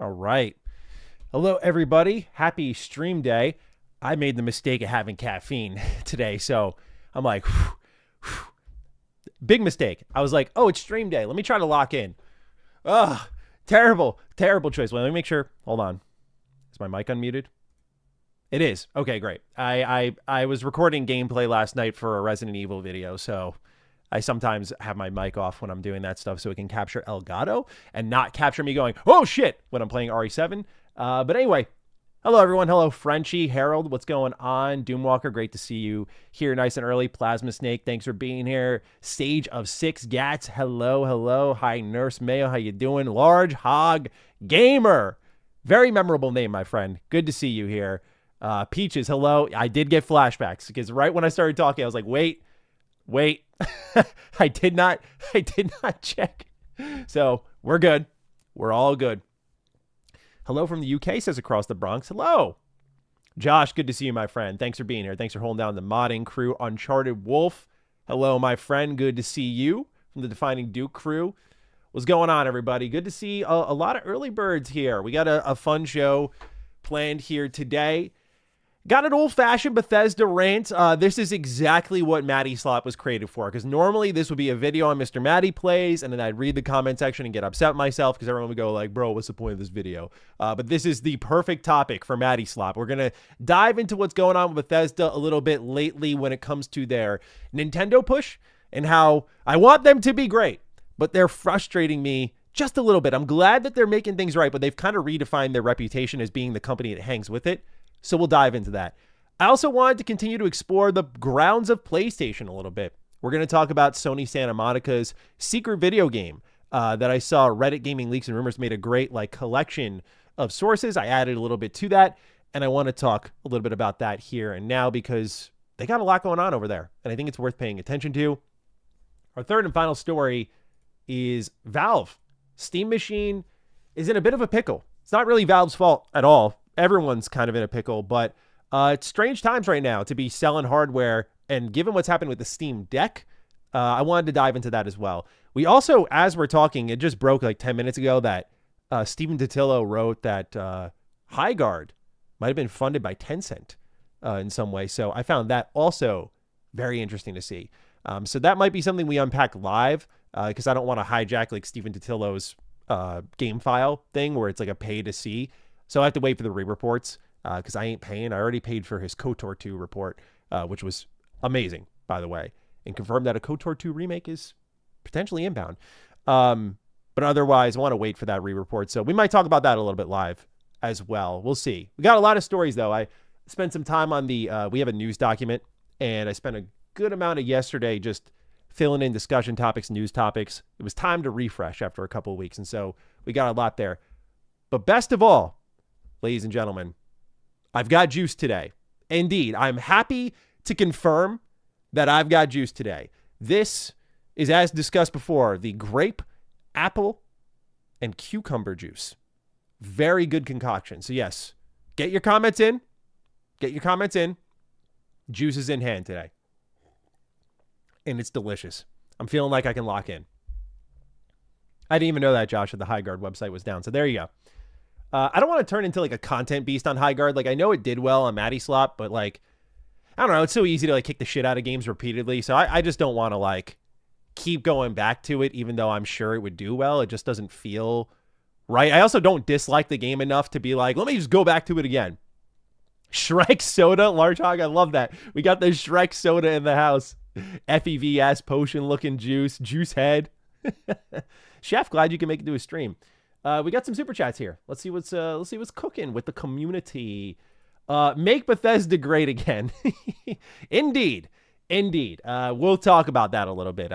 All right. Hello, everybody. Happy stream day. I made the mistake of having caffeine today, so I'm like, big mistake. I was like, oh, it's stream day. Let me try to lock in. Ugh, terrible choice. Well, let me make sure. Hold on. Is my mic unmuted? It is. Okay, great. I was recording gameplay last night for a Resident Evil video, so I sometimes have my mic off when I'm doing that stuff so it can capture Elgato and not capture me going, oh shit, when I'm playing RE7. But anyway, hello everyone. Hello, Frenchie, Harold. What's going on? Doomwalker, great to see you here nice and early. Plasma Snake, thanks for being here. Stage of 6 Gats, hello. Hi, Nurse Mayo, how you doing? Large Hog Gamer. Very memorable name, my friend. Good to see you here. Peaches, hello. I did get flashbacks because right when I started talking, I was like, wait. I did not check. So we're good. We're all good. Hello from the UK, says Across the Bronx. Hello. Josh, good to see you, my friend. Thanks for being here. Thanks for holding down the modding crew. Uncharted Wolf. Hello, my friend. Good to see you from the Defining Duke crew. What's going on, everybody? Good to see a lot of early birds here. We got a fun show planned here today. Got an old-fashioned Bethesda rant. This is exactly what MattySlop was created for, because normally this would be a video on MrMattyPlays, and then I'd read the comment section and get upset myself because everyone would go like, bro, what's the point of this video? But this is the perfect topic for MattySlop. We're going to dive into what's going on with Bethesda a little bit lately when it comes to their Nintendo push and how I want them to be great, but they're frustrating me just a little bit. I'm glad that they're making things right, but they've kind of redefined their reputation as being the company that hangs with it. So we'll dive into that. I also wanted to continue to explore the grounds of PlayStation a little bit. We're going to talk about Sony Santa Monica's secret video game that I saw Reddit Gaming Leaks and Rumors made a great collection of sources. I added a little bit to that, and I want to talk a little bit about that here and now because they got a lot going on over there, and I think it's worth paying attention to. Our third and final story is Valve. Steam Machine is in a bit of a pickle. It's not really Valve's fault at all. Everyone's kind of in a pickle, but it's strange times right now to be selling hardware. And given what's happened with the Steam Deck, I wanted to dive into that as well. We also, as we're talking, it just broke like 10 minutes ago that Stephen Totillo wrote that Highguard might have been funded by Tencent in some way. So I found that also very interesting to see. So that might be something we unpack live because I don't want to hijack like Stephen Totillo's game file thing where it's like a pay to see. So I have to wait for the re-reports because I ain't paying. I already paid for his KOTOR 2 report, which was amazing, by the way, and confirmed that a KOTOR 2 remake is potentially inbound. But otherwise, I want to wait for that re-report. So we might talk about that a little bit live as well. We'll see. We got a lot of stories, though. I spent some time on we have a news document, and I spent a good amount of yesterday just filling in discussion topics, news topics. It was time to refresh after a couple of weeks, and so we got a lot there. But best of all, ladies and gentlemen, I've got juice today. Indeed, I'm happy to confirm that I've got juice today. This is, as discussed before, the grape, apple, and cucumber juice. Very good concoction. So yes, get your comments in. Juice is in hand today. And it's delicious. I'm feeling like I can lock in. I didn't even know that, Josh, that the Highguard website was down. So there you go. I don't want to turn into like a content beast on Highguard. Like I know it did well on MattySlop, but like, I don't know. It's so easy to like kick the shit out of games repeatedly. So I just don't want to like keep going back to it, even though I'm sure it would do well. It just doesn't feel right. I also don't dislike the game enough to be like, let me just go back to it again. Shrek soda, Large Hog. I love that. We got the Shrek soda in the house. FEV ass potion looking juice head. Chef, glad you can make it to a stream. We got some super chats here. Let's see what's cooking with the community. Make Bethesda great again. Indeed. We'll talk about that a little bit.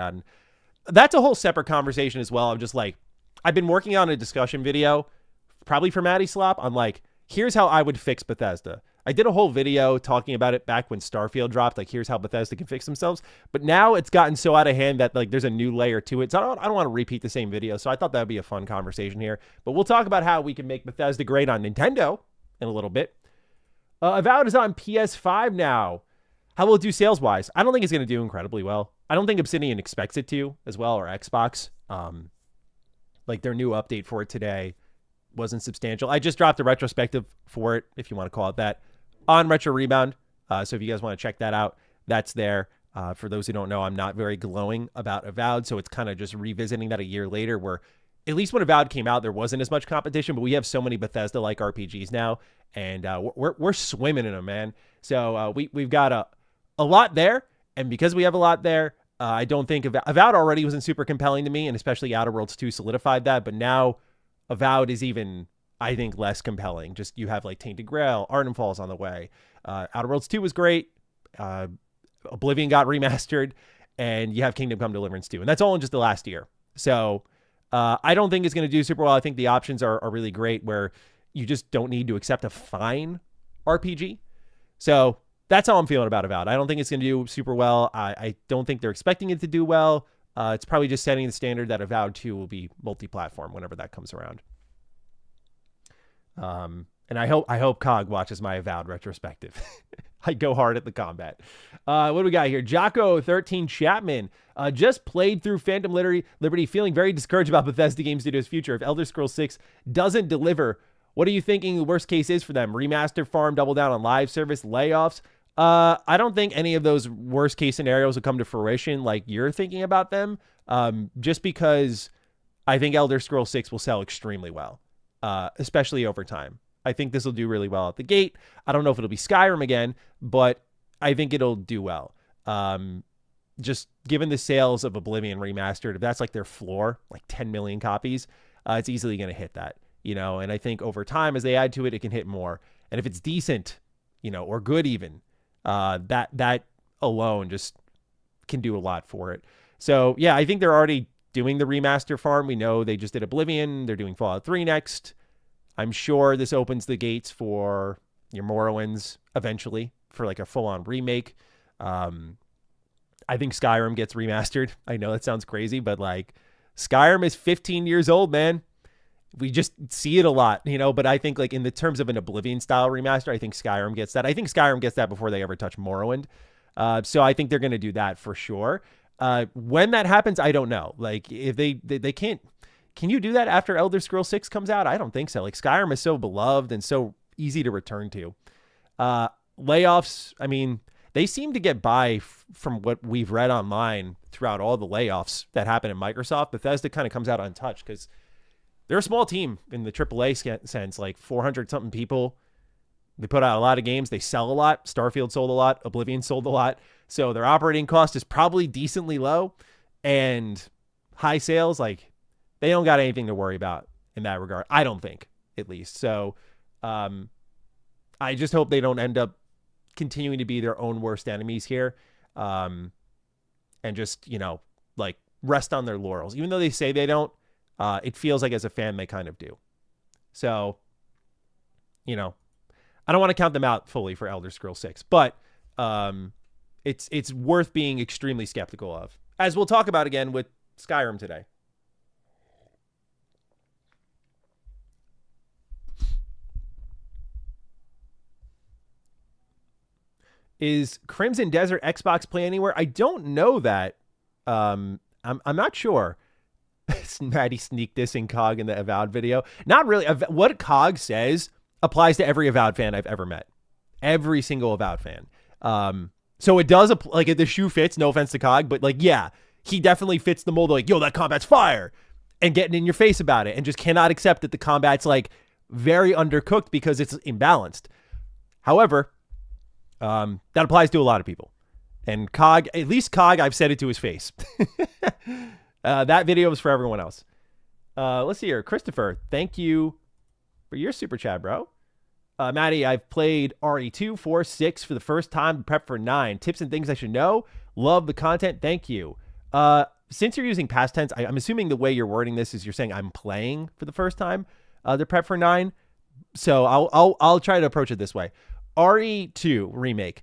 That's a whole separate conversation as well. I'm just like, I've been working on a discussion video, probably for MattySlop, on like, here's how I would fix Bethesda. I did a whole video talking about it back when Starfield dropped, like here's how Bethesda can fix themselves. But now it's gotten so out of hand that like there's a new layer to it. So I don't want to repeat the same video. So I thought that would be a fun conversation here. But we'll talk about how we can make Bethesda great on Nintendo in a little bit. Avowed is on PS5 now. How will it do sales-wise? I don't think it's going to do incredibly well. I don't think Obsidian expects it to as well, or Xbox. Like their new update for it today wasn't substantial. I just dropped a retrospective for it, if you want to call it that, on Retro Rebound. So if you guys want to check that out, that's there. For those who don't know, I'm not very glowing about Avowed, so it's kind of just revisiting that a year later, where at least when Avowed came out, there wasn't as much competition, but we have so many Bethesda-like RPGs now, and we're swimming in them, man. So we've got a lot there, and because we have a lot there, I don't think Avowed already wasn't super compelling to me, and especially Outer Worlds 2 solidified that, but now Avowed is even, I think, less compelling. Just you have like Tainted Grail, Arden Falls on the way. Outer Worlds 2 was great. Oblivion got remastered, and you have Kingdom Come Deliverance 2, and that's all in just the last year. So I don't think it's going to do super well. I think the options are really great, where you just don't need to accept a fine RPG. So that's how I'm feeling about Avowed. I don't think it's going to do super well. I don't think they're expecting it to do well. It's probably just setting the standard that Avowed 2 will be multi-platform whenever that comes around. And I hope COG watches my Avowed retrospective. I go hard at the combat. What do we got here? Jocko13 Chapman just played through Phantom Liberty, feeling very discouraged about Bethesda Game Studios' future. If Elder Scrolls 6 doesn't deliver, what are you thinking the worst case is for them? Remaster, farm, double down on live service, layoffs? I don't think any of those worst case scenarios will come to fruition like you're thinking about them, just because I think Elder Scrolls 6 will sell extremely well, especially over time. I think this will do really well at the gate. I don't know if it'll be Skyrim again, but I think it'll do well. Just given the sales of Oblivion Remastered, if that's like their floor, like 10 million copies, it's easily going to hit that, and I think over time, as they add to it, it can hit more. And if it's decent, or good even, that alone just can do a lot for it. So yeah, I think they're already doing the remaster farm. We know they just did Oblivion. They're doing Fallout 3 next. I'm sure this opens the gates for your Morrowinds eventually for like a full-on remake. I think Skyrim gets remastered. I know that sounds crazy, but like Skyrim is 15 years old, man. We just see it a lot, but I think like in the terms of an Oblivion style remaster, I think Skyrim gets that. I think Skyrim gets that before they ever touch Morrowind. So I think they're going to do that for sure. When that happens, I don't know. Like if they can't, can you do that after Elder Scrolls 6 comes out? I don't think so. Like Skyrim is so beloved and so easy to return to. Layoffs, I mean, they seem to get by from what we've read online throughout all the layoffs that happen in Microsoft. Bethesda kind of comes out untouched because they're a small team in the AAA sense, like 400 something people. They put out a lot of games. They sell a lot. Starfield sold a lot. Oblivion sold a lot. So their operating cost is probably decently low, and high sales, like they don't got anything to worry about in that regard. I don't think, at least. So I just hope they don't end up continuing to be their own worst enemies here. And just, like rest on their laurels. Even though they say they don't, it feels like as a fan, they kind of do. So, I don't want to count them out fully for Elder Scrolls 6, but it's worth being extremely skeptical of, as we'll talk about again with Skyrim today. Is Crimson Desert Xbox Play Anywhere? I don't know that. I'm not sure. Maddie sneak dissing COG in the Avowed video. Not really. What COG says applies to every Avowed fan I've ever met. Every single Avowed fan. So it does, like, if the shoe fits, no offense to COG, but like, yeah, he definitely fits the mold of like, yo, that combat's fire, and getting in your face about it, and just cannot accept that the combat's like very undercooked because it's imbalanced. However, that applies to a lot of people. And COG, at least COG, I've said it to his face. That video was for everyone else. Let's see here. Christopher, thank you for your super chat, bro. Maddie, I've played RE2, 4, 6 for the first time, prep for 9. Tips and things I should know. Love the content. Thank you. Since you're using past tense, I'm assuming the way you're wording this is you're saying I'm playing for the first time, the prep for 9. So I'll try to approach it this way. RE2 remake.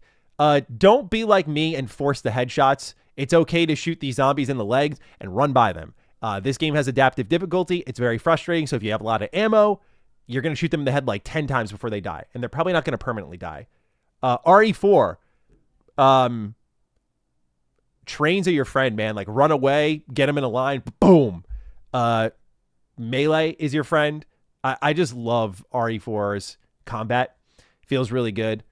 Don't be like me and force the headshots. It's okay to shoot these zombies in the legs and run by them. This game has adaptive difficulty. It's very frustrating. So if you have a lot of ammo, you're going to shoot them in the head like 10 times before they die. And they're probably not going to permanently die. RE4. Trains are your friend, man. Like, run away, get them in a line, boom. Melee is your friend. I just love RE4's combat. Feels really good.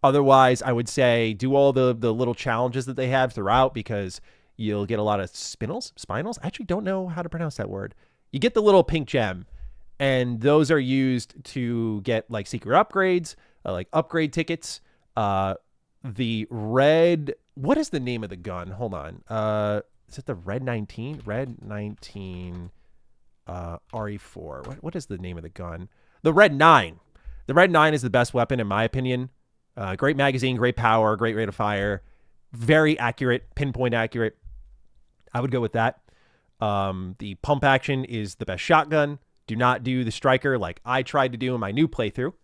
Otherwise, I would say do all the little challenges that they have throughout, because you'll get a lot of spinels. I actually don't know how to pronounce that word. You get the little pink gem, and those are used to get like secret upgrades, like upgrade tickets. The red, what is the name of the gun? Hold on. Is it the Red 19? Red 19 RE4. What is the name of the gun? The Red 9. The Red 9 is the best weapon in my opinion. Great magazine, great power, great rate of fire, very accurate, pinpoint accurate. I would go with that. The pump action is the best shotgun. Do not do the striker like I tried to do in my new playthrough.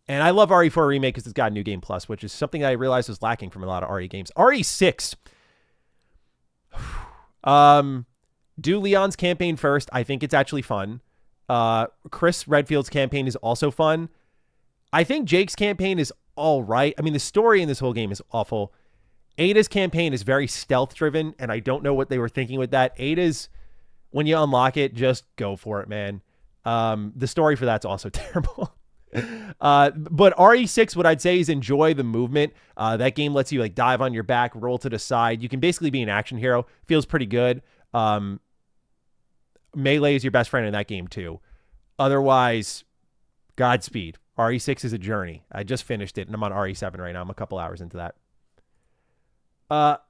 And I love RE4 Remake because it's got New Game Plus, which is something that I realized was lacking from a lot of RE games. RE6. Do Leon's campaign first. I think it's actually fun. Chris Redfield's campaign is also fun. I think Jake's campaign is all right. I mean, the story in this whole game is awful. Ada's campaign is very stealth driven, and I don't know what they were thinking with that. Ada's, when you unlock it, just go for it, man. The story for that's also terrible. But RE6, what I'd say is enjoy the movement. That game lets you like dive on your back, roll to the side. You can basically be an action hero. Feels pretty good. Melee is your best friend in that game too. Otherwise, Godspeed. RE6 is a journey. I just finished it, and I'm on RE7 right now. I'm a couple hours into that.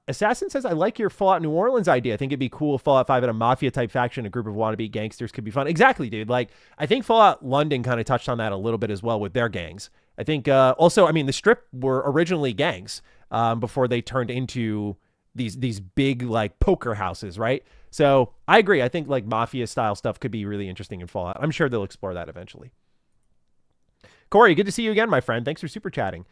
Assassin says, I like your Fallout New Orleans idea. I think it'd be cool if Fallout 5 had a mafia-type faction. A group of wannabe gangsters could be fun. Exactly, dude. Like, I think Fallout London kind of touched on that a little bit as well with their gangs. I think, also, I mean, the Strip were originally gangs before they turned into these big, like, poker houses, right? So, I agree. I think, like, mafia-style stuff could be really interesting in Fallout. I'm sure they'll explore that eventually. Corey, good to see you again, my friend. Thanks for super chatting.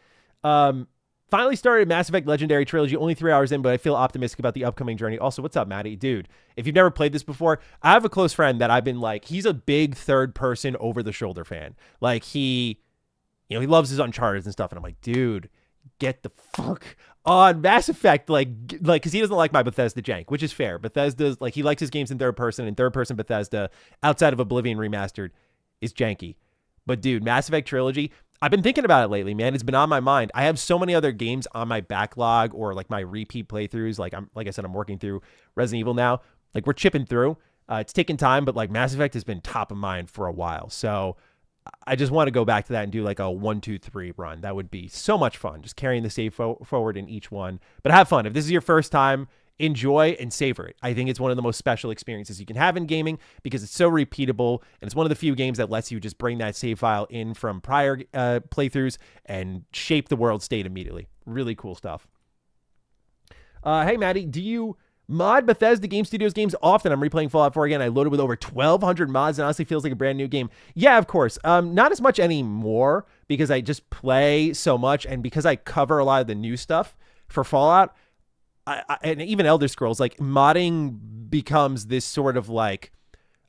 Finally started Mass Effect Legendary Trilogy, only 3 hours in, but I feel optimistic about the upcoming journey. Also, what's up, Matty? Dude, if you've never played this before, I have a close friend that I've been like, he's a big third-person over-the-shoulder fan. Like, he loves his Uncharted and stuff, and I'm like, dude, get the fuck on Mass Effect. Like, because he doesn't like my Bethesda jank, which is fair. Bethesda's, like, he likes his games in third-person, and third-person Bethesda, outside of Oblivion Remastered, is janky. But, dude, Mass Effect Trilogy, I've been thinking about it lately, man. It's been on my mind. I have so many other games on my backlog or like my repeat playthroughs. Like I said, I'm working through Resident Evil now. Like we're chipping through. It's taking time, but like Mass Effect has been top of mind for a while. So I just want to go back to that and do like a 1, 2, 3 run. That would be so much fun. Just carrying the save forward in each one. But have fun. If this is your first time, enjoy and savor it. I think it's one of the most special experiences you can have in gaming because it's so repeatable, and it's one of the few games that lets you just bring that save file in from prior playthroughs and shape the world state immediately. Really cool stuff. Hey, Maddie, do you mod Bethesda Game Studios games often? I'm replaying Fallout 4 again. I loaded with over 1,200 mods and honestly feels like a brand new game. Yeah, of course. Not as much anymore because I just play so much, and because I cover a lot of the new stuff for Fallout, and even Elder Scrolls, like modding becomes this sort of like,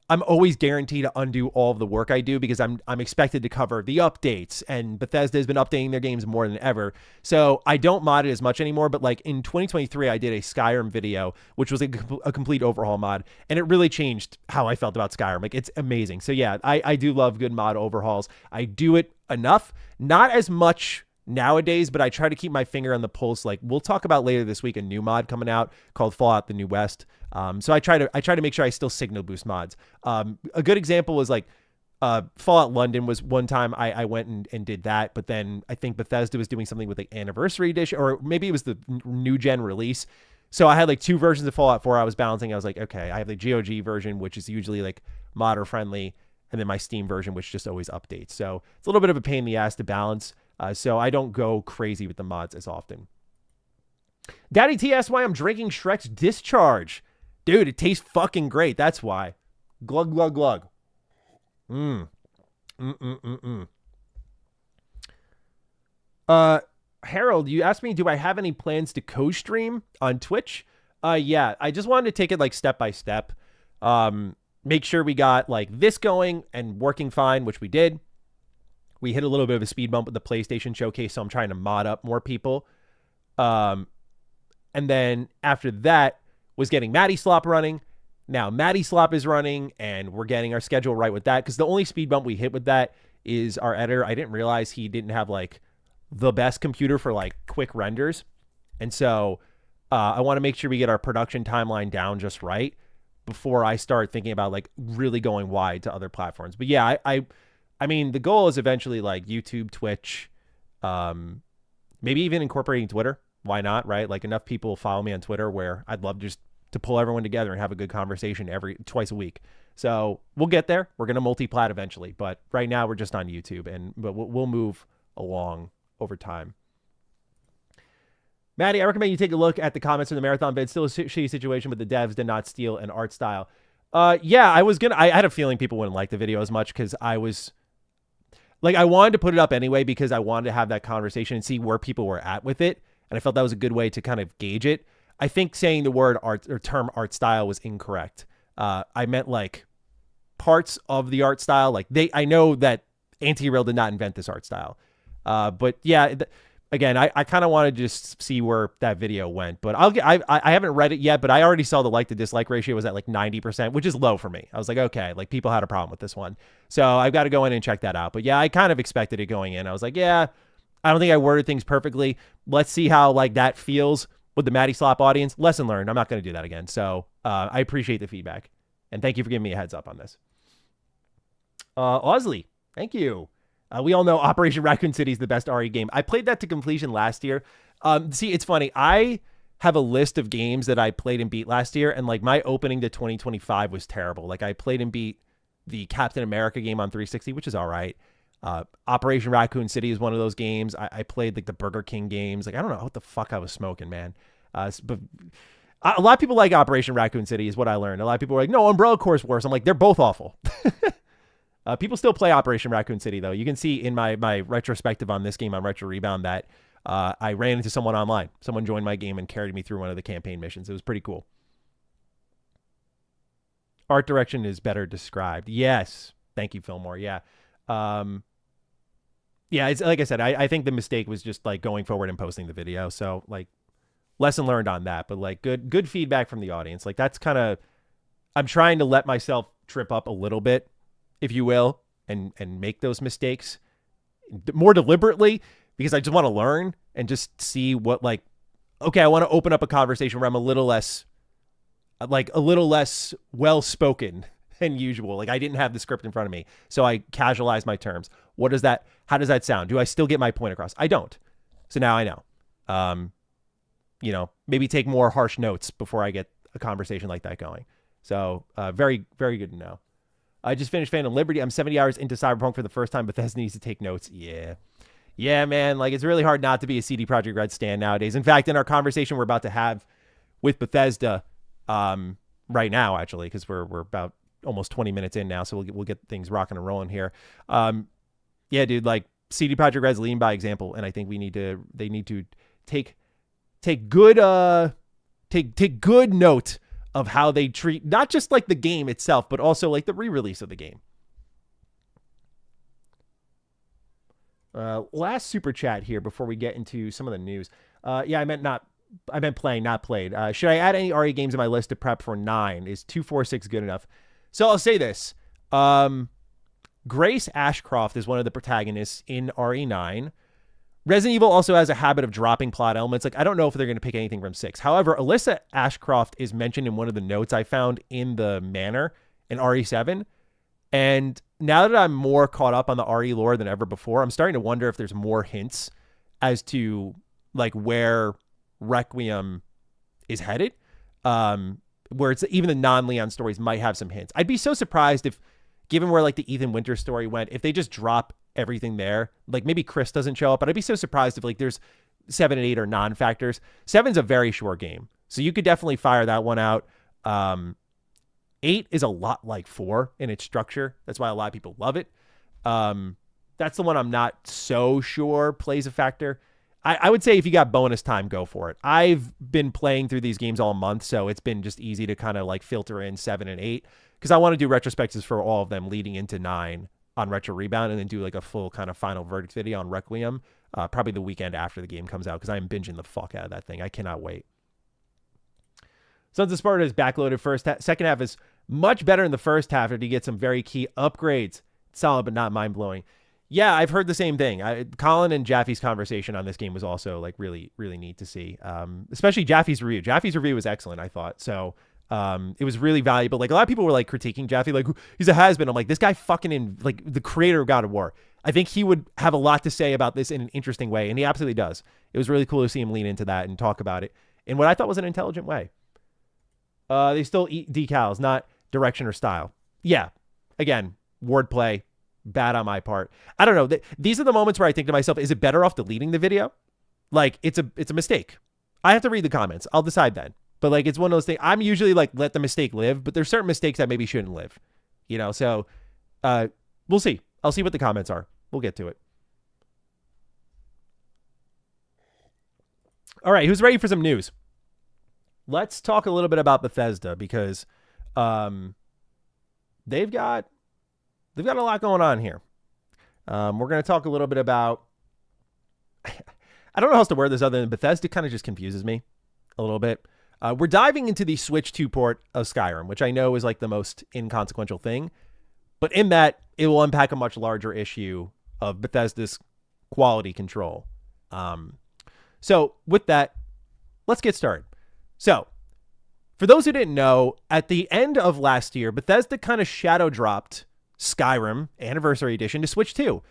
I'm always guaranteed to undo all of the work I do because I'm expected to cover the updates, and Bethesda has been updating their games more than ever. So I don't mod it as much anymore, but like in 2023, I did a Skyrim video, which was a complete overhaul mod, and it really changed how I felt about Skyrim. Like it's amazing. So yeah, I do love good mod overhauls. I do it enough, not as much nowadays, but I try to keep my finger on the pulse. Like we'll talk about later this week a new mod coming out called Fallout the New West. So I try to make sure I still signal boost mods. A good example was like Fallout London was one time I went and did that, but then I think Bethesda was doing something with the anniversary edition, or maybe it was the new gen release. So I had like 2 versions of Fallout 4 I was balancing. I was like, okay, I have the GOG version, which is usually like modder friendly, and then my Steam version, which just always updates. So it's a little bit of a pain in the ass to balance. So I don't go crazy with the mods as often. Daddy T asks why I'm drinking Shrek's Discharge. Dude, it tastes fucking great. That's why. Glug, glug, glug. Harold, you asked me, do I have any plans to co-stream on Twitch? Yeah, I just wanted to take it like step by step. Make sure we got like this going and working fine, which we did. We hit a little bit of a speed bump with the PlayStation showcase, so I'm trying to mod up more people. And then after that was getting Matty Slop running, Now, Matty Slop is running, and we're getting our schedule right with that, because the only speed bump we hit with that is our editor. I didn't realize he didn't have, like, the best computer for, like, quick renders. And so I want to make sure we get our production timeline down just right before I start thinking about, like, really going wide to other platforms. But, yeah, I mean, the goal is eventually, like, YouTube, Twitch, maybe even incorporating Twitter. Why not, right? Like, enough people follow me on Twitter where I'd love just to pull everyone together and have a good conversation twice a week. So we'll get there. We're going to multi-plat eventually, but right now we're just on YouTube, but we'll move along over time. Maddie, I recommend you take a look at the comments from the marathon vid. Still a shitty situation, but the devs did not steal an art style. Yeah, I had a feeling people wouldn't like the video as much because I was like, I wanted to put it up anyway because I wanted to have that conversation and see where people were at with it. And I felt that was a good way to kind of gauge it. I think saying the word art or term art style was incorrect. I meant like parts of the art style. Like I know that Anti-Rail did not invent this art style. But yeah, again, I kind of want to just see where that video went, but I haven't read it yet, but I already saw the like to dislike ratio was at like 90%, which is low for me. I was like, okay, like people had a problem with this one. So I've got to go in and check that out. But yeah, I kind of expected it going in. I was like, yeah, I don't think I worded things perfectly. Let's see how like that feels with the Matty Slop audience. Lesson learned. I'm not going to do that again. So I appreciate the feedback and thank you for giving me a heads up on this. Osley, thank you. We all know Operation Raccoon City is the best RE game. I played that to completion last year. See, it's funny. I have a list of games that I played and beat last year, and like my opening to 2025 was terrible. Like I played and beat the Captain America game on 360, which is all right. Operation Raccoon City is one of those games. I played like the Burger King games. Like I don't know what the fuck I was smoking, man. But a lot of people like Operation Raccoon City is what I learned. A lot of people were like, no, Umbrella Corps worse. I'm like, they're both awful. People still play Operation Raccoon City, though. You can see in my retrospective on this game on Retro Rebound that I ran into someone online. Someone joined my game and carried me through one of the campaign missions. It was pretty cool. Art direction is better described. Yes. Thank you, Fillmore. Yeah. Yeah, it's like I said, I think the mistake was just like going forward and posting the video. So like lesson learned on that, but like good feedback from the audience. Like that's kind of, I'm trying to let myself trip up a little bit, if you will, and make those mistakes more deliberately because I just want to learn and just see what like, okay, I want to open up a conversation where I'm a little less well-spoken than usual. Like I didn't have the script in front of me. So I casualized my terms. How does that sound? Do I still get my point across? I don't. So now I know, you know, maybe take more harsh notes before I get a conversation like that going. So very, very good to know. I just finished Phantom Liberty. I'm 70 hours into Cyberpunk for the first time. Bethesda needs to take notes. Yeah. Yeah, man. Like, it's really hard not to be a CD Projekt Red stan nowadays. In fact, in our conversation we're about to have with Bethesda right now, actually, because we're about almost 20 minutes in now, so we'll get things rocking and rolling here. Yeah, dude, like, CD Projekt Red's leading by example, and I think they need to take good note of how they treat not just like the game itself, but also like the re-release of the game. Last super chat here before we get into some of the news. Yeah, I meant playing, not played. Should I add any RE games in my list to prep for 9? Is 246 good enough? So I'll say this. Grace Ashcroft is one of the protagonists in RE9. Resident Evil also has a habit of dropping plot elements. Like, I don't know if they're going to pick anything from 6. However, Alyssa Ashcroft is mentioned in one of the notes I found in the manor in RE7. And now that I'm more caught up on the RE lore than ever before, I'm starting to wonder if there's more hints as to like where Requiem is headed. Where it's even the non-Leon stories might have some hints. I'd be so surprised if, given where like the Ethan Winter story went, if they just drop everything there, like maybe Chris doesn't show up, but I'd be so surprised if like there's 7 and 8 are non-factors. 7's a very short game, so you could definitely fire that one out. 8 is a lot like 4 in its structure. That's why a lot of people love it. That's the one I'm not so sure plays a factor. I would say if you got bonus time, go for it. I've been playing through these games all month, so it's been just easy to kind of like filter in 7 and 8 because I want to do retrospectives for all of them leading into 9 on Retro Rebound and then do like a full kind of final verdict video on Requiem, probably the weekend after the game comes out because I'm binging the fuck out of that thing. I cannot wait. Sons of Sparta is backloaded first half. Second half is much better in the first half after you get some very key upgrades. Solid, but not mind-blowing. Yeah, I've heard the same thing. Colin and Jaffe's conversation on this game was also like really, really neat to see. Especially Jaffe's review. Jaffe's review was excellent, I thought. So it was really valuable. Like a lot of people were like critiquing Jaffe, like he's a has-been. I'm like, this guy fucking like the creator of God of War. I think he would have a lot to say about this in an interesting way, and he absolutely does. It was really cool to see him lean into that and talk about it in what I thought was an intelligent way. They still eat decals, not direction or style. Yeah, again, wordplay. Bad on my part. I don't know. These are the moments where I think to myself, is it better off deleting the video? Like, it's a mistake. I have to read the comments. I'll decide then. But, like, it's one of those things. I'm usually, like, let the mistake live. But there's certain mistakes that maybe shouldn't live. You know, so we'll see. I'll see what the comments are. We'll get to it. All right, who's ready for some news? Let's talk a little bit about Bethesda because they've got a lot going on here. We're going to talk a little bit about, I don't know how else to word this other than Bethesda kind of just confuses me a little bit. We're diving into the Switch 2 port of Skyrim, which I know is like the most inconsequential thing. But in that, it will unpack a much larger issue of Bethesda's quality control. So with that, let's get started. So for those who didn't know, at the end of last year, Bethesda kind of shadow dropped Skyrim Anniversary Edition to Switch 2.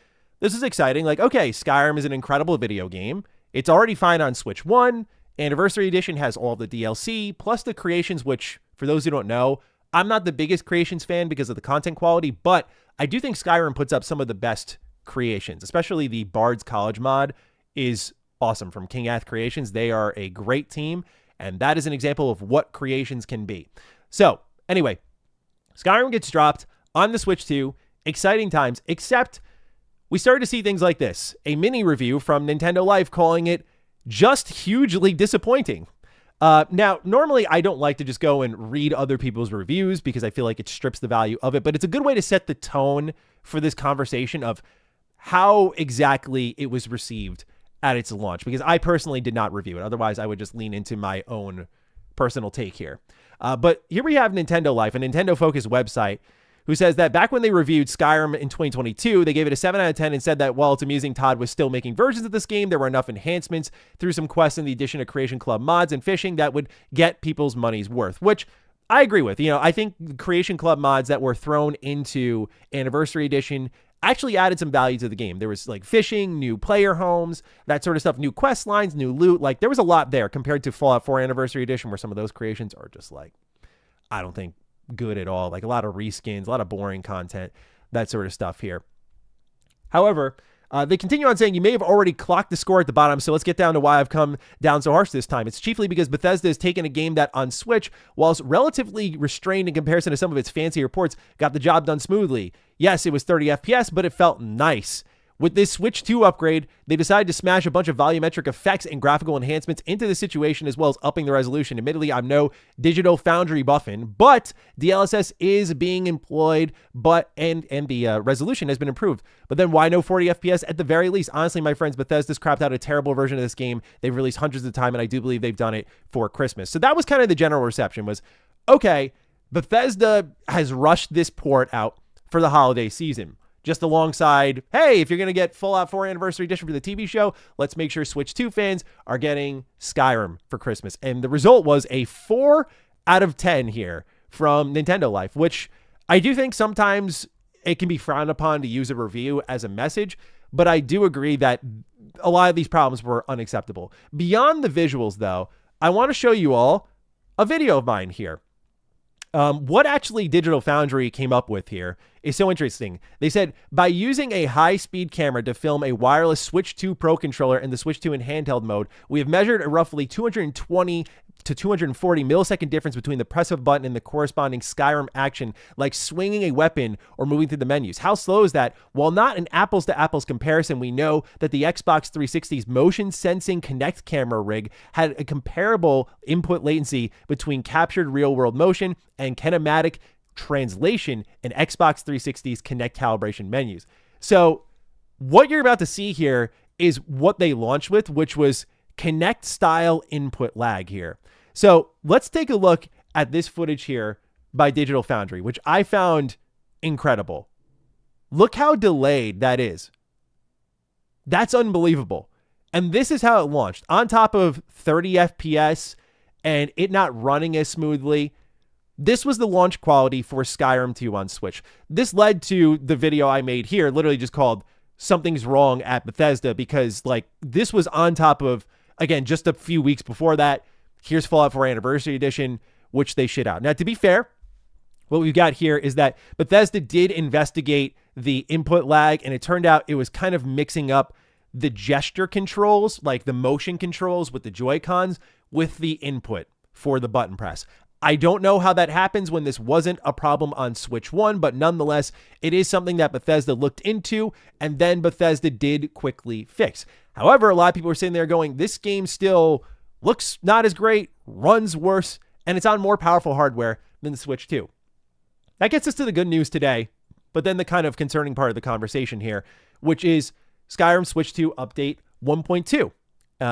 This is exciting. Like, okay, Skyrim is an incredible video game. It's already fine on Switch 1. Anniversary Edition has all the DLC, plus the creations, which, for those who don't know, I'm not the biggest creations fan because of the content quality, but I do think Skyrim puts up some of the best creations, especially the Bard's College mod is awesome from King Ath Creations. They are a great team, and that is an example of what creations can be. So, anyway, Skyrim gets dropped on the Switch 2, exciting times, except we started to see things like this. A mini review from Nintendo Life calling it just hugely disappointing. Now, normally I don't like to just go and read other people's reviews because I feel like it strips the value of it, but it's a good way to set the tone for this conversation of how exactly it was received at its launch, because I personally did not review it. Otherwise, I would just lean into my own personal take here. But here we have Nintendo Life, a Nintendo-focused website, who says that back when they reviewed Skyrim in 2022, they gave it a 7 out of 10 and said that while it's amusing, Todd was still making versions of this game, there were enough enhancements through some quests and the addition of Creation Club mods and fishing that would get people's money's worth, which I agree with. You know, I think Creation Club mods that were thrown into Anniversary Edition actually added some value to the game. There was like fishing, new player homes, that sort of stuff, new quest lines, new loot. Like there was a lot there compared to Fallout 4 Anniversary Edition, where some of those creations are just like, I don't think good at all. Like a lot of reskins, a lot of boring content, that sort of stuff here. However, they continue on saying, you may have already clocked the score at the bottom, so let's get down to why I've come down so harsh this time. It's chiefly because Bethesda has taken a game that on Switch, whilst relatively restrained in comparison to some of its fancier ports, got the job done smoothly. Yes, it was 30 FPS, but it felt nice. With this Switch 2 upgrade, they decided to smash a bunch of volumetric effects and graphical enhancements into the situation, as well as upping the resolution. Admittedly, I'm no Digital Foundry buffin, but DLSS is being employed, and the resolution has been improved. But then why no 40 FPS at the very least? Honestly, my friends, Bethesda's crapped out a terrible version of this game. They've released hundreds of times, and I do believe they've done it for Christmas. So that was kind of the general reception was, okay, Bethesda has rushed this port out for the holiday season. Just alongside, hey, if you're going to get Fallout 4 Anniversary Edition for the TV show, let's make sure Switch 2 fans are getting Skyrim for Christmas. And the result was a 4 out of 10 here from Nintendo Life, which I do think sometimes it can be frowned upon to use a review as a message, but I do agree that a lot of these problems were unacceptable. Beyond the visuals, though, I want to show you all a video of mine here. What actually Digital Foundry came up with here is so interesting. They said, by using a high-speed camera to film a wireless Switch 2 Pro controller in the Switch 2 in handheld mode, we have measured a roughly 220 to 240 millisecond difference between the press of a button and the corresponding Skyrim action, like swinging a weapon or moving through the menus. How slow is that? While not an apples-to-apples comparison, we know that the Xbox 360's motion sensing Kinect camera rig had a comparable input latency between captured real-world motion and kinematic translation in Xbox 360's Kinect calibration menus. So what you're about to see here is what they launched with, which was Kinect style input lag here. So let's take a look at this footage here by Digital Foundry, which I found incredible. Look how delayed that is. That's unbelievable. And this is how it launched. On top of 30 FPS and it not running as smoothly, this was the launch quality for Skyrim 2 on Switch. This led to the video I made here, literally just called Something's Wrong at Bethesda, because like this was on top of, again, just a few weeks before that. Here's Fallout 4 Anniversary Edition, which they shit out. Now, to be fair, what we've got here is that Bethesda did investigate the input lag, and it turned out it was kind of mixing up the gesture controls, like the motion controls with the Joy-Cons, with the input for the button press. I don't know how that happens when this wasn't a problem on Switch 1, but nonetheless, it is something that Bethesda looked into, and then Bethesda did quickly fix. However, a lot of people are sitting there going, this game still looks not as great, runs worse, and it's on more powerful hardware than the Switch 2. That gets us to the good news today, but then the kind of concerning part of the conversation here, which is Skyrim Switch 2 Update 1.2.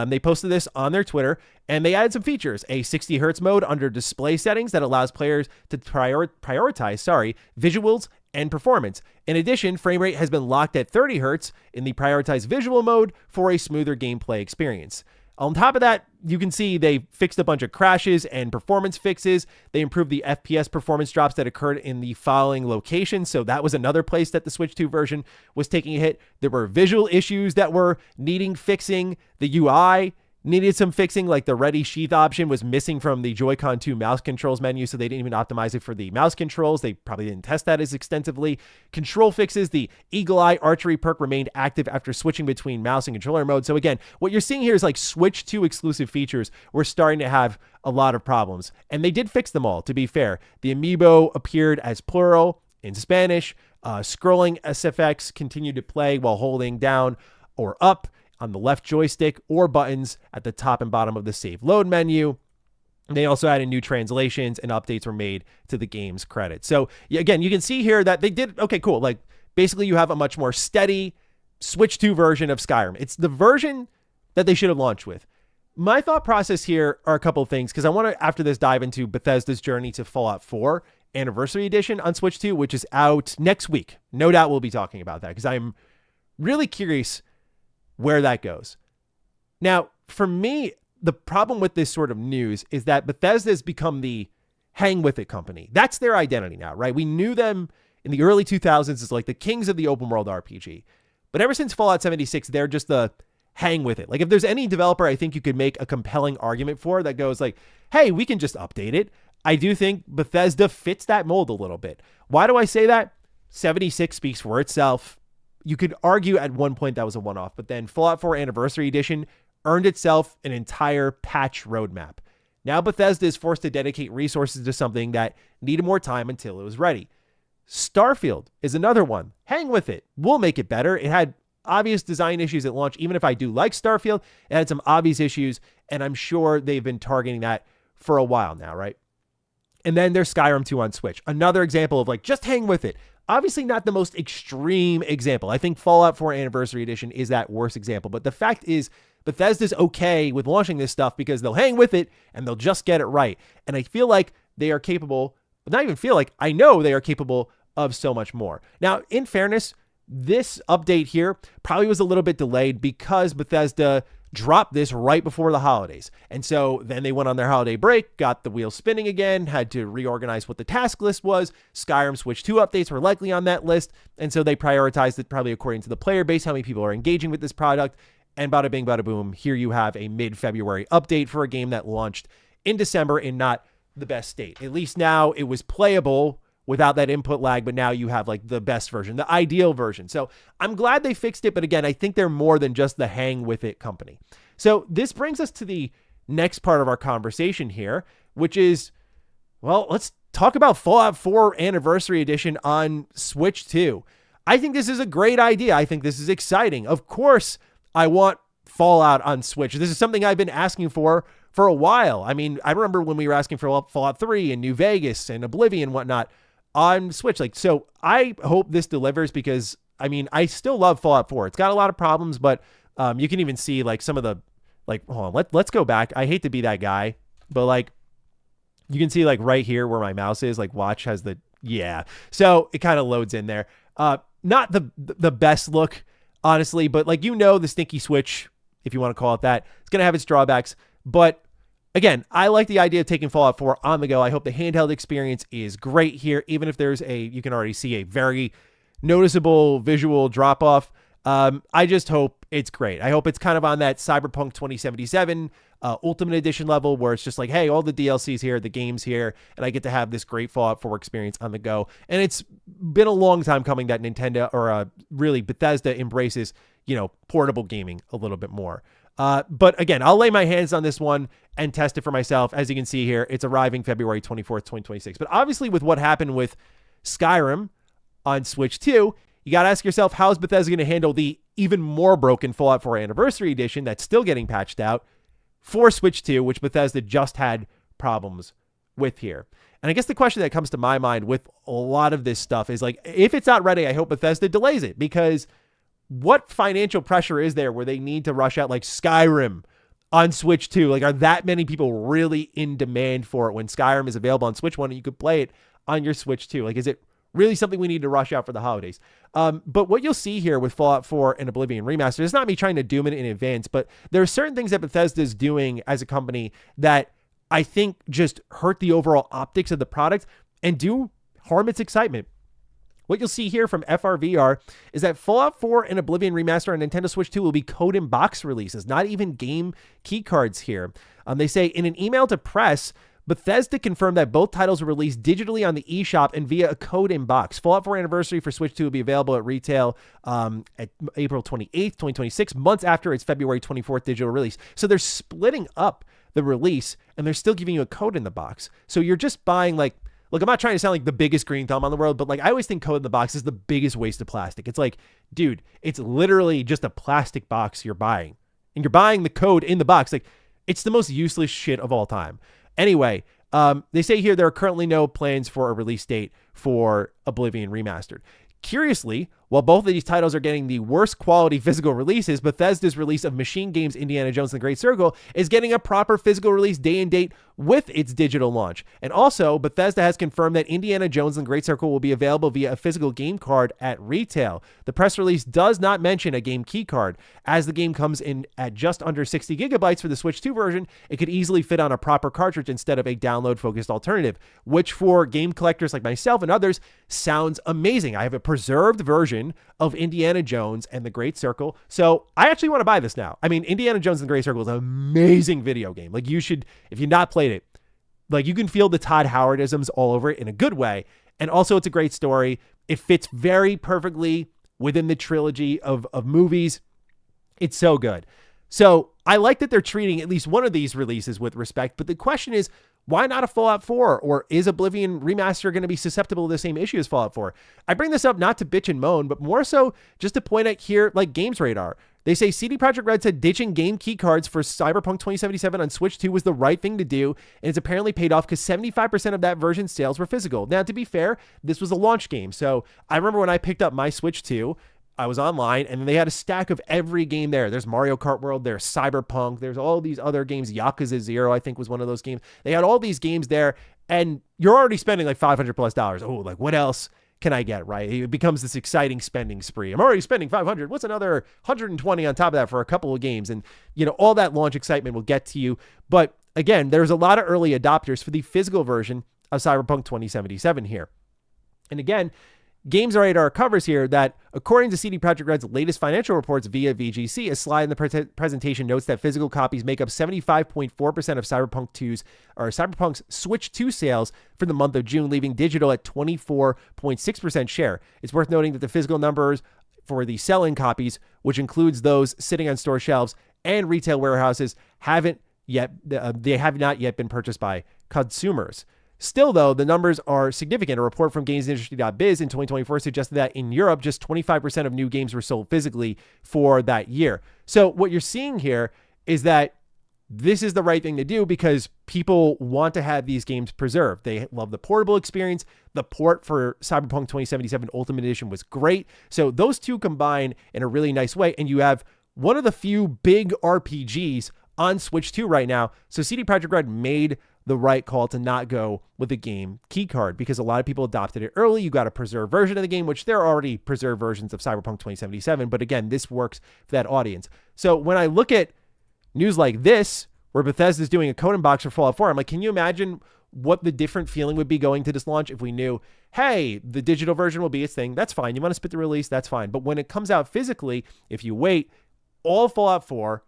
They posted this on their Twitter, and they added some features. A 60 hertz mode under display settings that allows players to prioritize visuals and performance. In addition, frame rate has been locked at 30 hertz in the prioritize visual mode for a smoother gameplay experience. On top of that, you can see they fixed a bunch of crashes and performance fixes. They improved the FPS performance drops that occurred in the following locations. So that was another place that the Switch 2 version was taking a hit. There were visual issues that were needing fixing. The UI needed some fixing, like the ready sheath option was missing from the Joy-Con 2 mouse controls menu, so they didn't even optimize it for the mouse controls. They probably didn't test that as extensively. Control fixes, the Eagle Eye archery perk remained active after switching between mouse and controller mode. So again, what you're seeing here is like Switch 2 exclusive features were starting to have a lot of problems, and they did fix them all, to be fair. The amiibo appeared as plural in Spanish. Scrolling SFX continued to play while holding down or up on the left joystick, or buttons at the top and bottom of the save load menu. They also added new translations, and updates were made to the game's credits. So again, you can see here that they did, okay, cool. Like basically you have a much more steady Switch 2 version of Skyrim. It's the version that they should have launched with. My thought process here are a couple of things, because I want to, after this, dive into Bethesda's journey to Fallout 4 Anniversary Edition on Switch 2, which is out next week. No doubt we'll be talking about that, because I'm really curious where that goes. Now, for me, the problem with this sort of news is that Bethesda has become the hang with it company. That's their identity now, right? We knew them in the early 2000s as like the kings of the open world RPG. But ever since Fallout 76, they're just the hang with it. Like if there's any developer I think you could make a compelling argument for that goes like, hey, we can just update it, I do think Bethesda fits that mold a little bit. Why do I say that? 76 speaks for itself. You could argue at one point that was a one-off, but then Fallout 4 Anniversary Edition earned itself an entire patch roadmap. Now Bethesda is forced to dedicate resources to something that needed more time until it was ready. Starfield is another one. Hang with it. We'll make it better. It had obvious design issues at launch. Even if I do like Starfield, it had some obvious issues, and I'm sure they've been targeting that for a while now, right? And then there's Skyrim 2 on Switch. Another example of like, just hang with it. Obviously not the most extreme example. I think Fallout 4 Anniversary Edition is that worst example. But the fact is, Bethesda's okay with launching this stuff because they'll hang with it and they'll just get it right. And I feel like they are capable, but not even feel like, I know they are capable of so much more. Now, in fairness, this update here probably was a little bit delayed because Bethesda dropped this right before the holidays. And so then they went on their holiday break, got the wheel spinning again, had to reorganize what the task list was. Skyrim Switch 2 updates were likely on that list. And so they prioritized it probably according to the player base, how many people are engaging with this product. And bada bing, bada boom, here you have a mid-February update for a game that launched in December in not the best state. At least now it was playable without that input lag, but now you have like the best version, the ideal version. So I'm glad they fixed it, but again, I think they're more than just the hang with it company. So this brings us to the next part of our conversation here, which is, well, let's talk about Fallout 4 Anniversary Edition on Switch 2. I think this is a great idea. I think this is exciting. Of course, I want Fallout on Switch. This is something I've been asking for a while. I mean, I remember when we were asking for Fallout 3 and New Vegas and Oblivion and whatnot on Switch. Like, so I hope this delivers because, I mean, I still love Fallout 4. It's got a lot of problems, but you can even see like some of the, like, hold on, let's go back. I hate to be that guy, but like You can see like right here where my mouse is, like watch has the, yeah. So it kind of loads in there. Not the best look, honestly, but like, the stinky Switch, if you want to call it that, it's going to have its drawbacks. But again, I like the idea of taking Fallout 4 on the go. I hope the handheld experience is great here, even if there's you can already see a very noticeable visual drop off. I just hope it's great. I hope it's kind of on that Cyberpunk 2077 Ultimate Edition level where it's just like, hey, all the DLC's here, the game's here, and I get to have this great Fallout 4 experience on the go. And it's been a long time coming that Nintendo, or really Bethesda, embraces, portable gaming a little bit more. But again, I'll lay my hands on this one and test it for myself. As you can see here, it's arriving February 24th, 2026. But obviously with what happened with Skyrim on Switch 2, you got to ask yourself, how is Bethesda going to handle the even more broken Fallout 4 Anniversary Edition that's still getting patched out for Switch 2, which Bethesda just had problems with here? And I guess the question that comes to my mind with a lot of this stuff is like, if it's not ready, I hope Bethesda delays it, because what financial pressure is there where they need to rush out like Skyrim on Switch 2? Like, are that many people really in demand for it when Skyrim is available on Switch 1 and you could play it on your Switch 2? Like, is it really something we need to rush out for the holidays? But what you'll see here with Fallout 4 and Oblivion Remastered, it's not me trying to doom it in advance, but there are certain things that Bethesda is doing as a company that I think just hurt the overall optics of the product and do harm its excitement. What you'll see here from FRVR is that Fallout 4 and Oblivion Remaster on Nintendo Switch 2 will be code and box releases, not even game key cards here. They say in an email to press, Bethesda confirmed that both titles were released digitally on the eShop and via a code in box. Fallout 4 Anniversary for Switch 2 will be available at retail at April 28th, 2026, months after its February 24th digital release. So they're splitting up the release and they're still giving you a code in the box. So you're just buying like, look, I'm not trying to sound like the biggest green thumb on the world, but like I always think code in the box is the biggest waste of plastic. It's like, dude, it's literally just a plastic box you're buying and you're buying the code in the box. Like, it's the most useless shit of all time. Anyway, they say here there are currently no plans for a release date for Oblivion Remastered. Curiously, while both of these titles are getting the worst quality physical releases, Bethesda's release of Machine Games' Indiana Jones and the Great Circle is getting a proper physical release day and date with its digital launch. And also, Bethesda has confirmed that Indiana Jones and the Great Circle will be available via a physical game card at retail. The press release does not mention a game key card. As the game comes in at just under 60 gigabytes for the Switch 2 version, it could easily fit on a proper cartridge instead of a download-focused alternative, which for game collectors like myself and others sounds amazing. I have a preserved version of Indiana Jones and the Great Circle, so I actually want to buy this now. I mean, Indiana Jones and the Great Circle is an amazing video game. Like, you should, if you've not played it, like, you can feel the Todd Howard-isms all over it in a good way, and also it's a great story. It fits very perfectly within the trilogy of movies. It's so good. So I like that they're treating at least one of these releases with respect, but the question is, why not a Fallout 4? Or is Oblivion Remaster going to be susceptible to the same issue as Fallout 4? I bring this up not to bitch and moan, but more so just to point out here, like Games Radar. They say CD Projekt Red said ditching game key cards for Cyberpunk 2077 on Switch 2 was the right thing to do, and it's apparently paid off because 75% of that version's sales were physical. Now, to be fair, this was a launch game, so I remember when I picked up my Switch 2, I was online, and they had a stack of every game there. There's Mario Kart World, there's Cyberpunk, there's all these other games. Yakuza 0, I think, was one of those games. They had all these games there, and you're already spending like $500+. Oh, like, what else can I get, right? It becomes this exciting spending spree. I'm already spending $500. What's another $120 on top of that for a couple of games? And, all that launch excitement will get to you. But again, there's a lot of early adopters for the physical version of Cyberpunk 2077 here. And again, Games Radar covers here that, according to CD Projekt Red's latest financial reports via VGC, a slide in the presentation notes that physical copies make up 75.4% of Cyberpunk's Switch 2 sales for the month of June, leaving digital at 24.6% share. It's worth noting that the physical numbers for the sell-in copies, which includes those sitting on store shelves and retail warehouses, have not yet been purchased by consumers. Still, though, the numbers are significant. A report from GamesIndustry.biz in 2024 suggested that in Europe, just 25% of new games were sold physically for that year. So what you're seeing here is that this is the right thing to do because people want to have these games preserved. They love the portable experience. The port for Cyberpunk 2077 Ultimate Edition was great. So those two combine in a really nice way, and you have one of the few big RPGs on Switch 2 right now. So CD Projekt Red made the right call to not go with the game key card, because a lot of people adopted it early. You got a preserved version of the game, which there are already preserved versions of Cyberpunk 2077. But again, this works for that audience. So when I look at news like this, where Bethesda is doing a code box for Fallout 4, I'm like, can you imagine what the different feeling would be going to this launch if we knew, hey, the digital version will be its thing. That's fine. You want to split the release? That's fine. But when it comes out physically, if you wait, all Fallout 4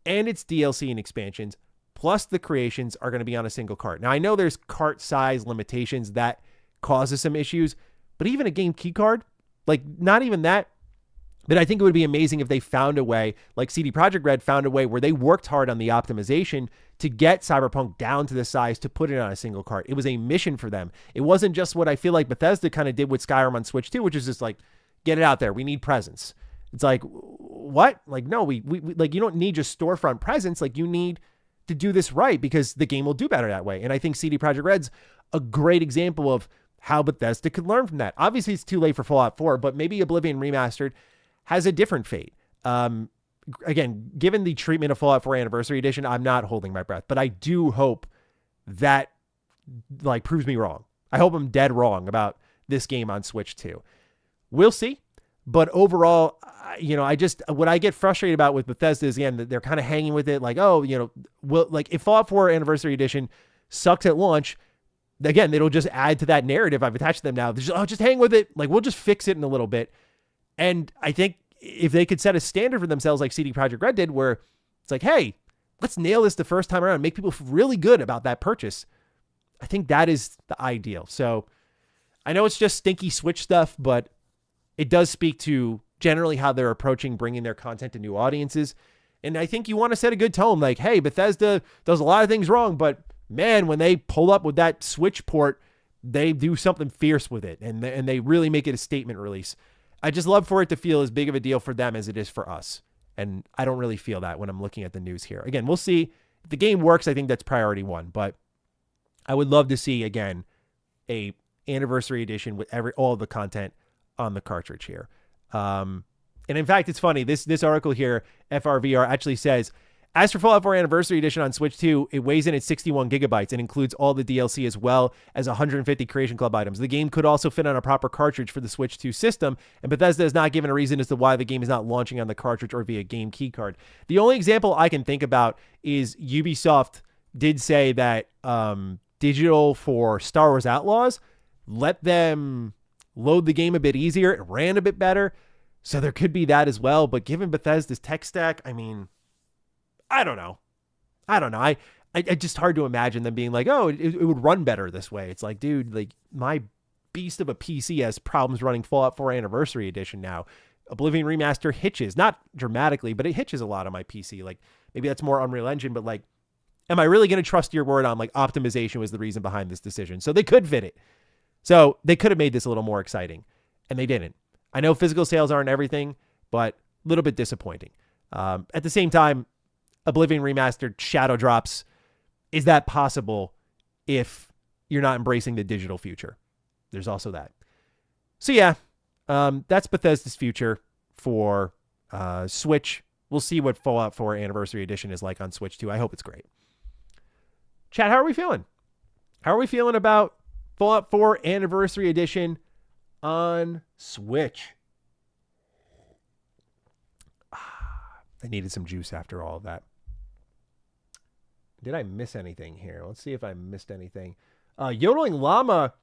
and its DLC and expansions, plus the creations, are going to be on a single cart. Now, I know there's cart size limitations that causes some issues, but even a game key card, like not even that. But I think it would be amazing if they found a way, like CD Projekt Red found a way where they worked hard on the optimization to get Cyberpunk down to the size to put it on a single cart. It was a mission for them. It wasn't just what I feel like Bethesda kind of did with Skyrim on Switch 2, which is just like, get it out there. We need presence. It's like, what? Like, no, we like, you don't need just storefront presence. Like, you need to do this right, because the game will do better that way. And I think CD Projekt Red's a great example of how Bethesda could learn from that. Obviously, it's too late for Fallout 4, but maybe Oblivion Remastered has a different fate. Again, given the treatment of Fallout 4 Anniversary Edition, I'm not holding my breath, but I do hope that like proves me wrong. I hope I'm dead wrong about this game on Switch 2. We'll see. But overall, what I get frustrated about with Bethesda is, again, that they're kind of hanging with it. Like, oh, like if Fallout 4 Anniversary Edition sucks at launch, again, it'll just add to that narrative I've attached to them now. Just hang with it. Like, we'll just fix it in a little bit. And I think if they could set a standard for themselves like CD Projekt Red did, where it's like, hey, let's nail this the first time around, make people feel really good about that purchase, I think that is the ideal. So I know it's just stinky Switch stuff, but it does speak to generally how they're approaching bringing their content to new audiences. And I think you want to set a good tone, like, hey, Bethesda does a lot of things wrong, but man, when they pull up with that Switch port, they do something fierce with it, and they really make it a statement release. I just love for it to feel as big of a deal for them as it is for us. And I don't really feel that when I'm looking at the news here. Again, we'll see. If the game works, I think that's priority one. But I would love to see, again, a anniversary edition with all the content on the cartridge here. And in fact, it's funny. This article here, FRVR, actually says, as for Fallout 4 Anniversary Edition on Switch 2, it weighs in at 61 gigabytes and includes all the DLC as well as 150 Creation Club items. The game could also fit on a proper cartridge for the Switch 2 system, and Bethesda has not given a reason as to why the game is not launching on the cartridge or via game keycard. The only example I can think about is Ubisoft did say that digital for Star Wars Outlaws let them load the game a bit easier. It ran a bit better, so there could be that as well. But given Bethesda's tech stack, I mean, I don't know. I just hard to imagine them being like, oh, it would run better this way. It's like, dude, like my beast of a PC has problems running Fallout 4 Anniversary Edition now. Oblivion Remaster hitches, not dramatically, but it hitches a lot on my PC. Like maybe that's more Unreal Engine, but like, am I really going to trust your word on like optimization was the reason behind this decision? So they could fit it. So they could have made this a little more exciting, and they didn't. I know physical sales aren't everything, but a little bit disappointing. At the same time, Oblivion Remastered shadow drops. Is that possible if you're not embracing the digital future? There's also that. So yeah, that's Bethesda's future for Switch. We'll see what Fallout 4 Anniversary Edition is like on Switch 2. I hope it's great. Chat, how are we feeling? How are we feeling about Fallout 4 Anniversary Edition on Switch? I needed some juice after all of that. Did I miss anything here? Let's see if I missed anything. Yodeling Llama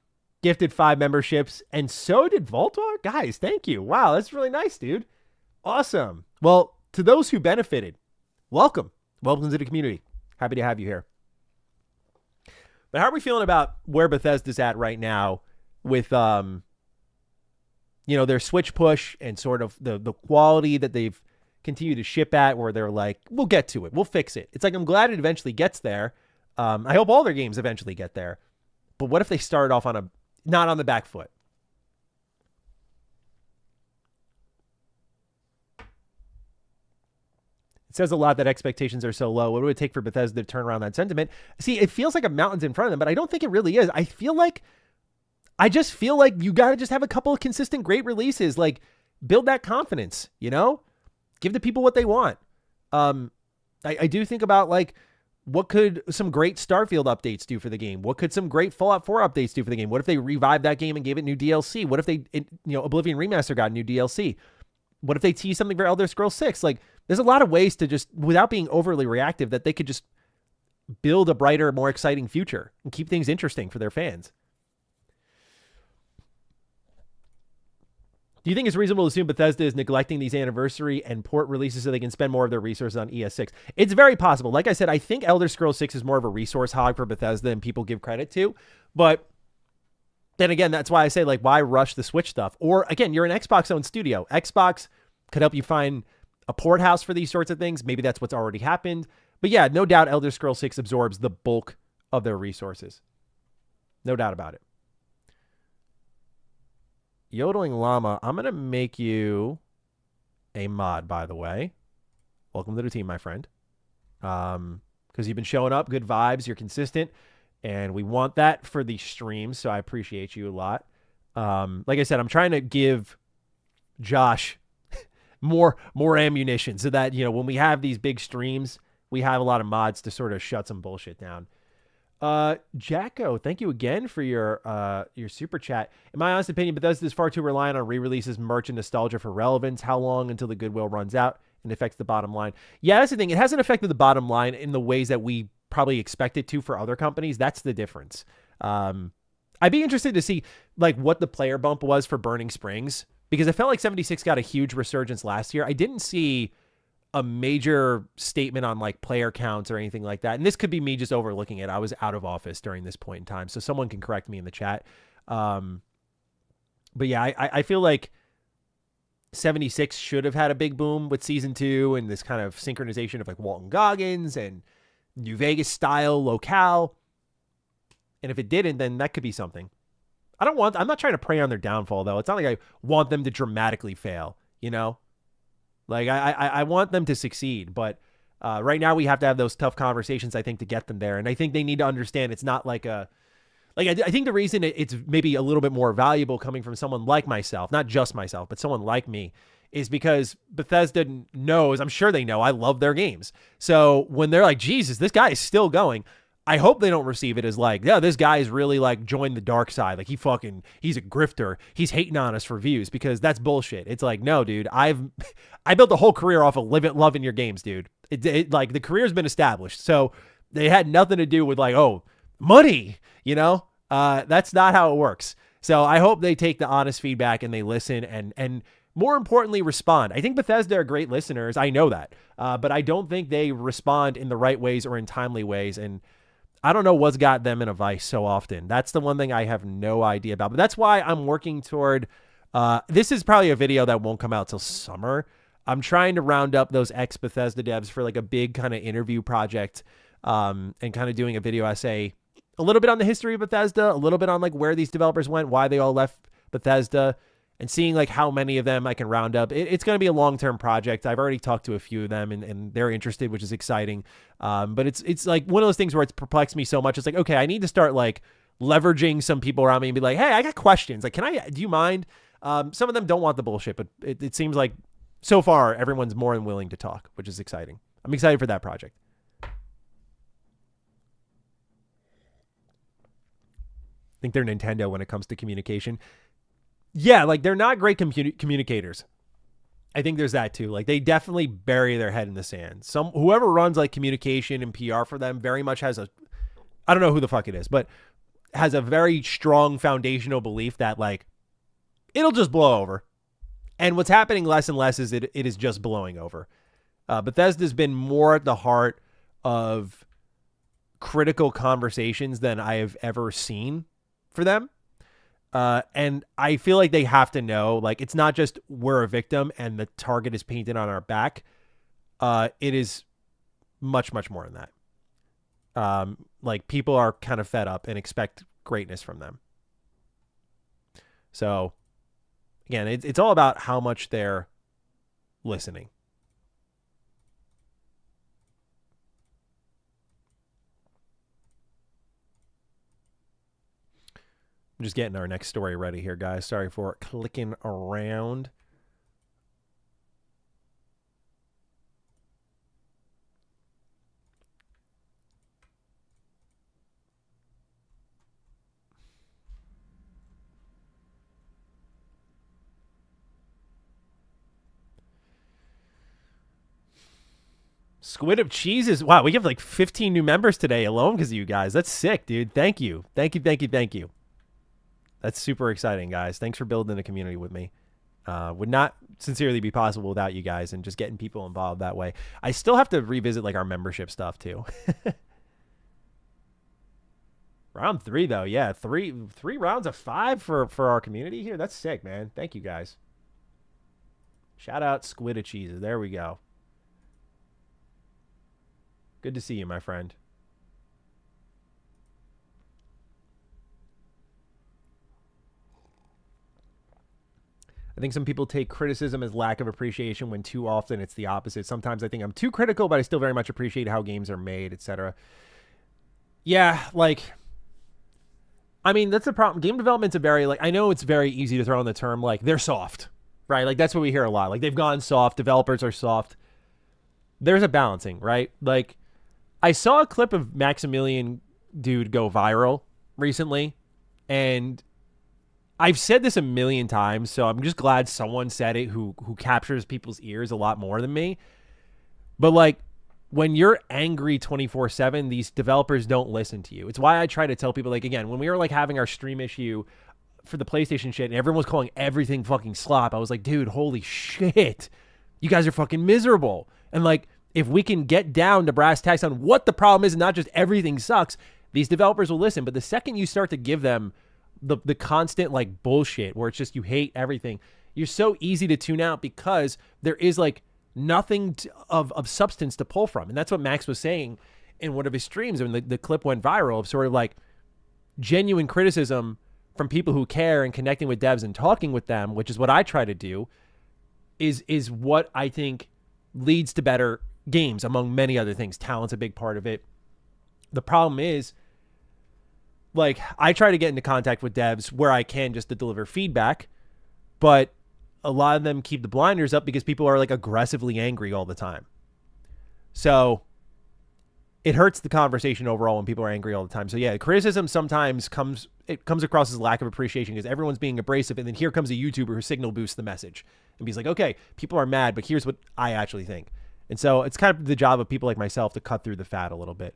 gifted 5 memberships, and so did Voltar. Guys, thank you. Wow, that's really nice, dude. Awesome. Well, to those who benefited, welcome. Welcome to the community. Happy to have you here. But how are we feeling about where Bethesda's at right now with their Switch push and sort of the quality that they've continue to ship at, where they're like, we'll get to it, we'll fix it. It's like, I'm glad it eventually gets there. I hope all their games eventually get there. But what if they start off not on the back foot? It says a lot that expectations are so low. What would it take for Bethesda to turn around that sentiment? See, it feels like a mountain's in front of them, but I don't think it really is. I just feel like you got to just have a couple of consistent great releases. Like, build that confidence, Give the people what they want. I do think about like What could some great Starfield updates do for the game? What could some great Fallout 4 updates do for the game? What if they revived that game and gave it new DLC? What if Oblivion Remaster got new DLC? What if they tease something for Elder Scrolls 6? Like, there's a lot of ways to just, without being overly reactive, that they could just build a brighter, more exciting future and keep things interesting for their fans. Do you think it's reasonable to assume Bethesda is neglecting these anniversary and port releases so they can spend more of their resources on ES6? It's very possible. Like I said, I think Elder Scrolls 6 is more of a resource hog for Bethesda than people give credit to. But then again, that's why I say, like, why rush the Switch stuff? Or, again, you're an Xbox-owned studio. Xbox could help you find a port house for these sorts of things. Maybe that's what's already happened. But yeah, no doubt Elder Scrolls 6 absorbs the bulk of their resources. No doubt about it. Yodeling Llama, I'm going to make you a mod, by the way. Welcome to the team, my friend. Because you've been showing up, good vibes, you're consistent, and we want that for the streams, so I appreciate you a lot. Like I said, I'm trying to give Josh more ammunition so that, when we have these big streams, we have a lot of mods to sort of shut some bullshit down. Jacko, thank you again for your super chat. In my honest opinion, Bethesda is far too reliant on re-releases, merch, and nostalgia for relevance. How long until the goodwill runs out and affects the bottom line? Yeah, that's the thing. It hasn't affected the bottom line in the ways that we probably expect it to for other companies. That's the difference. I'd be interested to see like what the player bump was for Burning Springs, because I felt like 76 got a huge resurgence last year. I didn't see a major statement on like player counts or anything like that. And this could be me just overlooking it. I was out of office during this point in time, so someone can correct me in the chat. But yeah, I feel like 76 should have had a big boom with season 2 and this kind of synchronization of like Walton Goggins and New Vegas style locale. And if it didn't, then that could be something. I'm not trying to prey on their downfall though. It's not like I want them to dramatically fail, Like, I want them to succeed, but right now we have to have those tough conversations, I think, to get them there. And I think they need to understand it's not like I think the reason it's maybe a little bit more valuable coming from someone like myself, not just myself, but someone like me, is because Bethesda knows, I'm sure they know, I love their games. So when they're like, Jesus, this guy is still going, I hope they don't receive it as like, yeah, this guy is really like joined the dark side. Like he's a grifter. He's hating on us for views, because that's bullshit. It's like, no, dude, I built a whole career off of loving your games, dude. It like the career's been established. So they had nothing to do with like, oh, money, that's not how it works. So I hope they take the honest feedback and they listen and more importantly, respond. I think Bethesda are great listeners. I know that. But I don't think they respond in the right ways or in timely ways. And I don't know what's got them in a vice so often. That's the one thing I have no idea about. But that's why I'm working toward, this is probably a video that won't come out till summer. I'm trying to round up those ex-Bethesda devs for like a big kind of interview project, and kind of doing a video essay, a little bit on the history of Bethesda, a little bit on like where these developers went, why they all left Bethesda, and seeing like how many of them I can round up. It's going to be a long-term project. I've already talked to a few of them and they're interested, which is exciting. But it's like one of those things where it's perplexed me so much. It's like, okay, I need to start like leveraging some people around me and be like, hey, I got questions. Like, do you mind? Some of them don't want the bullshit, but it seems like so far everyone's more than willing to talk, which is exciting. I'm excited for that project. I think they're Nintendo when it comes to communication. Yeah, like they're not great communicators. I think there's that too. Like they definitely bury their head in the sand. Whoever runs like communication and PR for them very much has I don't know who the fuck it is, but has a very strong foundational belief that like it'll just blow over. And what's happening less and less is it is just blowing over. Bethesda's been more at the heart of critical conversations than I have ever seen for them. And I feel like they have to know, like, it's not just we're a victim and the target is painted on our back. It is much, much more than that. Like people are kind of fed up and expect greatness from them. So again, it's all about how much they're listening. I'm just getting our next story ready here, guys. Sorry for clicking around. Squid of Cheeses. Wow, we have like 15 new members today alone because of you guys. That's sick, dude. Thank you. Thank you, thank you, thank you. That's super exciting, guys. Thanks for building a community with me. Would not sincerely be possible without you guys and just getting people involved that way. I still have to revisit like our membership stuff too. Round 3 though. Yeah, three rounds of 5 for our community here. That's sick, man. Thank you guys. Shout out Squid of Cheeses. There we go. Good to see you, my friend. I think some people take criticism as lack of appreciation when too often it's the opposite. Sometimes I think I'm too critical, but I still very much appreciate how games are made, etc. Yeah, like, I mean, that's the problem. Game development's a very, like, I know it's very easy to throw in the term, like, they're soft, right? Like, that's what we hear a lot. Like, they've gone soft. Developers are soft. There's a balancing, right? Like, I saw a clip of Maximilian dude go viral recently, and I've said this a million times, so I'm just glad someone said it who captures people's ears a lot more than me. But like, when you're angry 24/7, these developers don't listen to you. It's why I try to tell people, like, again, when we were like having our stream issue for the PlayStation shit and everyone was calling everything fucking slop, I was like, dude, holy shit. You guys are fucking miserable. And like, if we can get down to brass tacks on what the problem is and not just everything sucks, these developers will listen. But the second you start to give them the constant like bullshit where it's just you hate everything, you're so easy to tune out because there is like nothing of substance to pull from. And that's what Max was saying in one of his streams when the clip went viral, of sort of like genuine criticism from people who care and connecting with devs and talking with them, which is what I try to do, is what I think leads to better games, among many other things. Talent's a big part of it. The problem is, like, I try to get into contact with devs where I can just to deliver feedback, but a lot of them keep the blinders up because people are like aggressively angry all the time. So it hurts the conversation overall when people are angry all the time. So yeah, criticism sometimes comes across as lack of appreciation because everyone's being abrasive, and then here comes a YouTuber who signal boosts the message and he's like, okay, people are mad, but here's what I actually think. And so it's kind of the job of people like myself to cut through the fat a little bit.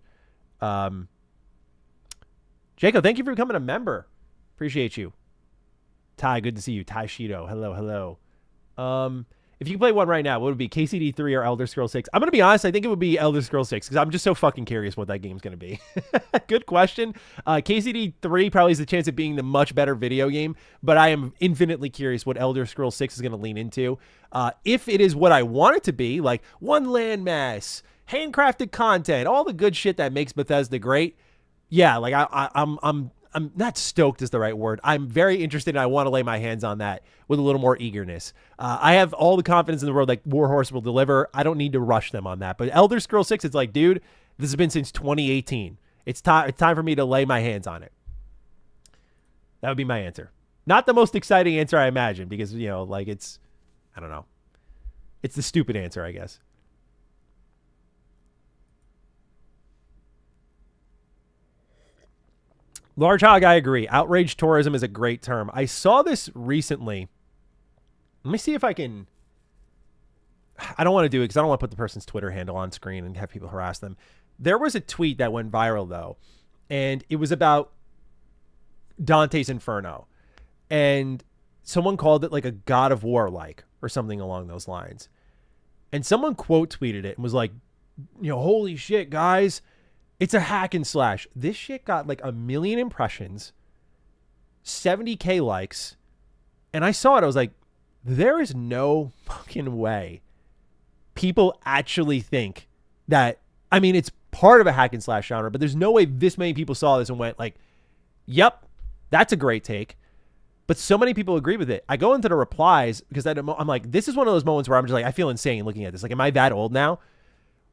Jacob, thank you for becoming a member. Appreciate you. Ty, good to see you. Ty Shido, hello, hello. If you can play one right now, what would it be? KCD 3 or Elder Scrolls 6? I'm going to be honest, I think it would be Elder Scrolls 6 because I'm just so fucking curious what that game's going to be. Good question. KCD 3 probably has a chance of being the much better video game, but I am infinitely curious what Elder Scrolls 6 is going to lean into. If it is what I want it to be, like one landmass, handcrafted content, all the good shit that makes Bethesda great, yeah, like I'm not stoked is the right word. I'm very interested and I want to lay my hands on that with a little more eagerness. I have all the confidence in the world like Warhorse will deliver. I don't need to rush them on that. But Elder Scrolls 6, it's like, dude, this has been since 2018. It's time for me to lay my hands on it. That would be my answer. Not the most exciting answer I imagine because, you know, like it's, I don't know. It's the stupid answer, I guess. Large Hog, I agree. Outrage tourism is a great term. I saw this recently. Let me see if I can. I don't want to do it because I don't want to put the person's Twitter handle on screen and have people harass them. There was a tweet that went viral, though, and it was about Dante's Inferno. And someone called it like a God of War like or something along those lines. And someone quote tweeted it and was like, you know, holy shit, guys. It's a hack and slash. This shit got like 1 million impressions, 70K likes. And I saw it. I was like, there is no fucking way people actually think that. I mean, it's part of a hack and slash genre, but there's no way this many people saw this and went like, yep, that's a great take. But so many people agree with it. I go into the replies because I'm like, this is one of those moments where I'm just like, I feel insane looking at this. Like, am I that old now?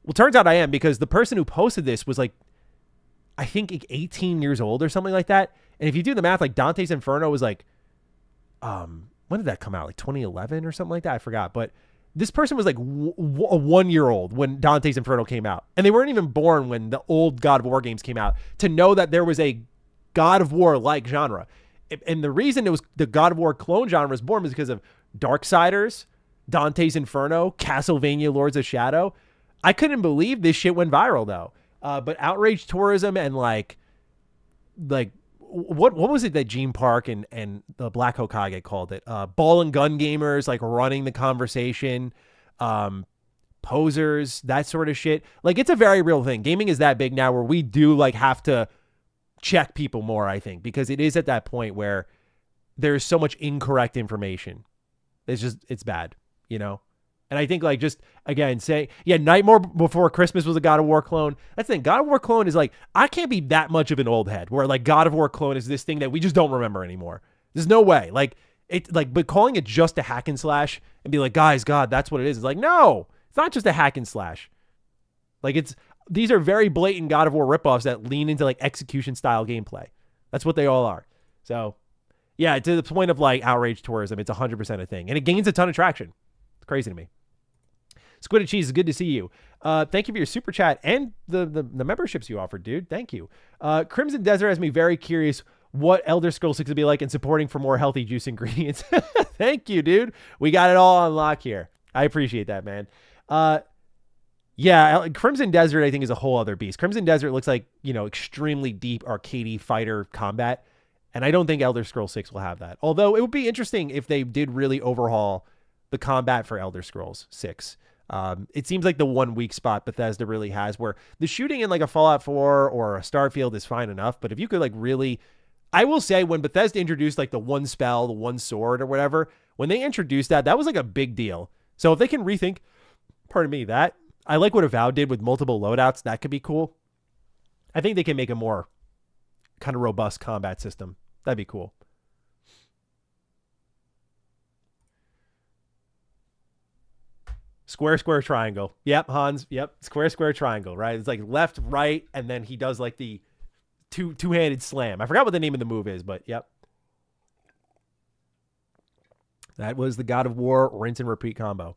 Well, turns out I am because the person who posted this was like, I think 18 years old or something like that. And if you do the math, like Dante's Inferno was like, when did that come out? Like 2011 or something like that? I forgot. But this person was like a 1-year-old when Dante's Inferno came out. And they weren't even born when the old God of War games came out to know that there was a God of War-like genre. And the reason it was the God of War clone genre was born was because of Darksiders, Dante's Inferno, Castlevania Lords of Shadow. I couldn't believe this shit went viral though. But outrage tourism and like what was it that Gene Park and the Black Hokage called it? Ball and gun gamers like running the conversation, posers, that sort of shit. Like it's a very real thing. Gaming is that big now where we do like have to check people more, I think, because it is at that point where there's so much incorrect information. It's bad, you know? And I think like just again say, yeah, Nightmare Before Christmas was a God of War clone. That's the thing. God of War clone is like, I can't be that much of an old head where like God of War clone is this thing that we just don't remember anymore. There's no way. Like it like, but calling it just a hack and slash and be like, guys, God, that's what it is. It's like, no, it's not just a hack and slash. Like these are very blatant God of War ripoffs that lean into like execution style gameplay. That's what they all are. So yeah, to the point of like outrage tourism, it's 100% a thing and it gains a ton of traction. It's crazy to me. Squid and Cheese, is good to see you. Thank you for your super chat and the memberships you offered, dude. Thank you. Crimson Desert has me very curious what Elder Scrolls 6 will be like and supporting for more healthy juice ingredients. Thank you, dude. We got it all on lock here. I appreciate that, man. Yeah, Crimson Desert, I think, is a whole other beast. Crimson Desert looks like, you know, extremely deep arcadey fighter combat. And I don't think Elder Scrolls 6 will have that. Although it would be interesting if they did really overhaul the combat for Elder Scrolls 6. It seems like the one weak spot Bethesda really has where the shooting in like a Fallout 4 or a Starfield is fine enough. But if you could like really, I will say when Bethesda introduced like the one spell, the one sword or whatever, when they introduced that, that was like a big deal. So if they can rethink, pardon me, that I like what Avowed did with multiple loadouts. That could be cool. I think they can make a more kind of robust combat system. That'd be cool. Square, square, triangle. Yep, Hans. Yep. Square, square, triangle, right? It's like left, right, and then he does like the two-handed slam. I forgot what the name of the move is, but yep. That was the God of War rinse and repeat combo.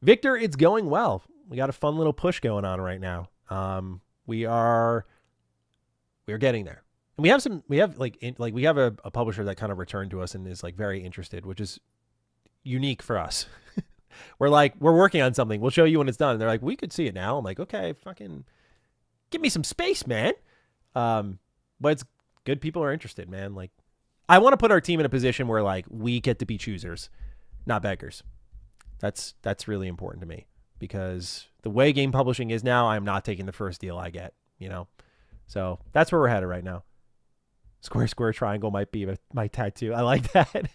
Victor, it's going well. We got a fun little push going on right now. We are getting there. And we have a publisher that kind of returned to us and is like very interested, which is unique for us. We're working on something. We'll show you when it's done. And they're like, we could see it now. I'm like, okay, fucking give me some space, man. But it's good. People are interested, man. Like, I want to put our team in a position where like we get to be choosers, not beggars. That's really important to me because the way game publishing is now, I'm not taking the first deal I get, you know? So that's where we're headed right now. Square, square, triangle might be my tattoo. I like that.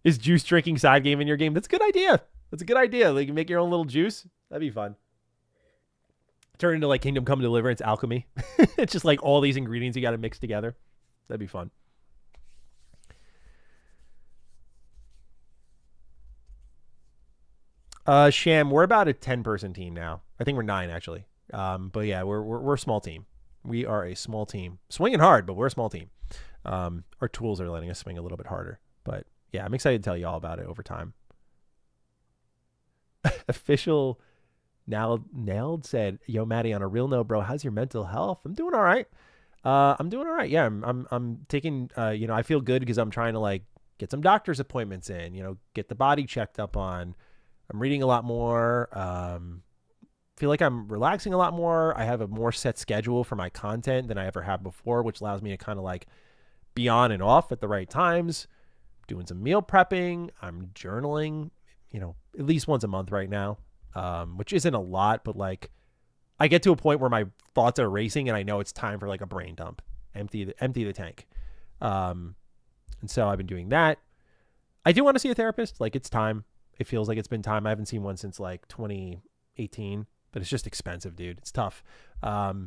Is juice drinking side game in your game? That's a good idea. That's a good idea. Like, you make your own little juice. That'd be fun. Turn into like Kingdom Come Deliverance alchemy. It's just like all these ingredients you got to mix together. That'd be fun. Sham, we're about a 10-person team now. I think we're 9 actually. But yeah, we're a small team. We are a small team. Swinging hard, but we're a small team. Our tools are letting us swing a little bit harder. But yeah, I'm excited to tell you all about it over time. Official nailed said, "Yo, Maddie, on a real note, bro, how's your mental health?" I'm doing all right. I'm doing all right. Yeah, I'm taking. I feel good because I'm trying to like get some doctor's appointments in. Get the body checked up on. I'm reading a lot more. Feel like I'm relaxing a lot more. I have a more set schedule for my content than I ever have before, which allows me to kind of like be on and off at the right times. Doing some meal prepping. I'm journaling, at least once a month right now, which isn't a lot, but like I get to a point where my thoughts are racing and I know it's time for like a brain dump, empty the tank. And so I've been doing that. I do want to see a therapist. Like, it's time. It feels like it's been time. I haven't seen one since like 2018, but it's just expensive, dude. It's tough. But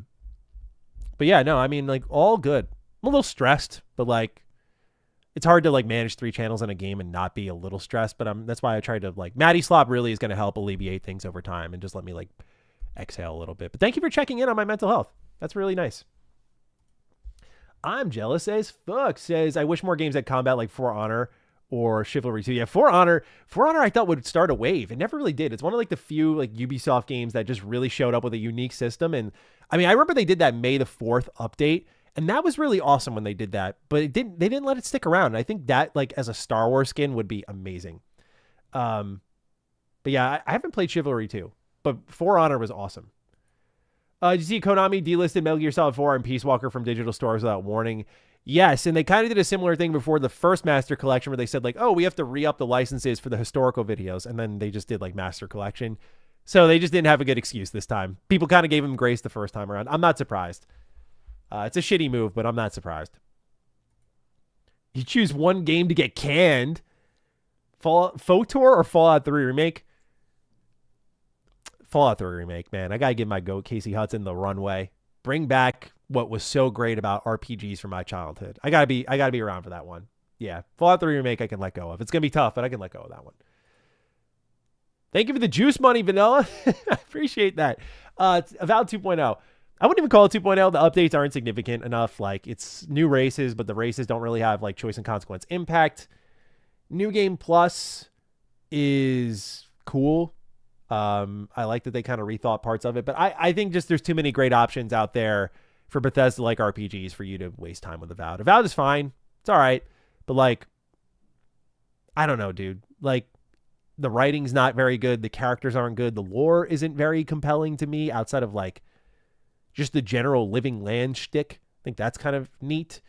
yeah, no, I mean, like, all good. I'm a little stressed, but like, it's hard to like manage 3 channels in a game and not be a little stressed, but that's why I tried to like, Matty Slop really is going to help alleviate things over time and just let me like exhale a little bit. But thank you for checking in on my mental health. That's really nice. I'm jealous as fuck, says, I wish more games had combat like For Honor or Chivalry 2. Yeah, For Honor I thought would start a wave. It never really did. It's one of like the few like Ubisoft games that just really showed up with a unique system. And I mean, I remember they did that May the 4th update, and that was really awesome when they did that, but they didn't let it stick around. And I think that like as a Star Wars skin would be amazing. But But yeah, I haven't played Chivalry 2, but For Honor was awesome. Did you see Konami delisted Metal Gear Solid 4 and Peace Walker from digital stores without warning? Yes, and they kind of did a similar thing before the first Master Collection where they said like, oh, we have to re-up the licenses for the historical videos, and then they just did like Master Collection. So they just didn't have a good excuse this time. People kind of gave them grace the first time around. I'm not surprised. It's a shitty move, but I'm not surprised. You choose one game to get canned. Fallout Tour or Fallout 3 Remake? Fallout 3 Remake, man. I gotta give my goat Casey Hudson the runway. Bring back what was so great about RPGs from my childhood. I gotta be around for that one. Yeah, Fallout 3 Remake I can let go of. It's gonna be tough, but I can let go of that one. Thank you for the juice money, Vanilla. I appreciate that. It's Avowed 2.0. I wouldn't even call it 2.0. The updates aren't significant enough. Like, it's new races, but the races don't really have like choice and consequence impact. New Game Plus is cool. I like that they kind of rethought parts of it, but I think just there's too many great options out there for Bethesda like RPGs for you to waste time with Avowed. Avowed is fine. It's all right. But like, I don't know, dude. Like, the writing's not very good. The characters aren't good. The lore isn't very compelling to me outside of like just the general living land shtick. I think that's kind of neat.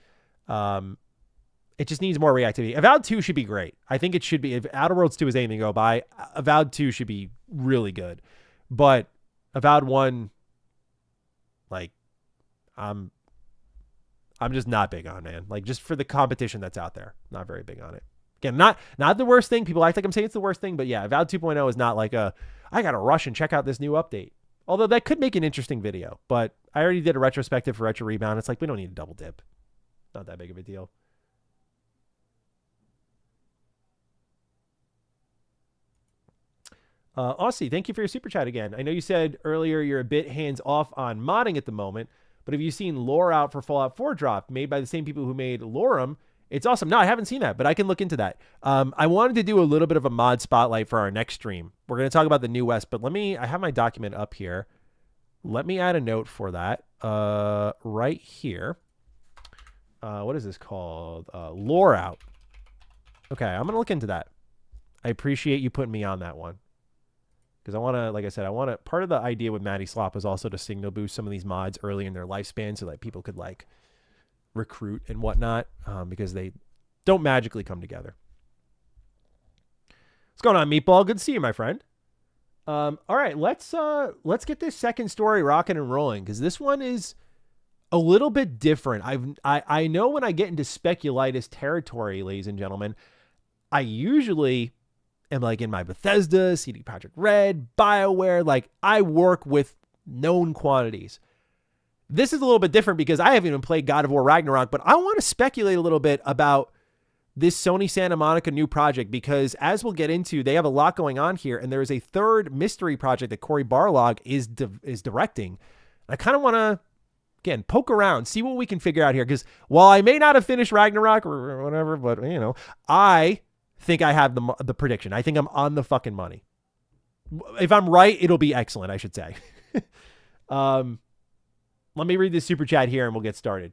It just needs more reactivity. Avowed 2 should be great. I think it should be. If Outer Worlds 2 is anything to go by, Avowed 2 should be really good. But Avowed 1, like, I'm just not big on, man. Like, just for the competition that's out there, not very big on it. Again, not the worst thing. People act like I'm saying it's the worst thing, but yeah, Avowed 2.0 is not like I got to rush and check out this new update. Although that could make an interesting video, but I already did a retrospective for Retro Rebound. It's like, we don't need a double dip. Not that big of a deal. Aussie, thank you for your super chat again. I know you said earlier you're a bit hands off on modding at the moment, but have you seen lore out for Fallout 4 drop made by the same people who made Lorem? It's awesome. No, I haven't seen that, but I can look into that. I wanted to do a little bit of a mod spotlight for our next stream. We're going to talk about the New West, but I have my document up here. Let me add a note for that right here. What is this called? Lore out. Okay, I'm going to look into that. I appreciate you putting me on that one. Because I want to, like I said, part of the idea with Matty Slop was also to signal boost some of these mods early in their lifespan so that people could like recruit and whatnot, because they don't magically come together. What's going on, Meatball? Good to see you, my friend. All right, let's get this second story rocking and rolling, because this one is a little bit different. I know when I get into speculitis territory, ladies and gentlemen, I usually am like in my Bethesda, CD Projekt Red, BioWare, like I work with known quantities. This is a little bit different because I haven't even played God of War Ragnarok, but I want to speculate a little bit about this Sony Santa Monica new project, because as we'll get into, they have a lot going on here, and there is a third mystery project that Cory Barlog is directing. I kind of want to, again, poke around, see what we can figure out here, because while I may not have finished Ragnarok or whatever, but, you know, I think I have the prediction. I think I'm on the fucking money. If I'm right, it'll be excellent, I should say. Let me read this super chat here and we'll get started.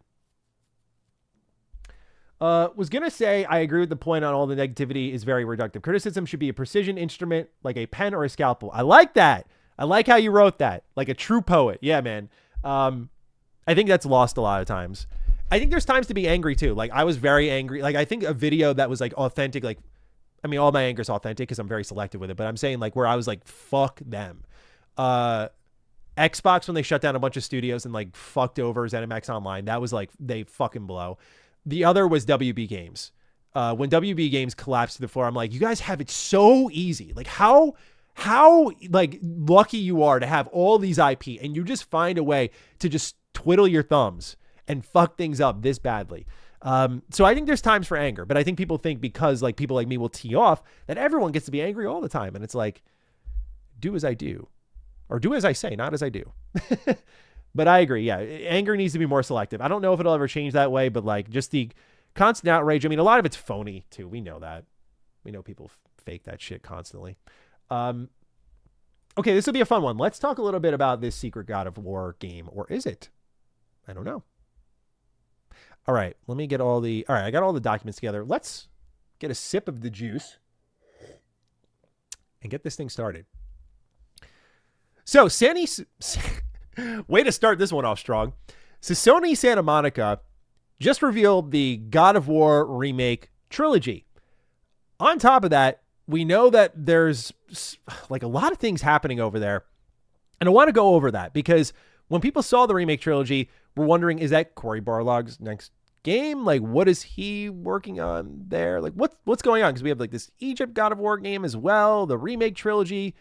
Was going to say, I agree with the point on all the negativity is very reductive. Criticism should be a precision instrument like a pen or a scalpel. I like that. I like how you wrote that. Like a true poet. Yeah, man. I think that's lost a lot of times. I think there's times to be angry too. Like I was very angry. Like I think a video that was like authentic, like, I mean, all my anger is authentic because I'm very selective with it, but I'm saying like where I was like, fuck them. Xbox, when they shut down a bunch of studios and like fucked over ZeniMax Online, that was like, they fucking blow. The other was WB Games. When WB Games collapsed to the floor, I'm like, you guys have it so easy. Like how like lucky you are to have all these IP and you just find a way to just twiddle your thumbs and fuck things up this badly. So I think there's times for anger, but I think people think because like people like me will tee off that everyone gets to be angry all the time. And it's like, do as I do. Or do as I say, not as I do. But I agree. Yeah. Anger needs to be more selective. I don't know if it'll ever change that way, but like just the constant outrage. I mean, a lot of it's phony too. We know that. We know people fake that shit constantly. Okay. This will be a fun one. Let's talk a little bit about this Secret God of War game, or is it? I don't know. All right. Let me get all right. I got all the documents together. Let's get a sip of the juice. and get this thing started. So way to start this one off strong. So Sony Santa Monica just revealed the God of War remake trilogy. On top of that, we know that there's like a lot of things happening over there. And I want to go over that because when people saw the remake trilogy, we're wondering, is that Cory Barlog's next game? Like, what is he working on there? Like, what's going on? Because we have like this Egypt God of War game as well, the remake trilogy,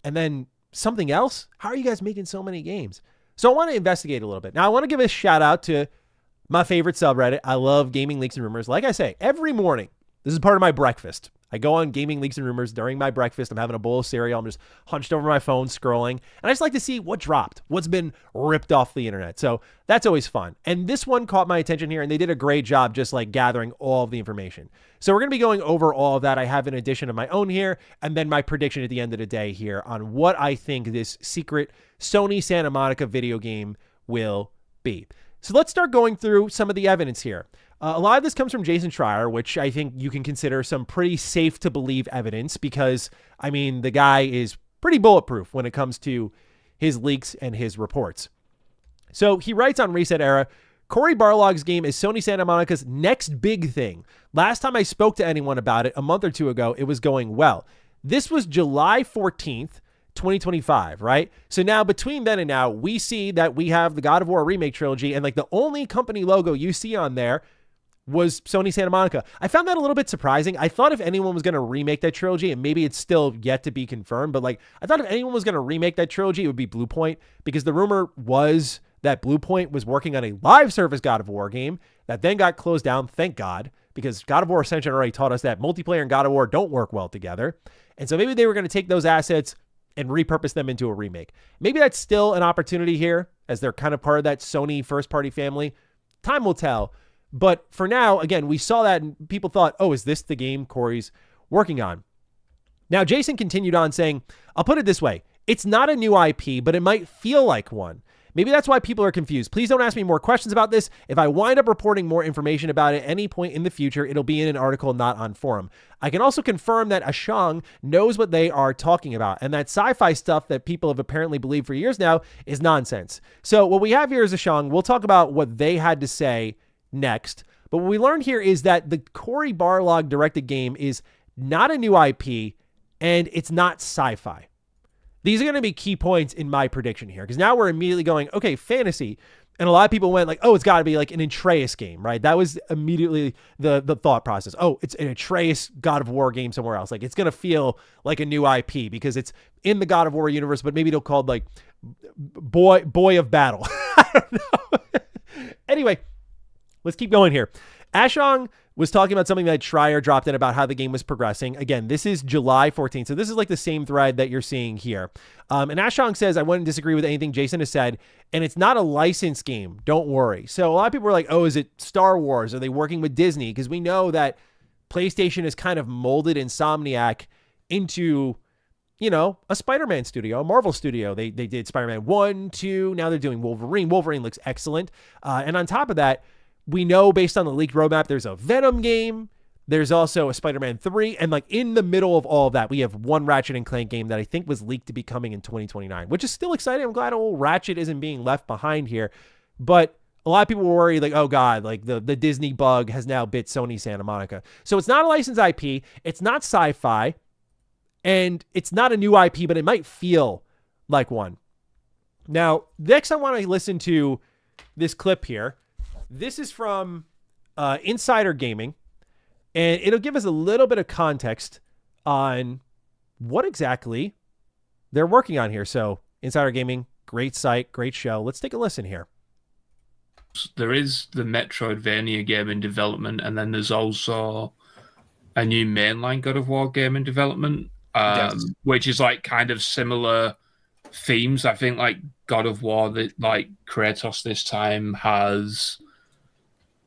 and then something else. How are you guys making so many games? So I want to investigate a little bit. Now, I want to give a shout out to my favorite subreddit. I love Gaming Leaks and Rumors. Like I say, every morning, this is part of my breakfast. I go on Gaming Leaks and Rumors during my breakfast. I'm having a bowl of cereal. I'm just hunched over my phone scrolling. And I just like to see what dropped, what's been ripped off the internet. So that's always fun. And this one caught my attention here, and they did a great job just like gathering all of the information. So we're going to be going over all of that. I have an edition of my own here, and then my prediction at the end of the day here on what I think this secret Sony Santa Monica video game will be. So let's start going through some of the evidence here. A lot of this comes from Jason Schreier, which I think you can consider some pretty safe to believe evidence because, I mean, the guy is pretty bulletproof when it comes to his leaks and his reports. So he writes on Reset Era, Cory Barlog's game is Sony Santa Monica's next big thing. Last time I spoke to anyone about it a month or two ago, it was going well. This was July 14th, 2025, right? So now between then and now, we see that we have the God of War remake trilogy, and like the only company logo you see on there was Sony Santa Monica. I found that a little bit surprising. I thought if anyone was going to remake that trilogy, and maybe it's still yet to be confirmed, but like I thought if anyone was going to remake that trilogy, it would be Bluepoint, because the rumor was that Bluepoint was working on a live service God of War game that then got closed down, thank God, because God of War Ascension already taught us that multiplayer and God of War don't work well together. And so maybe they were going to take those assets and repurpose them into a remake. Maybe that's still an opportunity here, as they're kind of part of that Sony first-party family. Time will tell. But for now, again, we saw that and people thought, oh, is this the game Cory's working on? Now, Jason continued on saying, I'll put it this way. It's not a new IP, but it might feel like one. Maybe that's why people are confused. Please don't ask me more questions about this. If I wind up reporting more information about it at any point in the future, it'll be in an article, not on forum. I can also confirm that Ashang knows what they are talking about, and that sci-fi stuff that people have apparently believed for years now is nonsense. So what we have here is Ashang. We'll talk about what they had to say next. But what we learned here is that the Cory Barlog directed game is not a new IP, and it's not sci-fi. These are going to be key points in my prediction here, because now we're immediately going, okay, fantasy. And a lot of people went like, oh, it's got to be like an Atreus game, right? That was immediately the thought process. Oh, it's an Atreus God of War game somewhere else. Like, it's going to feel like a new IP because it's in the God of War universe, but maybe it'll called like Boy of Battle. I don't know. Anyway, let's keep going here. Ashong was talking about something that Schreier dropped in about how the game was progressing. Again, this is July 14th. So this is like the same thread that you're seeing here. And Ashong says, I wouldn't disagree with anything Jason has said. And it's not a licensed game. Don't worry. So a lot of people were like, oh, is it Star Wars? Are they working with Disney? Because we know that PlayStation has kind of molded Insomniac into, you know, a Spider-Man studio, a Marvel studio. They did Spider-Man 1, 2. Now they're doing Wolverine. Wolverine looks excellent. And on top of that, we know based on the leaked roadmap, there's a Venom game. There's also a Spider-Man 3. And like in the middle of all of that, we have one Ratchet and Clank game that I think was leaked to be coming in 2029, which is still exciting. I'm glad old Ratchet isn't being left behind here. But a lot of people were worried like, oh God, like the Disney bug has now bit Sony Santa Monica. So it's not a licensed IP. It's not sci-fi. And it's not a new IP, but it might feel like one. Now, next I want to listen to this clip here. This is from Insider Gaming, and it'll give us a little bit of context on what exactly they're working on here. So Insider Gaming, great site, great show. Let's take a listen here. There is the Metroidvania game in development, and then there's also a new mainline God of War game in development, yes, which is like kind of similar themes. I think like God of War, that like Kratos this time has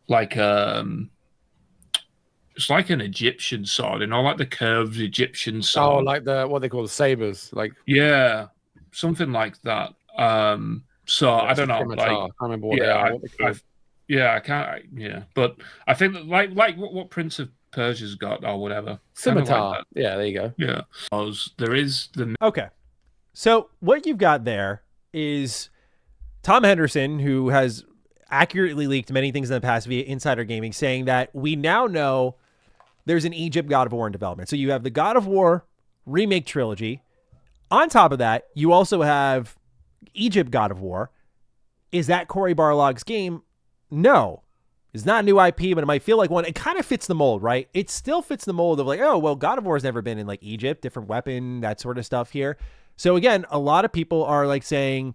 like it's like an Egyptian sword, you know, like the curved Egyptian sword. Oh, like the what they call the sabers, like yeah, something like that. So yeah, I don't know. Like, I can't remember what they are. I can't. Yeah, but I think that like what Prince of Persia's got or whatever. Scimitar. Like Yeah, there you go. Yeah. There is the... Okay. So what you've got there is Tom Henderson, who has accurately leaked many things in the past via Insider Gaming, saying that we now know there's an Egypt God of War in development. So you have the God of War remake trilogy. On top of that, you also have Egypt God of War. Is that Cory Barlog's game? No. It's not a new IP, but it might feel like one. It kind of fits the mold, right? It still fits the mold of like, oh, well, God of War has never been in like Egypt, different weapon, that sort of stuff here. So again, a lot of people are like saying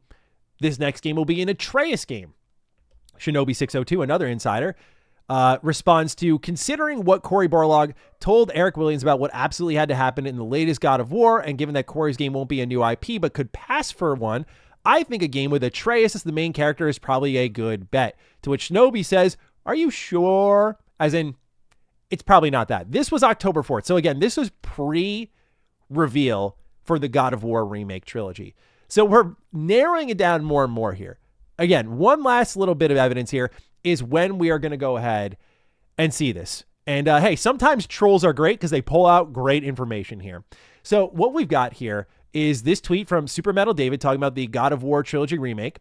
this next game will be an Atreus game. Shinobi 602, another insider, responds to, considering what Cory Barlog told Eric Williams about what absolutely had to happen in the latest God of War, and given that Cory's game won't be a new IP but could pass for one, I think a game with Atreus as the main character is probably a good bet. To which Shinobi says, are you sure? As in, it's probably not that. This was October 4th. So again, this was pre-reveal for the God of War remake trilogy. So we're narrowing it down more and more here. Again, one last little bit of evidence here is when we are going to go ahead and see this. And hey, sometimes trolls are great because they pull out great information here. So what we've got here is this tweet from Super Metal David talking about the God of War trilogy remake.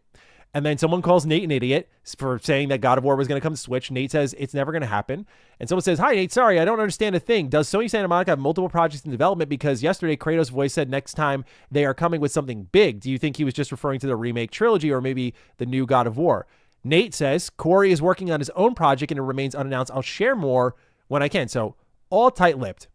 And then someone calls Nate an idiot for saying that God of War was going to come to Switch. Nate says it's never going to happen. And someone says, hi, Nate, sorry, I don't understand a thing. Does Sony Santa Monica have multiple projects in development? Because yesterday, Kratos' voice said next time they are coming with something big. Do you think he was just referring to the remake trilogy or maybe the new God of War? Nate says, Cory is working on his own project and it remains unannounced. I'll share more when I can. So all tight-lipped.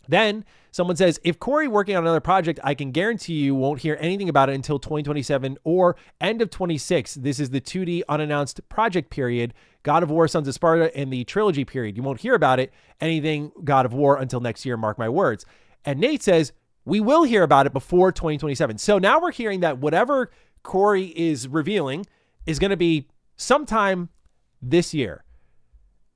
Then someone says, if Cory working on another project, I can guarantee you won't hear anything about it until 2027 or end of 26. This is the 2D unannounced project period, God of War, Sons of Sparta, and the trilogy period. You won't hear about it, anything God of War, until next year, mark my words. And Nate says, we will hear about it before 2027. So now we're hearing that whatever Cory is revealing is going to be sometime this year.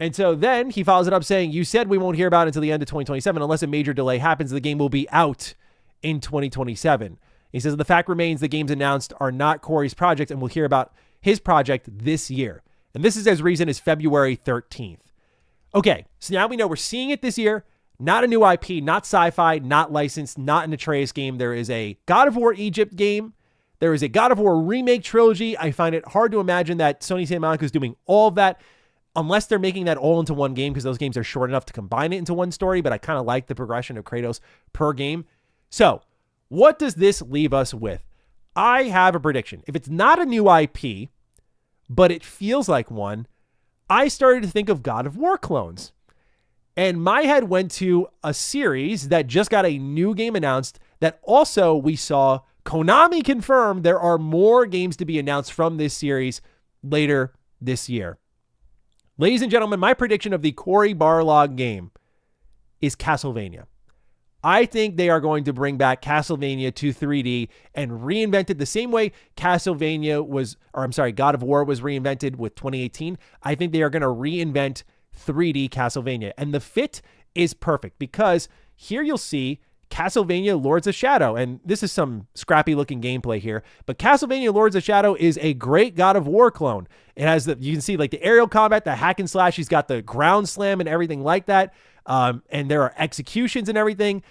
And so then he follows it up saying, you said we won't hear about it until the end of 2027. Unless a major delay happens, the game will be out in 2027. He says, the fact remains the games announced are not Cory's project, and we'll hear about his project this year. And this is as recent as February 13th. Okay, so now we know we're seeing it this year. Not a new IP, not sci-fi, not licensed, not an Atreus game. There is a God of War Egypt game. There is a God of War remake trilogy. I find it hard to imagine that Sony Santa Monica is doing all of that, unless they're making that all into one game, because those games are short enough to combine it into one story, but I kind of like the progression of Kratos per game. So what does this leave us with? I have a prediction. If it's not a new IP, but it feels like one, I started to think of God of War clones. And my head went to a series that just got a new game announced that also we saw Konami confirm there are more games to be announced from this series later this year. Ladies and gentlemen, my prediction of the Cory Barlog game is Castlevania. I think they are going to bring back Castlevania to 3D and reinvent it the same way God of War was reinvented with 2018. I think they are going to reinvent 3D Castlevania. And the fit is perfect because here you'll see Castlevania Lords of Shadow. And this is some scrappy looking gameplay here, but Castlevania Lords of Shadow is a great God of War clone. It has you can see like the aerial combat, the hack and slash. He's got the ground slam and everything like that. And there are executions and everything.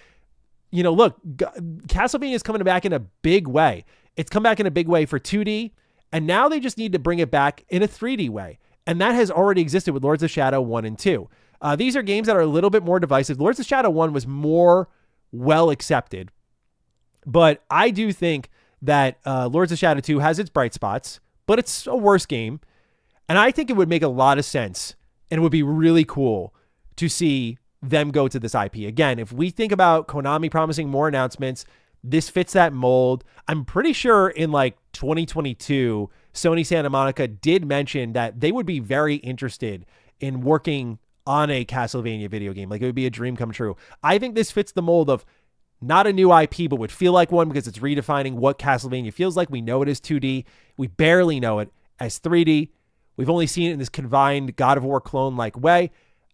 You know, look, Castlevania is coming back in a big way. It's come back in a big way for 2D. And now they just need to bring it back in a 3D way. And that has already existed with Lords of Shadow 1 and 2. These are games that are a little bit more divisive. Lords of Shadow 1 was more well accepted. But I do think that Lords of Shadow 2 has its bright spots, but it's a worse game. And I think it would make a lot of sense and it would be really cool to see them go to this IP. Again, if we think about Konami promising more announcements, this fits that mold. I'm pretty sure in like 2022, Sony Santa Monica did mention that they would be very interested in working on a Castlevania video game. Like it would be a dream come true. I think this fits the mold of not a new IP, but would feel like one because it's redefining what Castlevania feels like. We know it is 2D. We barely know it as 3D. We've only seen it in this combined God of War clone-like way.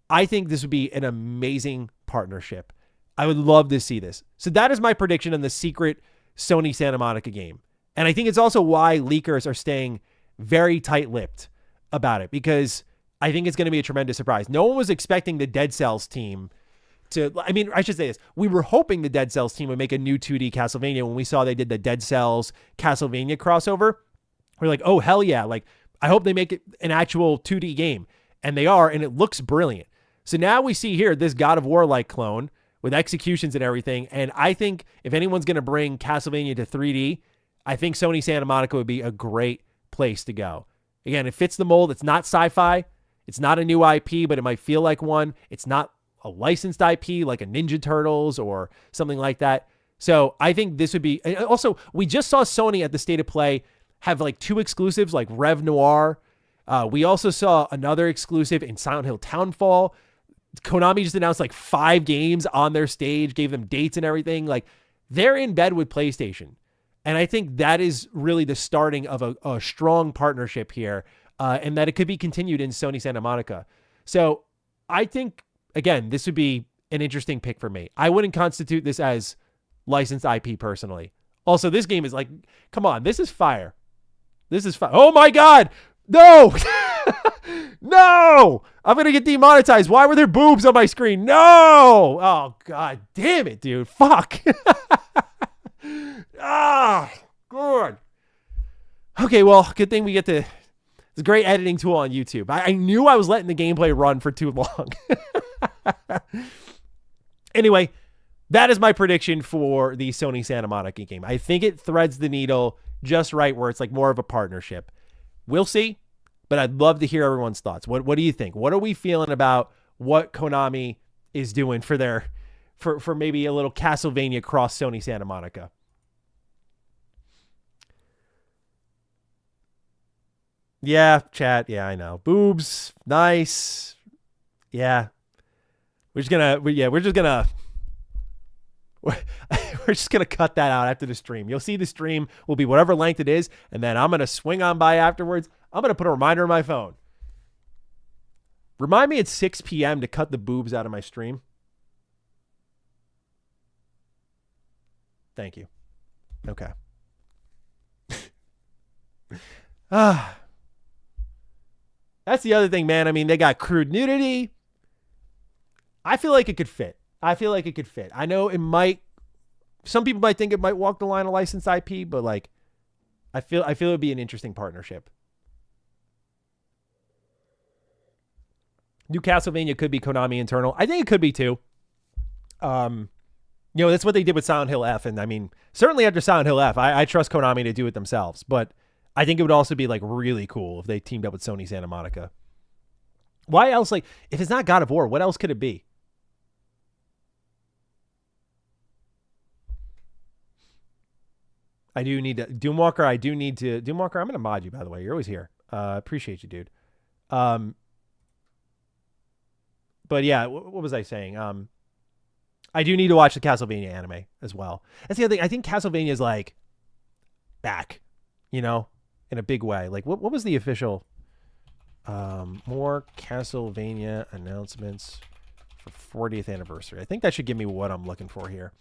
I think this would be an amazing partnership. I would love to see this. So that is my prediction on the secret Sony Santa Monica game. And I think it's also why leakers are staying very tight-lipped about it, because I think it's going to be a tremendous surprise. No one was expecting the Dead Cells team to, I mean, I should say this. We were hoping the Dead Cells team would make a new 2D Castlevania when we saw they did the Dead Cells Castlevania crossover. We're like, oh, hell yeah. Like, I hope they make it an actual 2D game. And they are, and it looks brilliant. So now we see here this God of War-like clone with executions and everything. And I think if anyone's going to bring Castlevania to 3D, I think Sony Santa Monica would be a great place to go. Again, it fits the mold. It's not sci-fi. It's not a new IP, but it might feel like one. It's not a licensed IP like a Ninja Turtles or something like that. So I think this would be... Also, we just saw Sony at the State of Play have like 2 exclusives like Rev Noir. We also saw another exclusive in Silent Hill Townfall. Konami just announced like 5 games on their stage, gave them dates and everything. Like, they're in bed with PlayStation. And I think that is really the starting of a strong partnership here, and that it could be continued in Sony Santa Monica. So I think, again, this would be an interesting pick for me. I wouldn't constitute this as licensed IP personally. Also, this game is like, come on, this is fire. This is fire. Oh my God. No. No. I'm going to get demonetized. Why were there boobs on my screen? No. Oh, God damn it, dude. Fuck. Ah, good. Okay, well, good thing we get to... It's a great editing tool on YouTube. I knew I was letting the gameplay run for too long. Anyway, that is my prediction for the Sony Santa Monica game. I think it threads the needle just right where it's like more of a partnership. We'll see, but I'd love to hear everyone's thoughts. What do you think? What are we feeling about what Konami is doing for their for maybe a little Castlevania cross Sony Santa Monica? Yeah, chat. Yeah, I know. Boobs. Nice. Yeah. We're just gonna cut that out after the stream. You'll see the stream will be whatever length it is, and then I'm gonna swing on by afterwards. I'm gonna put a reminder on my phone. Remind me at 6 p.m. to cut the boobs out of my stream. Thank you. Okay. That's the other thing, man. I mean, they got crude nudity. I feel like it could fit. I know it might... Some people might think it might walk the line of licensed IP, but like, I feel it would be an interesting partnership. New Castlevania could be Konami internal. I think it could be too. That's what they did with Silent Hill F. And I mean, certainly after Silent Hill F, I trust Konami to do it themselves. But I think it would also be like really cool if they teamed up with Sony Santa Monica. Why else? Like, if it's not God of War, what else could it be? I do need to Doomwalker. Doomwalker. I'm going to mod you, by the way. You're always here. Appreciate you, dude. But yeah, what was I saying? I do need to watch the Castlevania anime as well. That's the other thing. I think Castlevania is like back, in a big way. Like what was the official more Castlevania announcements for 40th anniversary? I think that should give me what I'm looking for here.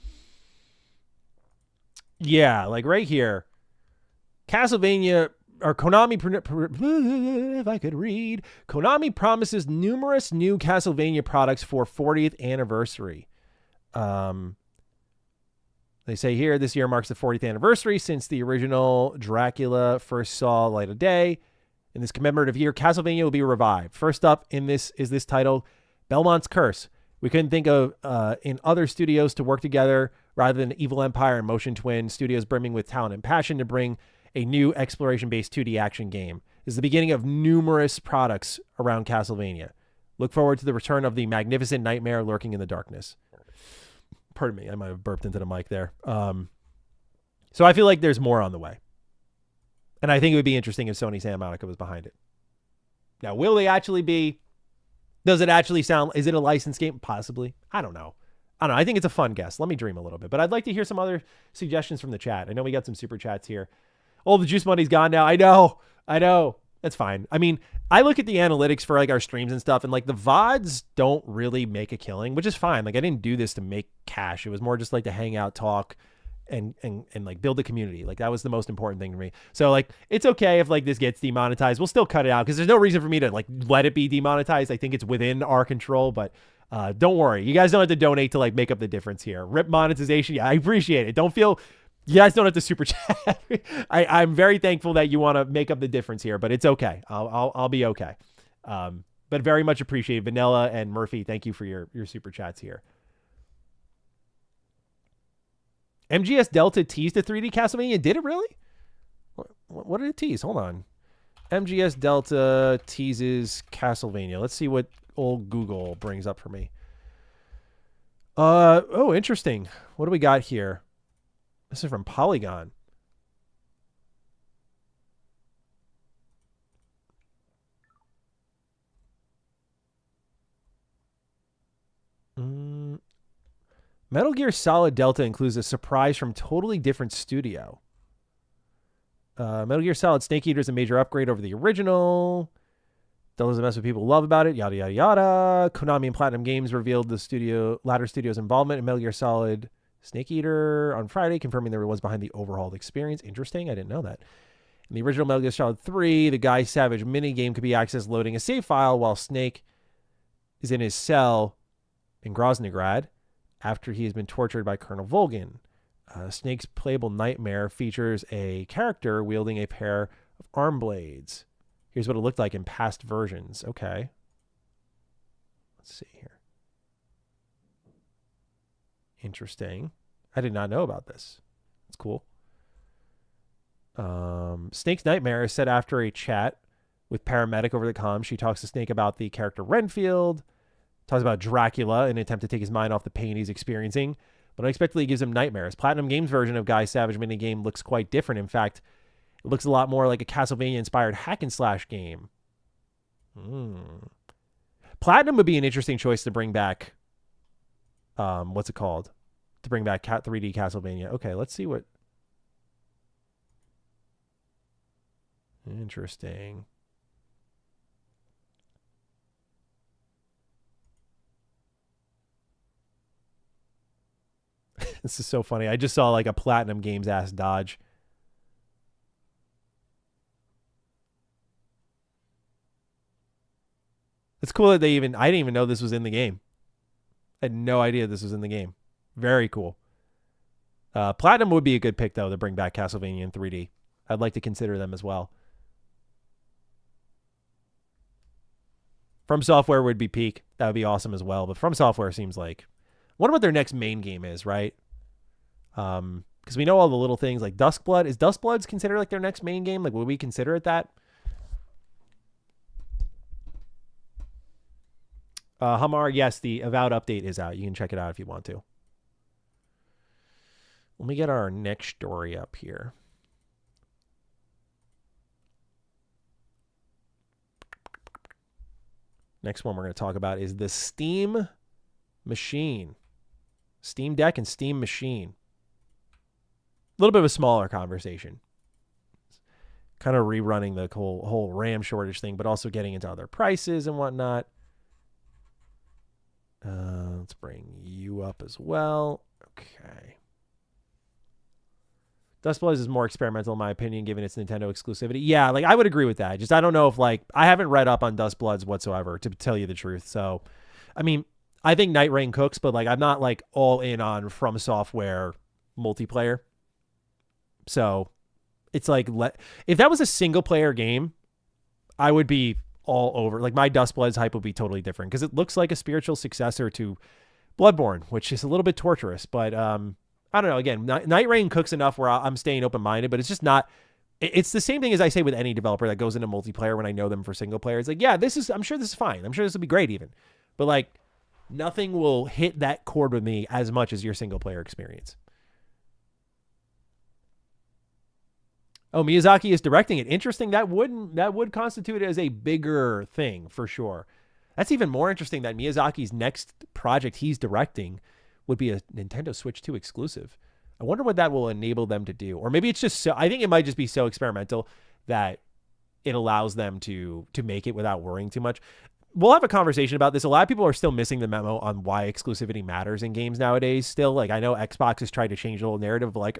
Yeah, like right here. Castlevania or Konami, if I could read, Konami promises numerous new Castlevania products for 40th anniversary. They say here, this year marks the 40th anniversary since the original Dracula first saw light of day. In this commemorative year, Castlevania will be revived. First up in this is this title, Belmont's Curse. We couldn't think of in other studios to work together rather than Evil Empire and Motion Twin, studios brimming with talent and passion to bring a new exploration-based 2D action game. This is the beginning of numerous products around Castlevania. Look forward to the return of the magnificent nightmare lurking in the darkness. Pardon me, I might have burped into the mic there. So I feel like there's more on the way. And I think it would be interesting if Sony Santa Monica was behind it. Now, will they actually be? Does it actually sound, is it a licensed game? Possibly. I don't know. I think it's a fun guess. Let me dream a little bit. But I'd like to hear some other suggestions from the chat. I know we got some super chats here. Oh, the juice money's gone now. I know. That's fine. I mean, I look at the analytics for like our streams and stuff, and like the VODs don't really make a killing, which is fine. Like I didn't do this to make cash. It was more just like to hang out, talk, and like build a community. Like that was the most important thing to me. So like it's okay if like this gets demonetized. We'll still cut it out because there's no reason for me to like let it be demonetized. I think it's within our control, but don't worry. You guys don't have to donate to like make up the difference here. Rip monetization. Yeah, I appreciate it. Don't feel you guys don't have to super chat. I'm very thankful that you want to make up the difference here, but it's okay. I'll be okay. But very much appreciate Vanilla and Murphy. Thank you for your super chats here. MGS Delta teased a 3D Castlevania. Did it really? What did it tease? Hold on. MGS Delta teases Castlevania. Let's see what old Google brings up for me. Oh, interesting. What do we got here? This is from Polygon. Metal Gear Solid Delta includes a surprise from totally different studio. Metal Gear Solid Snake Eater is a major upgrade over the original. Delta's the best what people love about it. Yada, yada, yada. Konami and Platinum Games revealed the Ladder Studios' involvement in Metal Gear Solid Snake Eater on Friday, confirming there was behind the overhauled experience. Interesting. I didn't know that. In the original Metal Gear Solid 3, the Guy Savage minigame could be accessed loading a save file while Snake is in his cell in Groznygrad after he has been tortured by Colonel Volgin. Snake's playable nightmare features a character wielding a pair of arm blades. Here's what it looked like in past versions. Okay. Let's see here. Interesting. I did not know about this. That's cool. Snake's nightmare is set after a chat with Paramedic over the comm. She talks to Snake about the character Renfield, talks about Dracula in an attempt to take his mind off the pain he's experiencing, but unexpectedly gives him nightmares. Platinum Games' version of Guy Savage minigame looks quite different. In fact, it looks a lot more like a Castlevania-inspired hack-and-slash game. Platinum would be an interesting choice to bring back. What's it called? To bring back 3D Castlevania. Okay, let's see what. Interesting. This is so funny. I just saw like a Platinum Games ass dodge. It's cool that I didn't even know this was in the game. I had no idea this was in the game. Very cool. Platinum would be a good pick, though, to bring back Castlevania in 3D. I'd like to consider them as well. From Software would be peak. That would be awesome as well. But From Software seems like... I wonder what their next main game is, right? Because we know all the little things like Duskblood. Is Duskblood's considered like their next main game? Like, would we consider it that? Hamar, yes, the Avowed update is out. You can check it out if you want to. Let me get our next story up here. Next one we're going to talk about is the Steam Machine. Steam Deck and Steam Machine. A little bit of a smaller conversation. Kind of rerunning the whole RAM shortage thing, but also getting into other prices and whatnot. Let's bring you up as well. Okay. Duskblood is more experimental in my opinion, given its Nintendo exclusivity. Yeah, like I would agree with that. Just I don't know if like I haven't read up on Duskbloods whatsoever, to tell you the truth. So, I mean, I think Night Rain cooks, but like I'm not like all in on From Software multiplayer. So, it's like if that was a single player game, I would be all over. Like my Duskbloods hype would be totally different because it looks like a spiritual successor to Bloodborne, which is a little bit torturous, but I don't know. Again, Night Rain cooks enough where I'm staying open-minded, but it's just not. It's the same thing as I say with any developer that goes into multiplayer when I know them for single player. It's like, yeah, I'm sure this is fine. I'm sure this will be great even. But like, nothing will hit that chord with me as much as your single player experience. Oh, Miyazaki is directing it. Interesting. That would constitute it as a bigger thing for sure. That's even more interesting that Miyazaki's next project he's directing would be a Nintendo Switch 2 exclusive. I wonder what that will enable them to do. Or maybe it's just so, I think it might just be so experimental that it allows them to make it without worrying too much. we'll have a conversation about this. A lot of people are still missing the memo on why exclusivity matters in games nowadays. Still, like, I know Xbox has tried to change the whole narrative, like,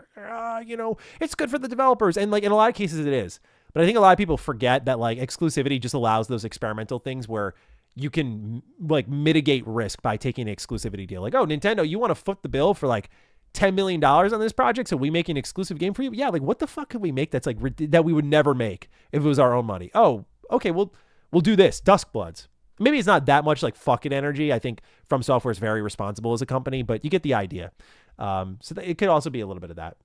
it's good for the developers. And like in a lot of cases it is. But I think a lot of people forget that like exclusivity just allows those experimental things where you can like mitigate risk by taking an exclusivity deal. Like, oh, Nintendo, you want to foot the bill for like $10 million on this project, so we make an exclusive game for you? Yeah, like what the fuck could we make that's like that we would never make if it was our own money? Oh, okay, we'll do this. Duskbloods. Maybe it's not that much like fucking energy. I think From Software is very responsible as a company, but you get the idea. It could also be a little bit of that.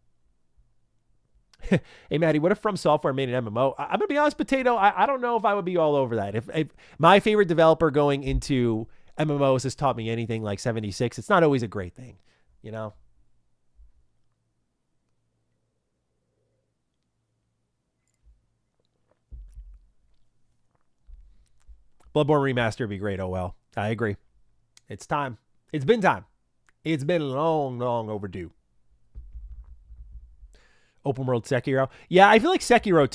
Hey, Maddie, what if From Software made an MMO? I'm going to be honest, Potato, I don't know if I would be all over that. If my favorite developer going into MMOs has taught me anything like 76, it's not always a great thing, you know? Bloodborne Remaster would be great. Oh, well. I agree. It's time. It's been time. It's been long, long overdue. Open world Sekiro. Yeah, I feel like Sekiro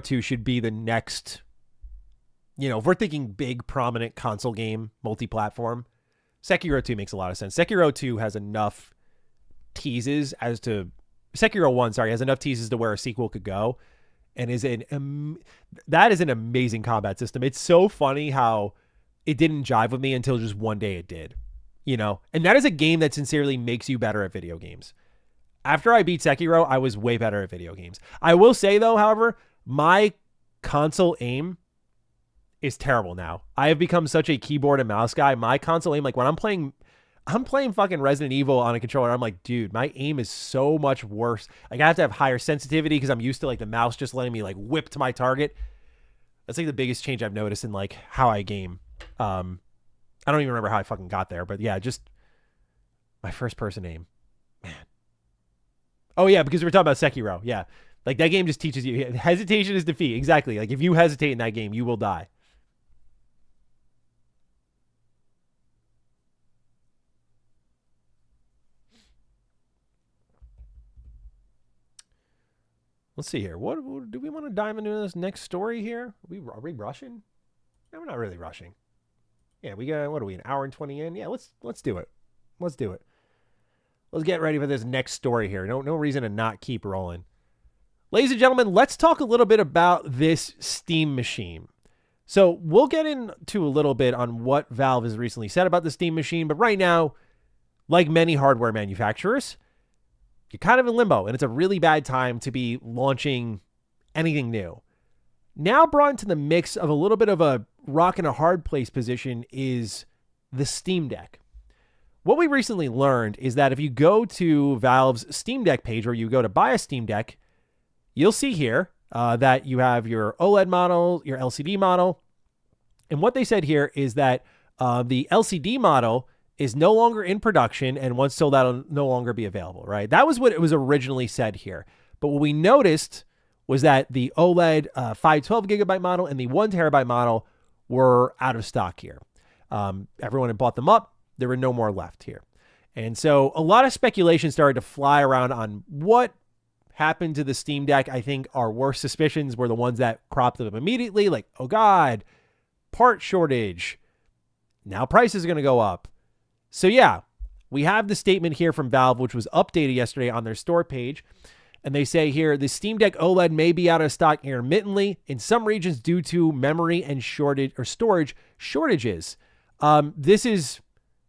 2 should be the next, if we're thinking big, prominent console game, multi-platform, Sekiro 2 makes a lot of sense. Sekiro 2 has enough teases Sekiro 1, has enough teases to where a sequel could go. And that is an amazing combat system. It's so funny how it didn't jive with me until just one day it did, and that is a game that sincerely makes you better at video games. After I beat Sekiro, I was way better at video games. I will say, though, however, my console aim is terrible now. I have become such a keyboard and mouse guy. My console aim, like when I'm playing fucking Resident Evil on a controller, I'm like, dude, my aim is so much worse. Like I have to have higher sensitivity because I'm used to like the mouse just letting me like whip to my target. That's like the biggest change I've noticed in like how I game. I don't even remember how I fucking got there, but yeah, just my first person aim, man. Oh, yeah, because we were talking about Sekiro. Yeah. Like, that game just teaches you. Hesitation is defeat. Exactly. Like, if you hesitate in that game, you will die. Let's see here. What do we want to dive into this next story here? Are we rushing? No, we're not really rushing. Yeah, we got, what are we, an hour and 20 in? Yeah, let's do it. Let's do it. Let's get ready for this next story here. No reason to not keep rolling. Ladies and gentlemen, let's talk a little bit about this Steam machine. So we'll get into a little bit on what Valve has recently said about the Steam machine, but right now, like many hardware manufacturers, you're kind of in limbo, and it's a really bad time to be launching anything new. Now brought into the mix of a little bit of a rock and a hard place position is the Steam Deck. What we recently learned is that if you go to Valve's Steam Deck page or you go to buy a Steam Deck, you'll see here that you have your OLED model, your LCD model. And what they said here is that the LCD model is no longer in production, and once sold out, will no longer be available, right? That was what it was originally said here. But what we noticed was that the OLED 512 gigabyte model and the 1 terabyte model were out of stock here. Everyone had bought them up. There were no more left here. And so a lot of speculation started to fly around on what happened to the Steam Deck. I think our worst suspicions were the ones that cropped up immediately, like, oh God, part shortage. Now prices are going to go up. So yeah, we have the statement here from Valve, which was updated yesterday on their store page. And they say here, the Steam Deck OLED may be out of stock intermittently in some regions due to memory and storage shortages. This is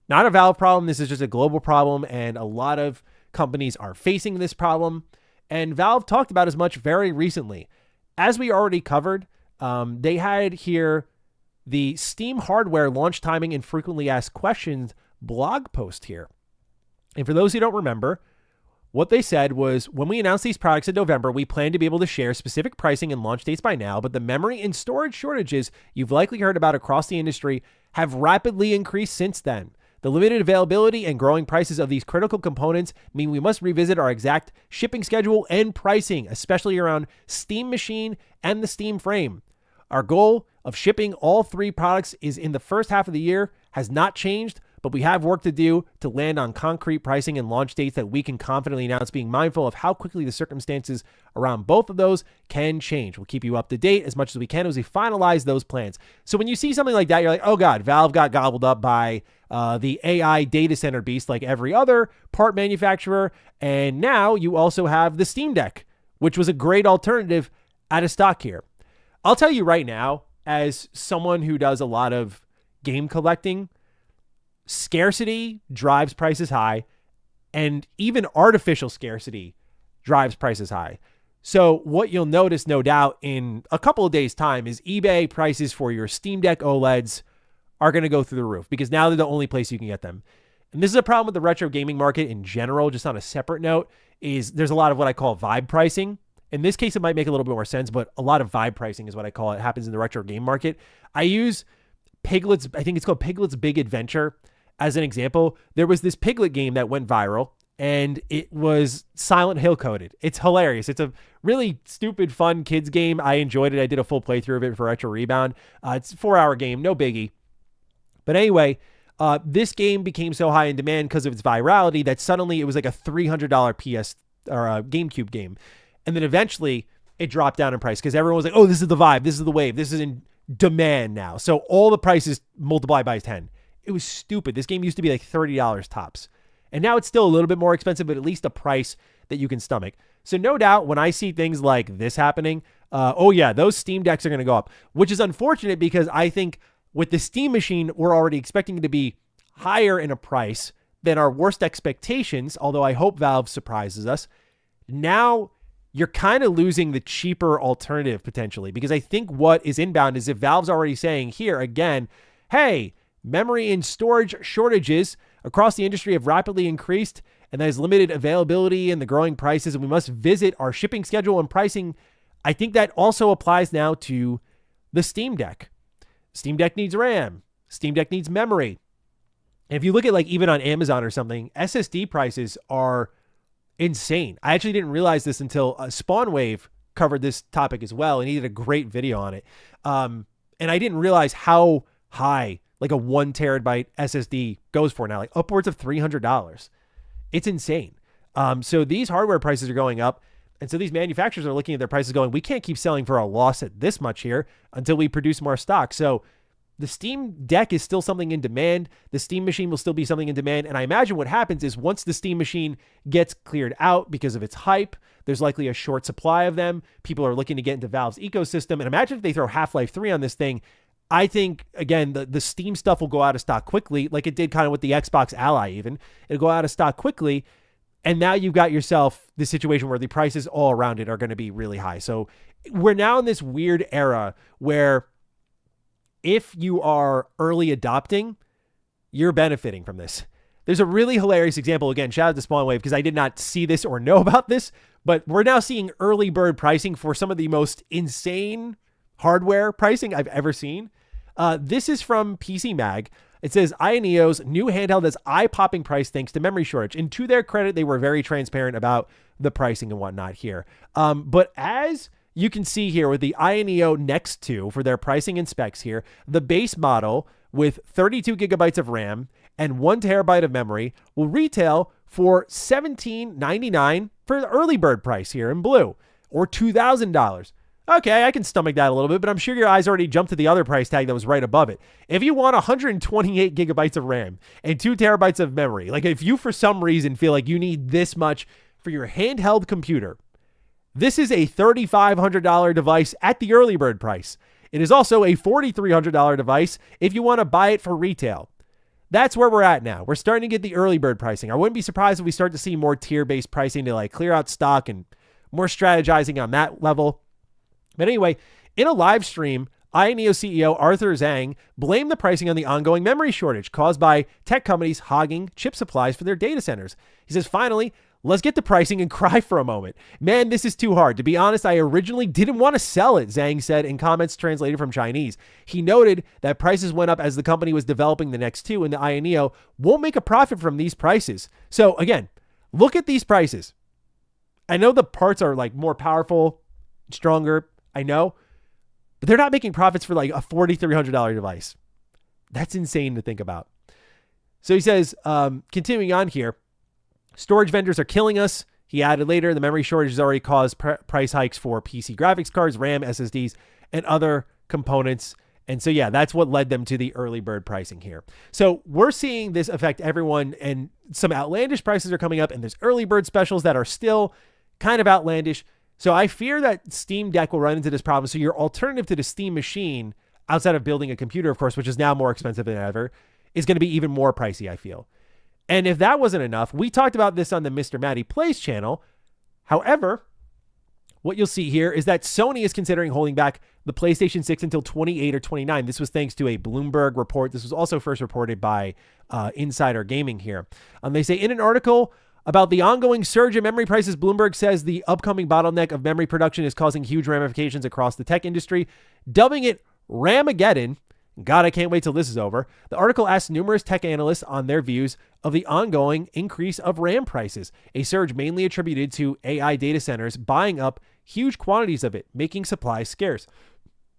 not a Valve problem. This is just a global problem, and a lot of companies are facing this problem. And Valve talked about as much very recently. As we already covered, they had here the Steam hardware launch timing and frequently asked questions blog post here. And for those who don't remember, what they said was, when we announced these products in November, we plan to be able to share specific pricing and launch dates by now, but the memory and storage shortages you've likely heard about across the industry have rapidly increased since then. The limited availability and growing prices of these critical components mean we must revisit our exact shipping schedule and pricing, especially around Steam Machine and the Steam Frame. Our goal of shipping all three products is in the first half of the year has not changed, but we have work to do to land on concrete pricing and launch dates that we can confidently announce, being mindful of how quickly the circumstances around both of those can change. We'll keep you up to date as much as we can as we finalize those plans. So when you see something like that, you're like, oh God, Valve got gobbled up by the AI data center beast like every other part manufacturer. And now you also have the Steam Deck, which was a great alternative out of stock here. I'll tell you right now, as someone who does a lot of game collecting, scarcity drives prices high, and even artificial scarcity drives prices high. So what you'll notice, no doubt, in a couple of days' time is eBay prices for your Steam Deck OLEDs are going to go through the roof because now they're the only place you can get them. And this is a problem with the retro gaming market in general. Just on a separate note, is there's a lot of what I call vibe pricing. In this case, it might make a little bit more sense, but a lot of vibe pricing is what I call it. It happens in the retro game market. I use Piglet's, I think it's called Piglet's Big Adventure as an example. There was this Piglet game that went viral, and it was Silent Hill coded. It's hilarious. It's a really stupid, fun kids game. I enjoyed it. I did a full playthrough of it for Retro Rebound. It's a 4-hour game, no biggie. But anyway, this game became so high in demand because of its virality that suddenly it was like a $300 PS or a GameCube game. And then eventually it dropped down in price because everyone was like, oh, this is the vibe. This is the wave. This is in demand now. So all the prices multiply by 10. It was stupid. This game used to be like $30 tops. And now it's still a little bit more expensive, but at least a price that you can stomach. So no doubt when I see things like this happening, oh yeah, those Steam Decks are going to go up, which is unfortunate because I think with the Steam Machine, we're already expecting it to be higher in a price than our worst expectations, although I hope Valve surprises us. Now you're kind of losing the cheaper alternative potentially, because I think what is inbound is if Valve's already saying here again, hey, memory and storage shortages across the industry have rapidly increased, and there's limited availability and the growing prices, and we must visit our shipping schedule and pricing. I think that also applies now to the Steam Deck. Steam Deck needs RAM. Steam Deck needs memory. And if you look at like even on Amazon or something, SSD prices are insane. I actually didn't realize this until Spawnwave covered this topic as well, and he did a great video on it. And I didn't realize how high like a 1 terabyte SSD goes for now, like upwards of $300. It's insane. So these hardware prices are going up. And so these manufacturers are looking at their prices going, we can't keep selling for a loss at this much here until we produce more stock. So the Steam Deck is still something in demand. The Steam Machine will still be something in demand. And I imagine what happens is once the Steam Machine gets cleared out because of its hype, there's likely a short supply of them. People are looking to get into Valve's ecosystem. And imagine if they throw Half-Life 3 on this thing. I think, again, the Steam stuff will go out of stock quickly, like it did kind of with the Xbox Ally even. It'll go out of stock quickly. And now you've got yourself the situation where the prices all around it are going to be really high. So we're now in this weird era where if you are early adopting, you're benefiting from this. There's a really hilarious example. Again, shout out to Spawnwave because I did not see this or know about this, but we're now seeing early bird pricing for some of the most insane hardware pricing I've ever seen. This is from PC Mag. It says Ioneo's new handheld has eye-popping price thanks to memory shortage. And to their credit, they were very transparent about the pricing and whatnot here. But as you can see here with the Ioneo Next 2 for their pricing and specs here, the base model with 32 gigabytes of RAM and 1 terabyte of memory will retail for $1,799 for the early bird price here in blue, or $2,000. Okay, I can stomach that a little bit, but I'm sure your eyes already jumped to the other price tag that was right above it. If you want 128 gigabytes of RAM and 2 terabytes of memory, like if you for some reason feel like you need this much for your handheld computer, this is a $3,500 device at the early bird price. It is also a $4,300 device if you want to buy it for retail. That's where we're at now. We're starting to get the early bird pricing. I wouldn't be surprised if we start to see more tier-based pricing to like clear out stock and more strategizing on that level. But anyway, in a live stream, Ioneo CEO Arthur Zhang blamed the pricing on the ongoing memory shortage caused by tech companies hogging chip supplies for their data centers. He says, finally, let's get the pricing and cry for a moment. Man, this is too hard. To be honest, I originally didn't want to sell it, Zhang said in comments translated from Chinese. He noted that prices went up as the company was developing the Next 2 and the Ioneo won't make a profit from these prices. So again, look at these prices. I know the parts are like more powerful, stronger, I know, but they're not making profits for like a $4,300 device. That's insane to think about. So he says, continuing on here, storage vendors are killing us. He added later, the memory shortage has already caused price hikes for PC graphics cards, RAM, SSDs, and other components. And so, yeah, that's what led them to the early bird pricing here. So we're seeing this affect everyone, and some outlandish prices are coming up, and there's early bird specials that are still kind of outlandish. So I fear that Steam Deck will run into this problem. So your alternative to the Steam machine, outside of building a computer, of course, which is now more expensive than ever, is going to be even more pricey, I feel. And if that wasn't enough, we talked about this on the MrMattyPlays channel. However, what you'll see here is that Sony is considering holding back the PlayStation 6 until 28 or 29. This was thanks to a Bloomberg report. This was also first reported by Insider Gaming here. They say in an article about the ongoing surge in memory prices, Bloomberg says the upcoming bottleneck of memory production is causing huge ramifications across the tech industry, dubbing it Ramageddon. God, I can't wait till this is over. The article asks numerous tech analysts on their views of the ongoing increase of RAM prices, a surge mainly attributed to AI data centers buying up huge quantities of it, making supply scarce.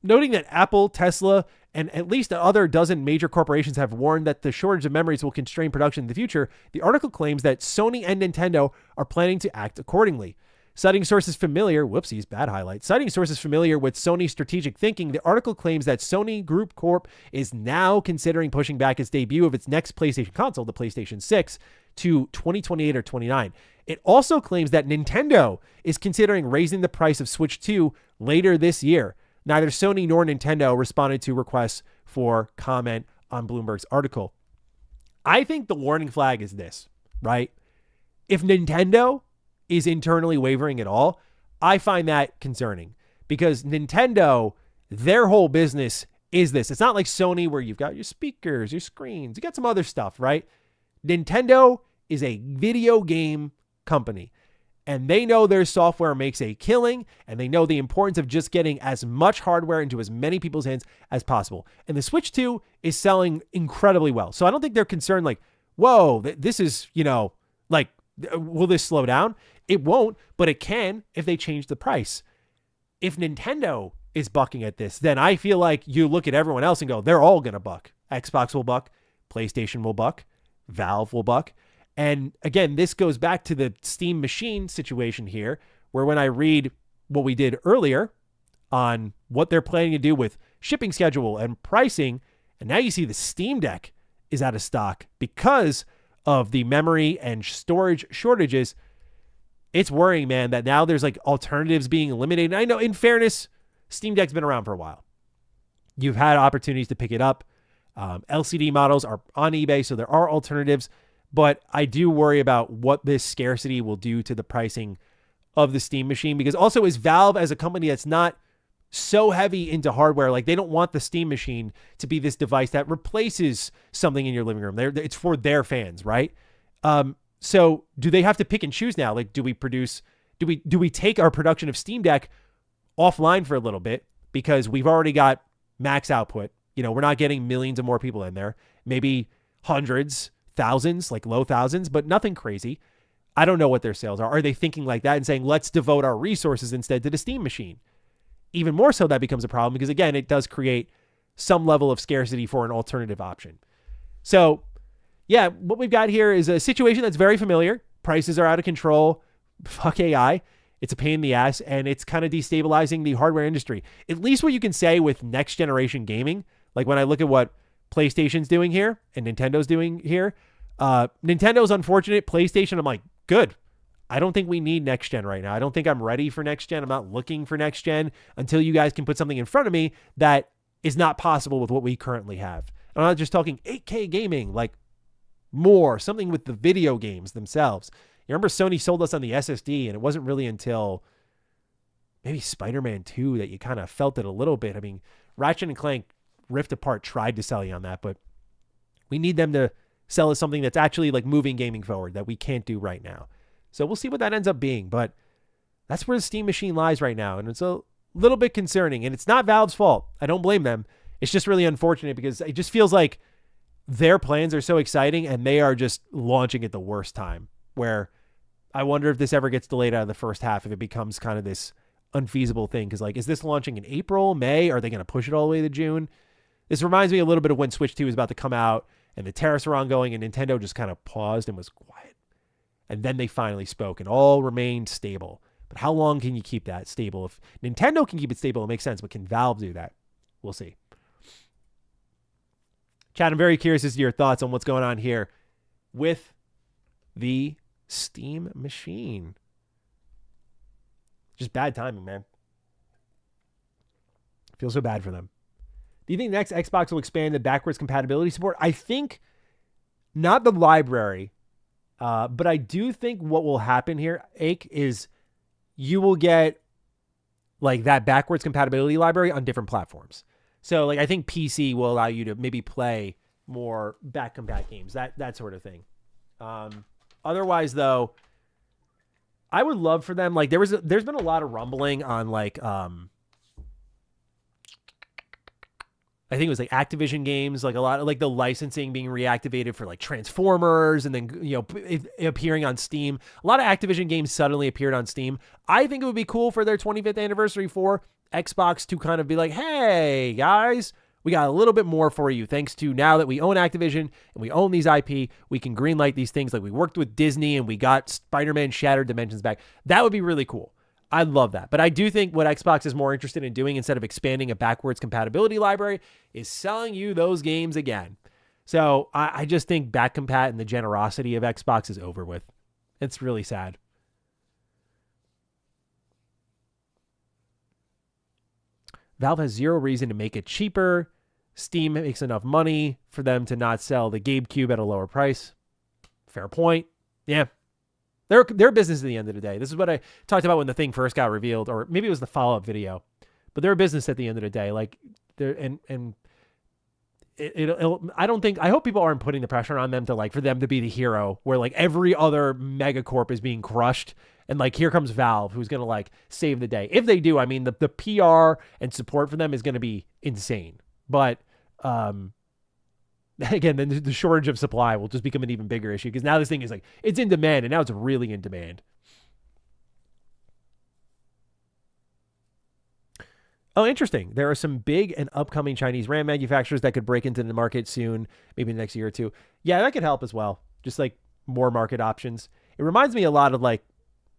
Noting that Apple, Tesla, and at least other dozen major corporations have warned that the shortage of memories will constrain production in the future, the article claims that Sony and Nintendo are planning to act accordingly. Citing sources familiar with Sony's strategic thinking, the article claims that Sony Group Corp is now considering pushing back its debut of its next PlayStation console, the PlayStation 6, to 2028 or 29. It also claims that Nintendo is considering raising the price of Switch 2 later this year. Neither Sony nor Nintendo responded to requests for comment on Bloomberg's article. I think the warning flag is this, right? If Nintendo is internally wavering at all, I find that concerning, because Nintendo, their whole business is this. It's not like Sony where you've got your speakers, your screens, you got some other stuff, right? Nintendo is a video game company, and they know their software makes a killing, and they know the importance of just getting as much hardware into as many people's hands as possible. And the Switch 2 is selling incredibly well. So I don't think they're concerned like, whoa, this is, like, will this slow down? It won't, but it can if they change the price. If Nintendo is bucking at this, then I feel like you look at everyone else and go, they're all going to buck. Xbox will buck. PlayStation will buck. Valve will buck. And again, this goes back to the Steam machine situation here, where when I read what we did earlier on what they're planning to do with shipping schedule and pricing, and now you see the Steam Deck is out of stock because of the memory and storage shortages. It's worrying, man, that now there's like alternatives being eliminated. And I know, in fairness, Steam Deck's been around for a while. You've had opportunities to pick it up. LCD models are on eBay, so there are alternatives. But I do worry about what this scarcity will do to the pricing of the Steam machine, because also is Valve, as a company that's not so heavy into hardware, like they don't want the Steam machine to be this device that replaces something in your living room. It's for their fans, right? So do they have to pick and choose now? Like, do we take our production of Steam Deck offline for a little bit because we've already got max output? We're not getting millions of more people in there, maybe hundreds, thousands, like low thousands, but nothing crazy. I don't know what their sales are. Are they thinking like that and saying, let's devote our resources instead to the Steam machine? Even more so, that becomes a problem because, again, it does create some level of scarcity for an alternative option. So, yeah, what we've got here is a situation that's very familiar. Prices are out of control. Fuck AI. It's a pain in the ass, and it's kind of destabilizing the hardware industry. At least what you can say with next generation gaming, like when I look at what PlayStation's doing here and Nintendo's doing here, Nintendo's unfortunate. PlayStation, I'm like, good. I don't think we need next gen right now. I don't think I'm ready for next gen. I'm not looking for next gen until you guys can put something in front of me that is not possible with what we currently have. I'm not just talking 8K gaming, like more, something with the video games themselves. You remember Sony sold us on the SSD, and it wasn't really until maybe Spider-Man 2 that you kind of felt it a little bit. I mean, Ratchet and Clank Rift Apart tried to sell you on that, but we need them to sell us something that's actually like moving gaming forward that we can't do right now. So we'll see what that ends up being, but that's where the Steam machine lies right now, and it's a little bit concerning, and it's not Valve's fault. I don't blame them. It's just really unfortunate because it just feels like their plans are so exciting, and they are just launching at the worst time, where I wonder if this ever gets delayed out of the first half, if it becomes kind of this unfeasible thing. Because, like, is this launching in April, May? Are they going to push it all the way to June? This reminds me a little bit of when Switch 2 is about to come out, and the tariffs were ongoing, and Nintendo just kind of paused and was quiet. And then they finally spoke, and all remained stable. But how long can you keep that stable? If Nintendo can keep it stable, it makes sense. But can Valve do that? We'll see. Chad, I'm very curious as to your thoughts on what's going on here with the Steam machine. Just bad timing, man. I feel so bad for them. Do you think the next Xbox will expand the backwards compatibility support? I think not the library, but I do think what will happen here, Ake, is you will get like that backwards compatibility library on different platforms. So like I think PC will allow you to maybe play more back compat games, that sort of thing. Otherwise, though, I would love for them. Like there's been a lot of rumbling on like I think it was like Activision games, like a lot of like the licensing being reactivated for like Transformers, and then it appearing on Steam. A lot of Activision games suddenly appeared on Steam. I think it would be cool for their 25th anniversary for Xbox to kind of be like, hey guys, we got a little bit more for you. Thanks to now that we own Activision and we own these IP, we can greenlight these things. Like we worked with Disney and we got Spider-Man Shattered Dimensions back. That would be really cool. I'd love that. But I do think what Xbox is more interested in doing instead of expanding a backwards compatibility library is selling you those games again. So I just think back compat and the generosity of Xbox is over with. It's really sad. Valve has zero reason to make it cheaper. Steam makes enough money for them to not sell the GameCube at a lower price. Fair point. Yeah. They're business at the end of the day. This is what I talked about when the thing first got revealed, or maybe it was the follow-up video. But they're a business at the end of the day. Like they're I hope people aren't putting the pressure on them to like for them to be the hero where like every other megacorp is being crushed. And like, here comes Valve, who's going to like save the day. If they do, I mean, the PR and support for them is going to be insane. But again, then the shortage of supply will just become an even bigger issue because now this thing is like, it's in demand and now it's really in demand. Oh, interesting. There are some big and upcoming Chinese RAM manufacturers that could break into the market soon, maybe in the next year or two. Yeah, that could help as well. Just like more market options. It reminds me a lot of like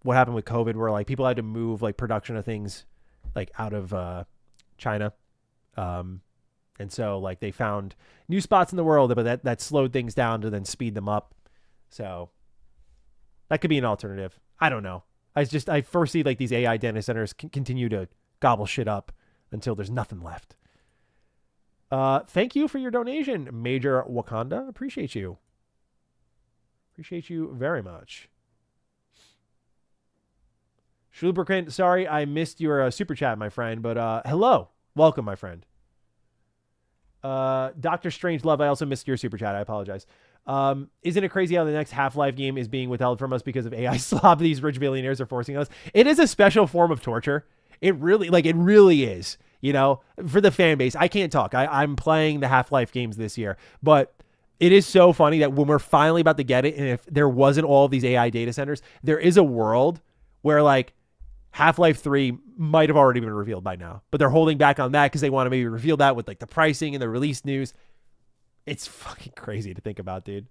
what happened with COVID where like people had to move like production of things like out of China. And so like they found new spots in the world, but that slowed things down to then speed them up. So that could be an alternative. I don't know. I foresee like these AI data centers continue to gobble shit up until there's nothing left. Thank you for your donation, Major Wakanda. Appreciate you. Appreciate you very much. Schluberkant, sorry I missed your super chat, my friend, but hello. Welcome, my friend. Dr. Strangelove, I also missed your super chat. I apologize. Isn't it crazy how the next Half-Life game is being withheld from us because of AI slop these rich billionaires are forcing us? It is a special form of torture. It really is, you know, for the fan base. I can't talk. I'm playing the Half-Life games this year, but it is so funny that when we're finally about to get it, and if there wasn't all of these AI data centers, there is a world where like Half-Life 3 might have already been revealed by now, but they're holding back on that because they want to maybe reveal that with like the pricing and the release news. It's fucking crazy to think about, dude.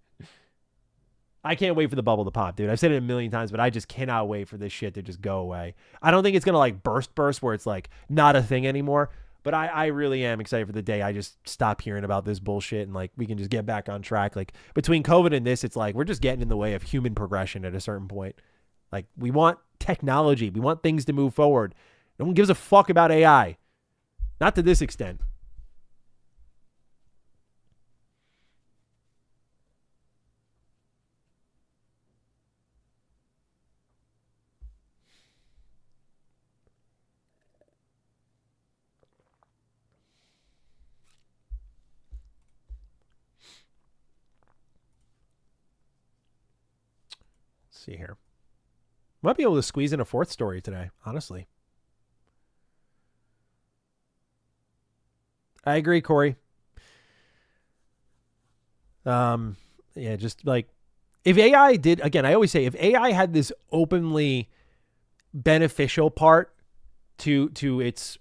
I can't wait for the bubble to pop, dude. I've said it a million times, but I just cannot wait for this shit to just go away. I don't think it's going to like burst where it's like not a thing anymore, but I really am excited for the day I just stop hearing about this bullshit and like we can just get back on track. Like between COVID and this, it's like we're just getting in the way of human progression at a certain point. Like we want technology. We want things to move forward. No one gives a fuck about AI. Not to this extent. Let's see here. Might be able to squeeze in a fourth story today, honestly. I agree, Corey. Yeah, just like if AI did, again, I always say if AI had this openly beneficial part to its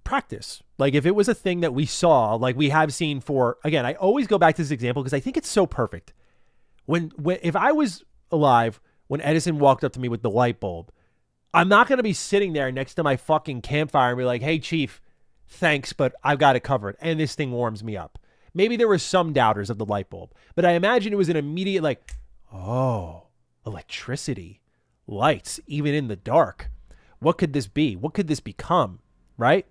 practice. Like if it was a thing that we saw, like we have seen for, again, I always go back to this example because I think it's so perfect. When if I was alive when Edison walked up to me with the light bulb, I'm not going to be sitting there next to my fucking campfire and be like, hey, chief, thanks, but I've got it covered. And this thing warms me up. Maybe there were some doubters of the light bulb, but I imagine it was an immediate like, oh, electricity, lights, even in the dark. What could this be? What could this become? Right?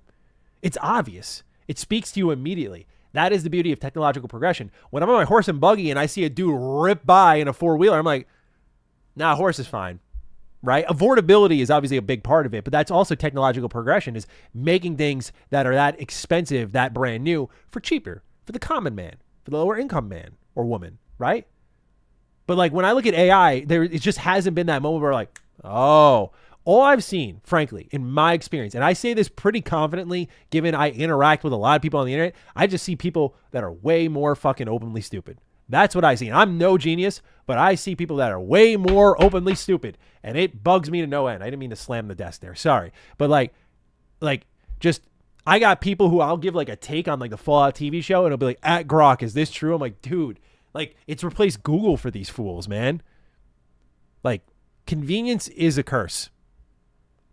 It's obvious. It speaks to you immediately. That is the beauty of technological progression. When I'm on my horse and buggy and I see a dude rip by in a four-wheeler, I'm like, nah, horse is fine. Right? Affordability is obviously a big part of it, but that's also technological progression, is making things that are that expensive, that brand new, for cheaper, for the common man, for the lower income man or woman, right? But like when I look at AI, it just hasn't been that moment where like, oh, all I've seen, frankly, in my experience, and I say this pretty confidently, given I interact with a lot of people on the internet, I just see people that are way more fucking openly stupid. That's what I see. And I'm no genius, but I see people that are way more openly stupid, and it bugs me to no end. I didn't mean to slam the desk there. Sorry. But like just, I got people who I'll give like a take on like the Fallout TV show, and it'll be like, at Grok, is this true? I'm like, dude, like it's replaced Google for these fools, man. Like convenience is a curse.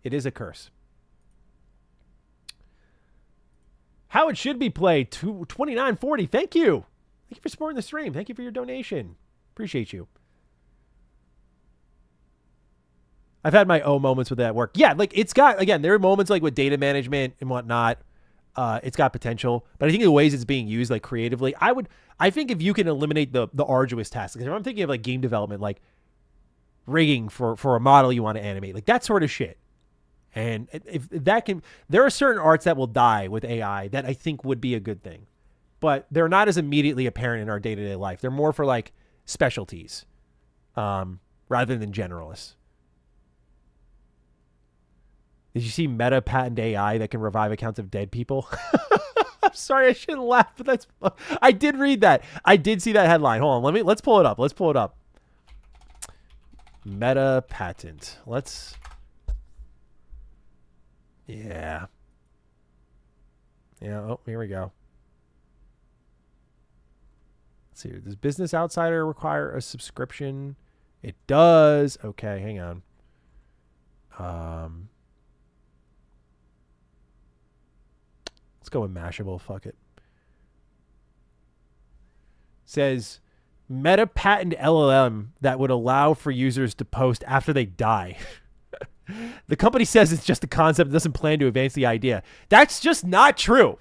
It is a curse. How it should be played, 2940. Thank you. Thank you for supporting the stream. Thank you for your donation. Appreciate you. I've had my own moments with that work. Yeah, like it's got, again, there are moments like with data management and whatnot. It's got potential, but I think the ways it's being used like creatively, I think if you can eliminate the arduous tasks, because if I'm thinking of like game development, like rigging for a model you want to animate, like that sort of shit. And if that can, there are certain arts that will die with AI that I think would be a good thing, but they're not as immediately apparent in our day-to-day life. They're more for like specialties, rather than generalists. Did you see Meta patent AI that can revive accounts of dead people? I'm sorry, I shouldn't laugh, but I did read that. I did see that headline. Hold on, let's pull it up. Let's pull it up. Meta patent. Yeah. Oh, here we go. Let's see. Does Business Outsider require a subscription? It does. Okay, hang on. Let's go with Mashable. Fuck it. Says Meta patent LLM that would allow for users to post after they die. The company says it's just a concept and doesn't plan to advance the idea. That's just not true.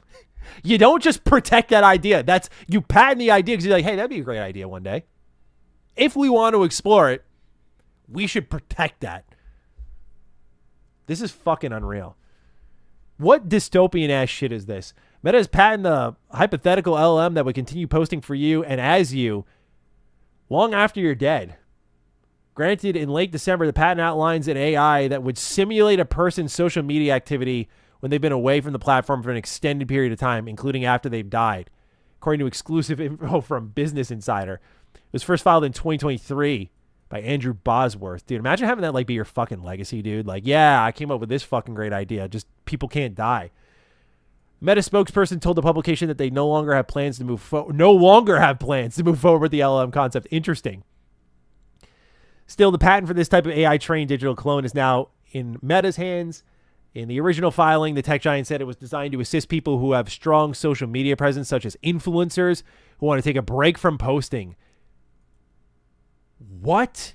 You don't just protect that idea. You patent the idea because you're like, hey, that'd be a great idea one day. If we want to explore it, we should protect that. This is fucking unreal. What dystopian ass shit is this? Meta has patented a hypothetical LLM that would continue posting for you and as you long after you're dead. Granted, in late December, the patent outlines an AI that would simulate a person's social media activity when they've been away from the platform for an extended period of time, including after they've died. According to exclusive info from Business Insider, it was first filed in 2023 by Andrew Bosworth. Dude, imagine having that like be your fucking legacy, dude. Like, yeah, I came up with this fucking great idea. Just people can't die. Meta spokesperson told the publication that they no longer have plans to move forward with the LLM concept. Interesting. Still, the patent for this type of AI-trained digital clone is now in Meta's hands. In the original filing, the tech giant said it was designed to assist people who have strong social media presence, such as influencers who want to take a break from posting. What?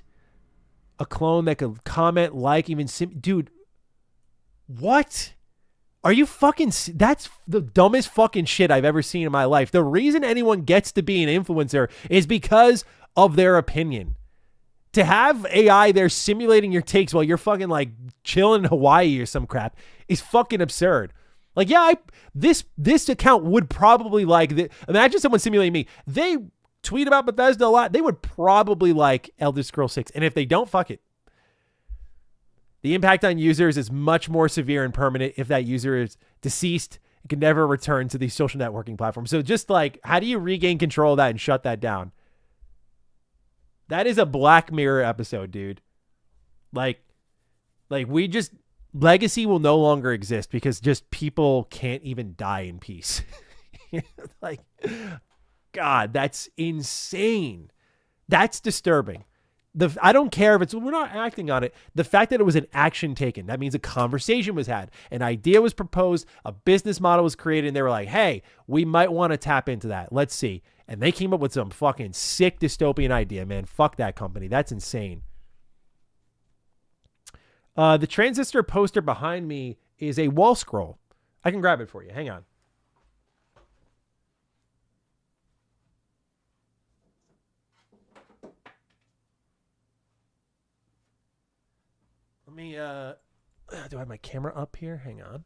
A clone that could comment, like, even... Dude, what? Are you fucking... That's the dumbest fucking shit I've ever seen in my life. The reason anyone gets to be an influencer is because of their opinion. To have AI there simulating your takes while you're fucking like chilling in Hawaii or some crap is fucking absurd. Like, yeah, this account would probably like... Imagine someone simulating me. They tweet about Bethesda a lot. They would probably like Elder Scrolls 6. And if they don't, fuck it. The impact on users is much more severe and permanent if that user is deceased and can never return to these social networking platforms. So just like, how do you regain control of that and shut that down? That is a Black Mirror episode, dude. Like we just Legacy will no longer exist because just people can't even die in peace. Like, God, that's insane. That's disturbing. I don't care if we're not acting on it. The fact that it was an action taken, that means a conversation was had, an idea was proposed, a business model was created, and they were like, hey, we might want to tap into that. Let's see. And they came up with some fucking sick dystopian idea, man. Fuck that company. That's insane. The Transistor poster behind me is a wall scroll. I can grab it for you. Hang on. Let me, do I have my camera up here? Hang on.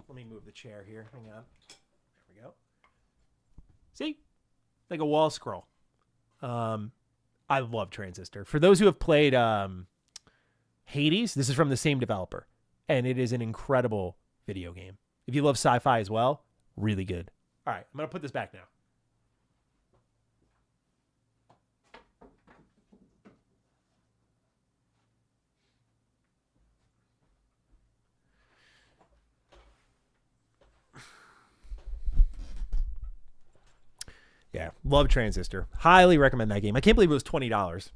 Let me move the chair here. Hang on. There we go. See? Like a wall scroll. I love Transistor. For those who have played Hades, this is from the same developer. And it is an incredible video game. If you love sci-fi as well, really good. All right, I'm going to put this back now. Yeah, love Transistor. Highly recommend that game. I can't believe it was $20.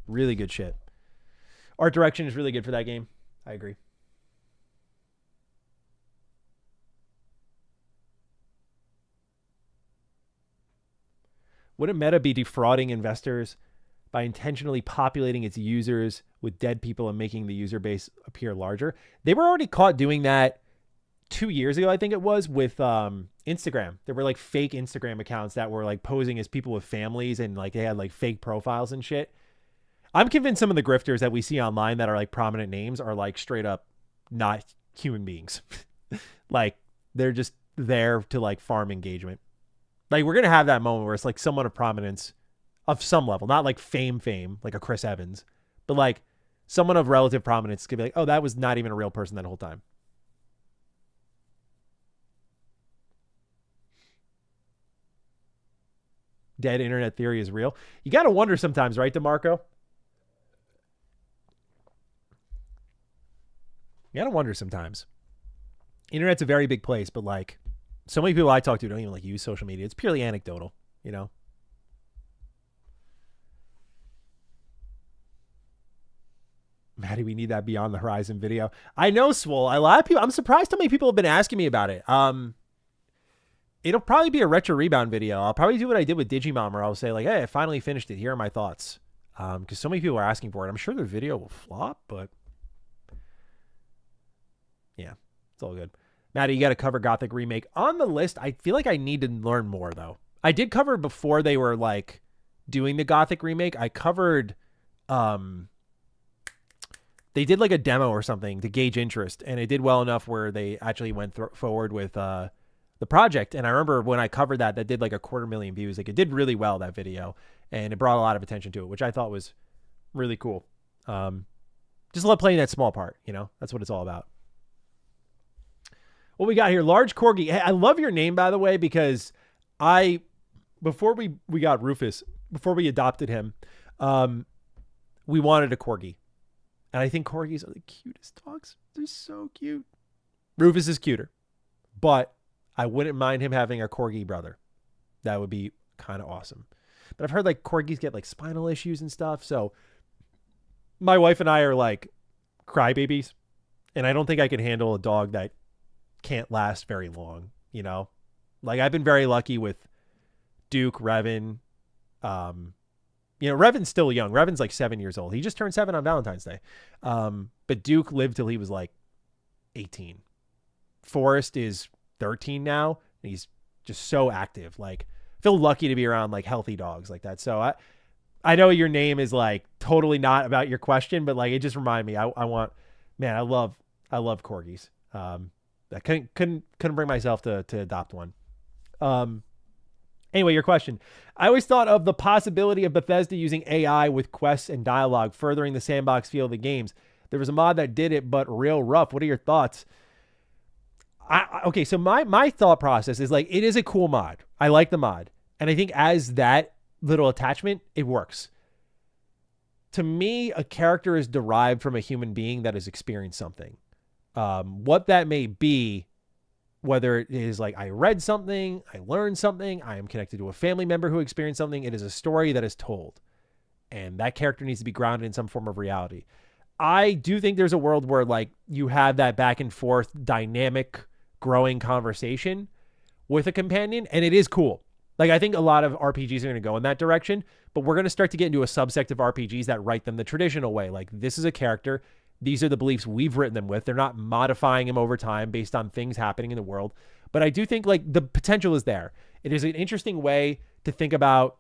Really good shit. Art direction is really good for that game. I agree. Wouldn't Meta be defrauding investors by intentionally populating its users with dead people and making the user base appear larger? They were already caught doing that 2 years ago, I think it was, with Instagram. There were like fake Instagram accounts that were like posing as people with families, and like they had like fake profiles and shit. I'm convinced some of the grifters that we see online that are like prominent names are like straight up not human beings. Like they're just there to like farm engagement. Like we're going to have that moment where it's like someone of prominence of some level, not like fame, like a Chris Evans, but like someone of relative prominence could be like, oh, that was not even a real person that whole time. Dead internet theory is real. You got to wonder sometimes, right, DeMarco? You got to wonder sometimes. Internet's a very big place, but like so many people I talk to don't even like use social media. It's purely anecdotal, you know? Maddie, we need that Beyond the Horizon video. I know, Swole. A lot of people, I'm surprised how many people have been asking me about it. It'll probably be a retro rebound video. I'll probably do what I did with Digimon, where I'll say like, hey, I finally finished it. Here are my thoughts. Because so many people are asking for it. I'm sure the video will flop, but yeah, it's all good. Maddie, you got to cover Gothic Remake on the list. I feel like I need to learn more though. I did cover before they were like doing the Gothic Remake. I covered, they did like a demo or something to gauge interest, and it did well enough where they actually went forward with, the project. And I remember when I covered that did like 250,000 views. Like it did really well, that video, and it brought a lot of attention to it, which I thought was really cool. Just love playing that small part, you know, that's what it's all about. What we got here, Large Corgi. Hey, I love your name, by the way, because before we got Rufus, before we adopted him, we wanted a Corgi. And I think Corgis are the cutest dogs. They're so cute. Rufus is cuter, but I wouldn't mind him having a Corgi brother. That would be kind of awesome. But I've heard like Corgis get like spinal issues and stuff. So my wife and I are like crybabies, and I don't think I can handle a dog that can't last very long, you know? Like I've been very lucky with Duke, Revan. You know, Revan's still young. Revan's like 7 years old. He just turned 7 on Valentine's Day. But Duke lived till he was like 18. Forrest is 13 now, and he's just so active. Like, I feel lucky to be around like healthy dogs like that. So I know your name is like totally not about your question, but like it just reminded me. I love corgis. I couldn't bring myself to adopt one. Anyway, your question. I always thought of the possibility of Bethesda using AI with quests and dialogue, furthering the sandbox feel of the games. There was a mod that did it, but real rough. What are your thoughts? Okay, so my thought process is like, it is a cool mod. I like the mod. And I think as that little attachment, it works. to me, a character is derived from a human being that has experienced something. What that may be, whether it is like I read something, I learned something, I am connected to a family member who experienced something, it is a story that is told. And that character needs to be grounded in some form of reality. I do think there's a world where like you have that back and forth dynamic growing conversation with a companion, and it is cool. Like, I think a lot of RPGs are going to go in that direction, but we're going to start to get into a subsect of RPGs that write them the traditional way. Like, this is a character. These are the beliefs we've written them with. They're not modifying them over time based on things happening in the world. But I do think, like, the potential is there. It is an interesting way to think about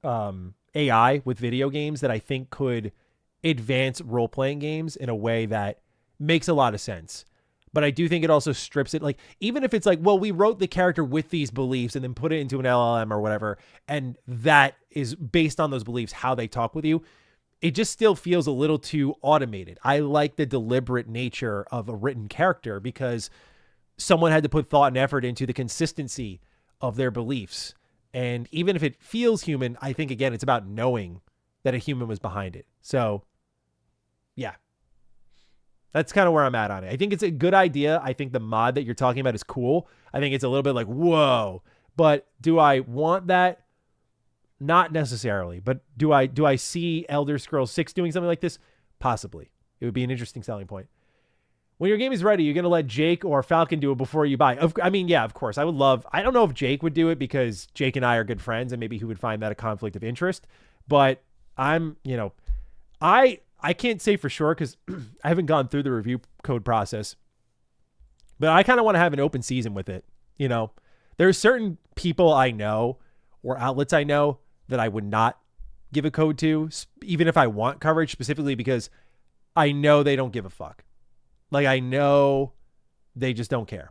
AI with video games that I think could advance role-playing games in a way that makes a lot of sense. But I do think it also strips it. Like, even if it's like, well, we wrote the character with these beliefs and then put it into an LLM or whatever, and that is based on those beliefs, how they talk with you, it just still feels a little too automated. I like the deliberate nature of a written character because someone had to put thought and effort into the consistency of their beliefs. And even if it feels human, I think, again, it's about knowing that a human was behind it. So, yeah. That's kind of where I'm at on it. I think it's a good idea. I think the mod that you're talking about is cool. I think it's a little bit like, whoa. But do I want that? Not necessarily. But do I see Elder Scrolls 6 doing something like this? Possibly. It would be an interesting selling point. When your game is ready, you're going to let Jake or Falcon do it before you buy. I mean, yeah, of course. I don't know if Jake would do it because Jake and I are good friends and maybe he would find that a conflict of interest. But I can't say for sure because I haven't gone through the review code process, but I kind of want to have an open season with it. You know, there's certain people I know or outlets I know that I would not give a code to, even if I want coverage, specifically because I know they don't give a fuck. Like, I know they just don't care,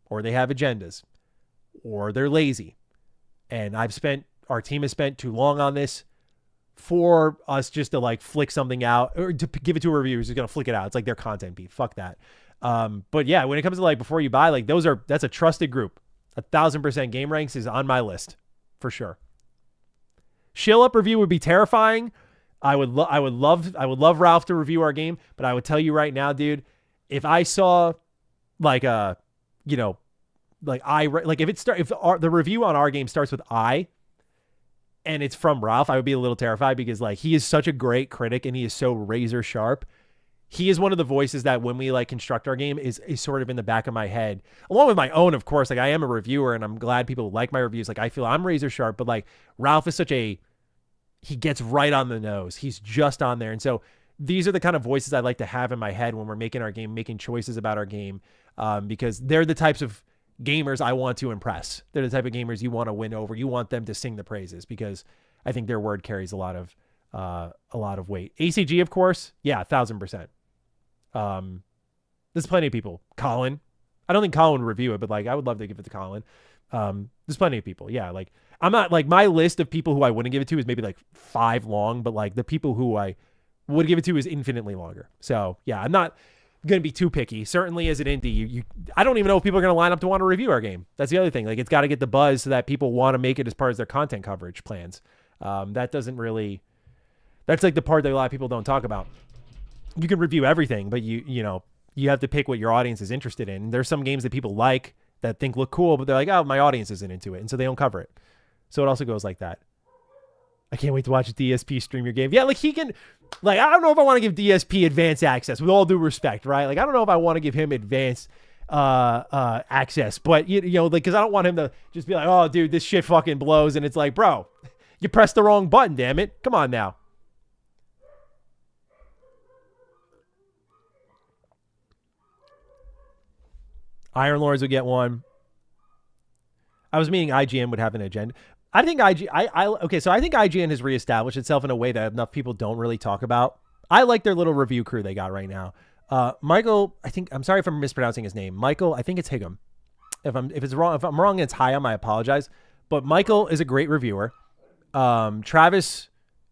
or they have agendas, or they're lazy. And our team has spent too long on this for us just to like flick something out or to give it to a reviewer who's going to flick it out. It's like their content beef. Fuck that. But yeah, when it comes to like before you buy, like that's a trusted group. 1,000% Game Ranks is on my list for sure. Shill Up review would be terrifying. I would love Ralph to review our game, but I would tell you right now, dude, if I saw like if the review on our game starts with I, and it's from Ralph, I would be a little terrified because like he is such a great critic and he is so razor sharp. He is one of the voices that when we like construct our game is sort of in the back of my head, along with my own, of course. Like, I am a reviewer and I'm glad people like my reviews. Like, I feel I'm razor sharp, but like Ralph is he gets right on the nose. He's just on there. And so these are the kind of voices I like to have in my head when we're making our game, making choices about our game, because they're the types of gamers I want to impress. They're the type of gamers you want to win over. You want them to sing the praises because I think their word carries a lot of weight. ACG, of course. Yeah, 1,000%. There's plenty of people. Colin. I don't think Colin would review it, but like I would love to give it to Colin. There's plenty of people. Yeah, like I'm not like my list of people who I wouldn't give it to is maybe like 5 long, but like the people who I would give it to is infinitely longer. So yeah, I'm not going to be too picky. Certainly as an indie, I don't even know if people are going to line up to want to review our game. That's the other thing. Like, it's got to get the buzz so that people want to make it as part of their content coverage plans. That's like the part that a lot of people don't talk about. You can review everything, but you have to pick what your audience is interested in. There's some games that people like that think look cool, but they're like, oh, my audience isn't into it. And so they don't cover it. So it also goes like that. I can't wait to watch DSP stream your game. Yeah, like he can, like, I don't know if I want to give DSP advanced access with all due respect, right? Like, I don't know if I want to give him advanced access, but you know, like, cause I don't want him to just be like, oh dude, this shit fucking blows. And it's like, bro, you pressed the wrong button, damn it. Come on now. Iron Lords would get one. I was meaning IGN would have an agenda. I think I think IGN has reestablished itself in a way that enough people don't really talk about. I like their little review crew they got right now. Michael, I'm sorry if I'm mispronouncing his name. Michael, I think it's Higgum. If I'm wrong and it's Hyam, I apologize. But Michael is a great reviewer. Travis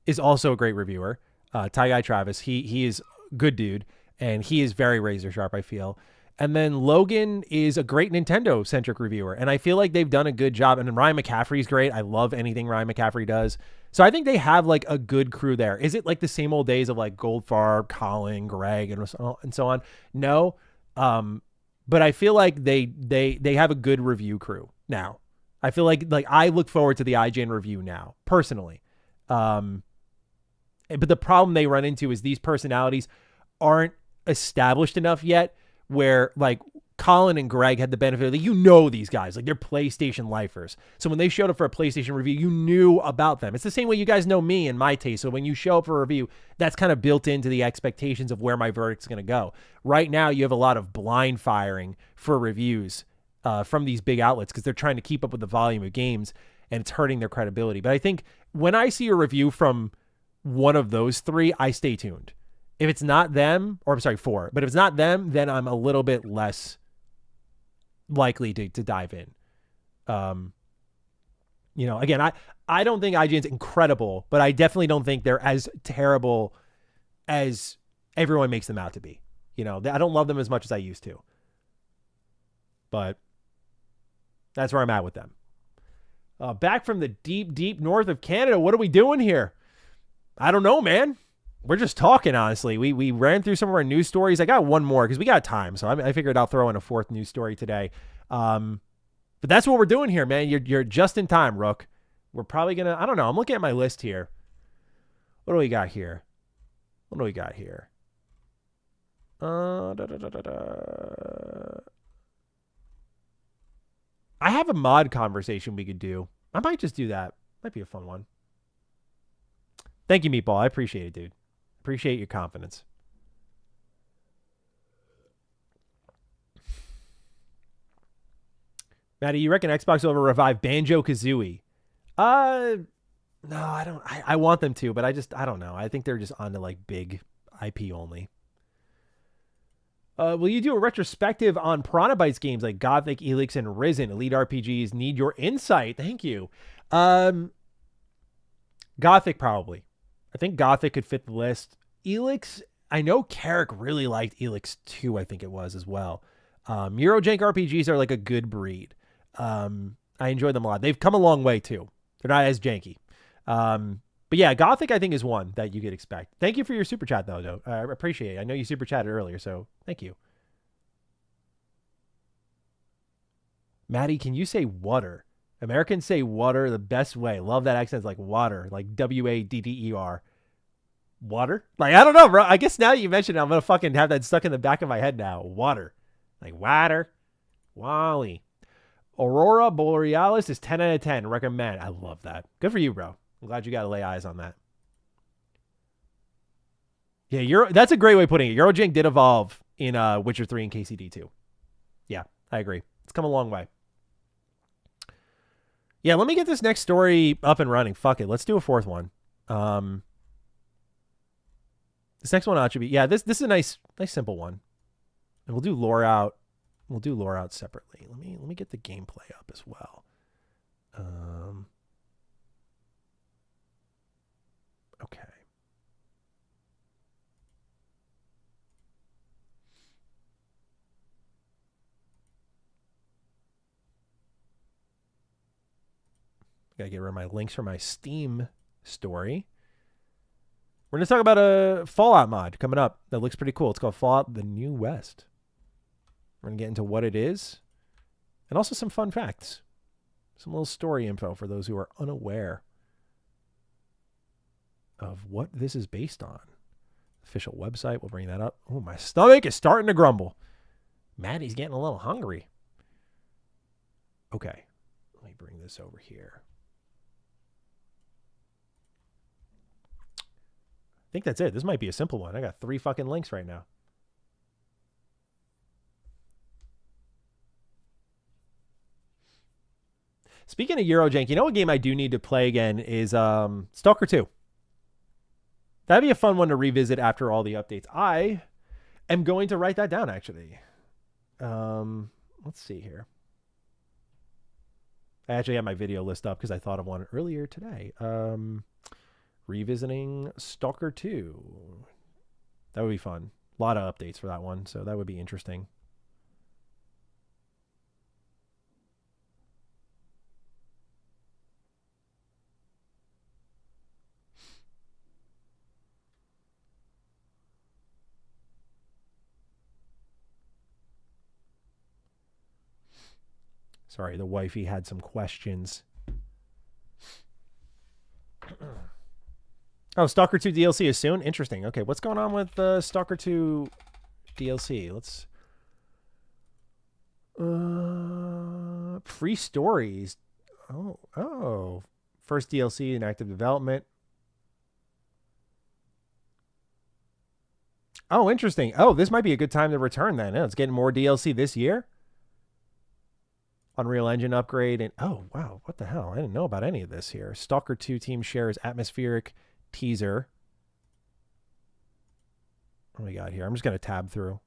is also a great reviewer. Tie Guy Travis, he is good dude, and he is very razor sharp, I feel. And then Logan is a great Nintendo-centric reviewer, and I feel like they've done a good job. And then Ryan McCaffrey's great. I love anything Ryan McCaffrey does. So I think they have like a good crew there. Is it like the same old days of like Goldfarb, Colin, Greg, and so on? No. But I feel like they have a good review crew now. I feel like I look forward to the IGN review now, personally. But the problem they run into is these personalities aren't established enough yet, where like Colin and Greg had the benefit of, these guys, like they're PlayStation lifers. So when they showed up for a PlayStation review, you knew about them. It's the same way you guys know me and my taste. So when you show up for a review, that's kind of built into the expectations of where my verdict's going to go. Right now, you have a lot of blind firing for reviews from these big outlets because they're trying to keep up with the volume of games, and it's hurting their credibility. But I think when I see a review from one of those three, I stay tuned. If it's not them, or I'm sorry, four, but if it's not them, then I'm a little bit less likely to dive in. Again, I don't think IGN's incredible, but I definitely don't think they're as terrible as everyone makes them out to be. I don't love them as much as I used to. But that's where I'm at with them. Back from the deep, deep north of Canada, what are we doing here? I don't know, man. We're just talking, honestly. We ran through some of our news stories. I got one more because we got time, so I figured I'll throw in a fourth news story today. But that's what we're doing here, man. You're just in time, Rook. We're probably gonna. I don't know. I'm looking at my list here. What do we got here? I have a mod conversation we could do. I might just do that. Might be a fun one. Thank you, Meatball. I appreciate it, dude. Appreciate your confidence. Matty, you reckon Xbox will ever revive Banjo-Kazooie? No, I don't. I want them to, but I don't know. I think they're just on to like big IP only. Will you do a retrospective on Piranha Bytes games like Gothic, Elix, and Risen? Elite RPGs need your insight. Thank you. Gothic, probably. I think Gothic could fit the list. Elix, I know Carrick really liked Elix 2, I think it was as well. Eurojank RPGs are like a good breed. I enjoy them a lot. They've come a long way too. They're not as janky. But yeah, Gothic I think is one that you could expect. Thank you for your super chat though. I appreciate it. I know you super chatted earlier, so thank you. Maddie, can you say water? Americans say water the best way. Love that accent. It's like water, like WADDER. Water? Like, I don't know, bro. I guess now that you mentioned it, I'm going to fucking have that stuck in the back of my head now. Water. Like water. Wally. Aurora Borealis is 10 out of 10. Recommend. I love that. Good for you, bro. I'm glad you got to lay eyes on that. Yeah, that's a great way of putting it. Eurojank did evolve in Witcher 3 and KCD 2. Yeah, I agree. It's come a long way. Yeah, let me get this next story up and running. Fuck it. Let's do a fourth one. This next one ought to be, yeah, this is a nice simple one. And we'll do lore out. We'll do lore out separately. Let me get the gameplay up as well. Okay. Gotta get rid of my links for my Steam story. We're going to talk about a Fallout mod coming up that looks pretty cool. It's called Fallout The New West. We're going to get into what it is and also some fun facts. Some little story info for those who are unaware of what this is based on. Official website, we'll bring that up. Oh, my stomach is starting to grumble. Maddie's getting a little hungry. Okay, let me bring this over here. I think that's it. This might be a simple one. I got 3 fucking links right now. Speaking of Eurojank, you know what game I do need to play again is Stalker 2. That'd be a fun one to revisit after all the updates. I am going to write that down, actually. Let's see here. I actually have my video list up because I thought of one earlier today. Revisiting Stalker 2. That would be fun. A lot of updates for that one, so that would be interesting. Sorry, the wifey had some questions. Oh, Stalker 2 DLC is soon? Interesting. Okay, what's going on with Stalker 2 DLC? Let's... free stories. Oh. First DLC in active development. Oh, interesting. Oh, this might be a good time to return then. It's getting more DLC this year. Unreal Engine upgrade. And oh, wow. What the hell? I didn't know about any of this here. Stalker 2 team shares atmospheric teaser. What do we got here? I'm just going to tab through.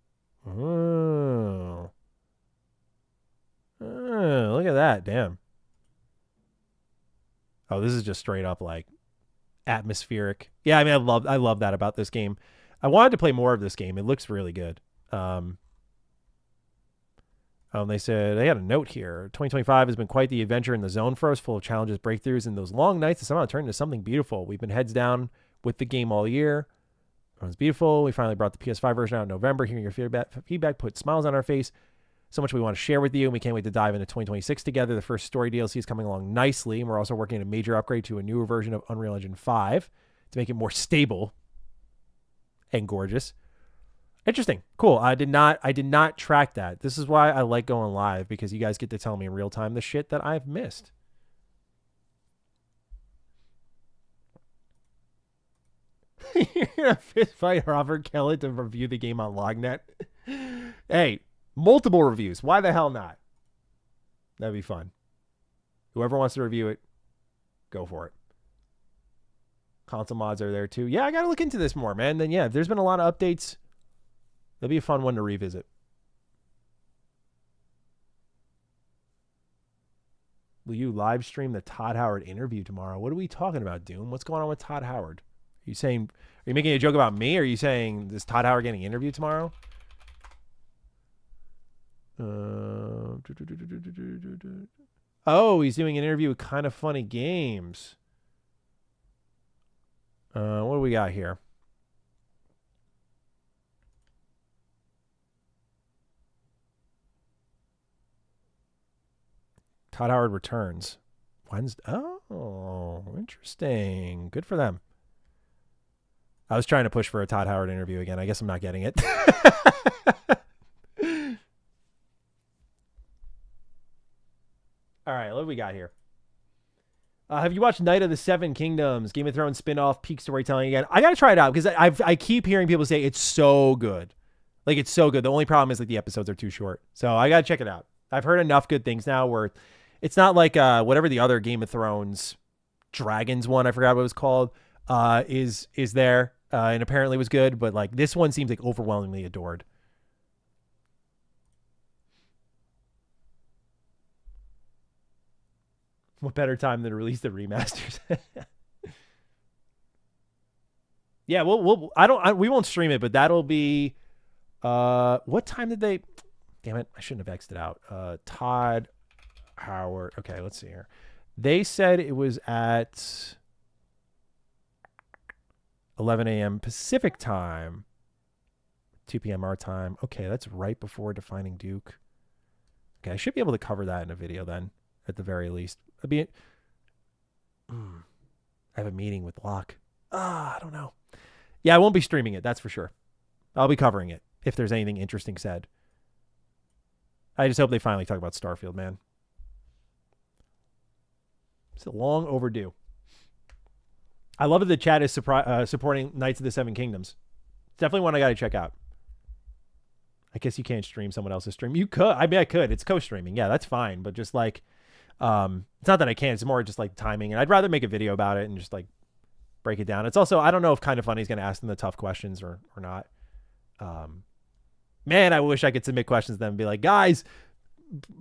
Oh. Look at that. Damn. Oh, this is just straight up like atmospheric. Yeah, I mean, I love that about this game. I wanted to play more of this game. It looks really good. They said they had a note here. 2025 has been quite the adventure in the zone for us, full of challenges, breakthroughs, and those long nights that somehow turned into something beautiful. We've been heads down with the game all year. It was beautiful. We finally brought the PS5 version out in November. Hearing your feedback put smiles on our face. So much we want to share with you, and we can't wait to dive into 2026 together. The first story DLC is coming along nicely, and we're also working on a major upgrade to a newer version of Unreal Engine 5 to make it more stable and gorgeous. Interesting. Cool. I did not track that. This is why I like going live, because you guys get to tell me in real time the shit that I've missed. You're gonna fist fight Robert Kelly to review the game on Lognet. Hey, multiple reviews. Why the hell not? That'd be fun. Whoever wants to review it, go for it. Console mods are there too. Yeah, I gotta look into this more, man. Then yeah, there's been a lot of updates. That'll be a fun one to revisit. Will you live stream the Todd Howard interview tomorrow? What are we talking about, Doom? What's going on with Todd Howard? Are you making a joke about me? Or are you saying is Todd Howard getting interviewed tomorrow? Oh, he's doing an interview with Kind of Funny Games. What do we got here? Todd Howard returns Wednesday. Oh, interesting. Good for them. I was trying to push for a Todd Howard interview again. I guess I'm not getting it. All right, what do we got here? Have you watched Night of the Seven Kingdoms, Game of Thrones spinoff, peak storytelling again? I got to try it out because I keep hearing people say it's so good. Like, it's so good. The only problem is like the episodes are too short. So I got to check it out. I've heard enough good things now where it's not like whatever the other Game of Thrones Dragons one, I forgot what it was called, is there and apparently was good. But like this one seems like overwhelmingly adored. What better time than to release the remasters? Yeah, we won't stream it, but that'll be, what time did they, damn it, I shouldn't have X'd it out. Todd Howard. Okay, let's see here. They said it was at 11 a.m. Pacific time, 2 p.m. our time. Okay, that's right before Defining Duke. Okay, I should be able to cover that in a video then, at the very least. I have a meeting with Locke. I don't know. Yeah, I won't be streaming it, that's for sure. I'll be covering it if there's anything interesting said. I just hope they finally talk about Starfield, man. It's long overdue. I love that the chat is supporting Knights of the Seven Kingdoms. It's definitely one I got to check out. I guess you can't stream someone else's stream. You could. I mean, I could. It's co-streaming. Yeah, that's fine. But just like, it's not that I can't. It's more just like timing. And I'd rather make a video about it and just like break it down. It's also, I don't know if Kind of Funny is going to ask them the tough questions or not. Man, I wish I could submit questions to them and be like, guys,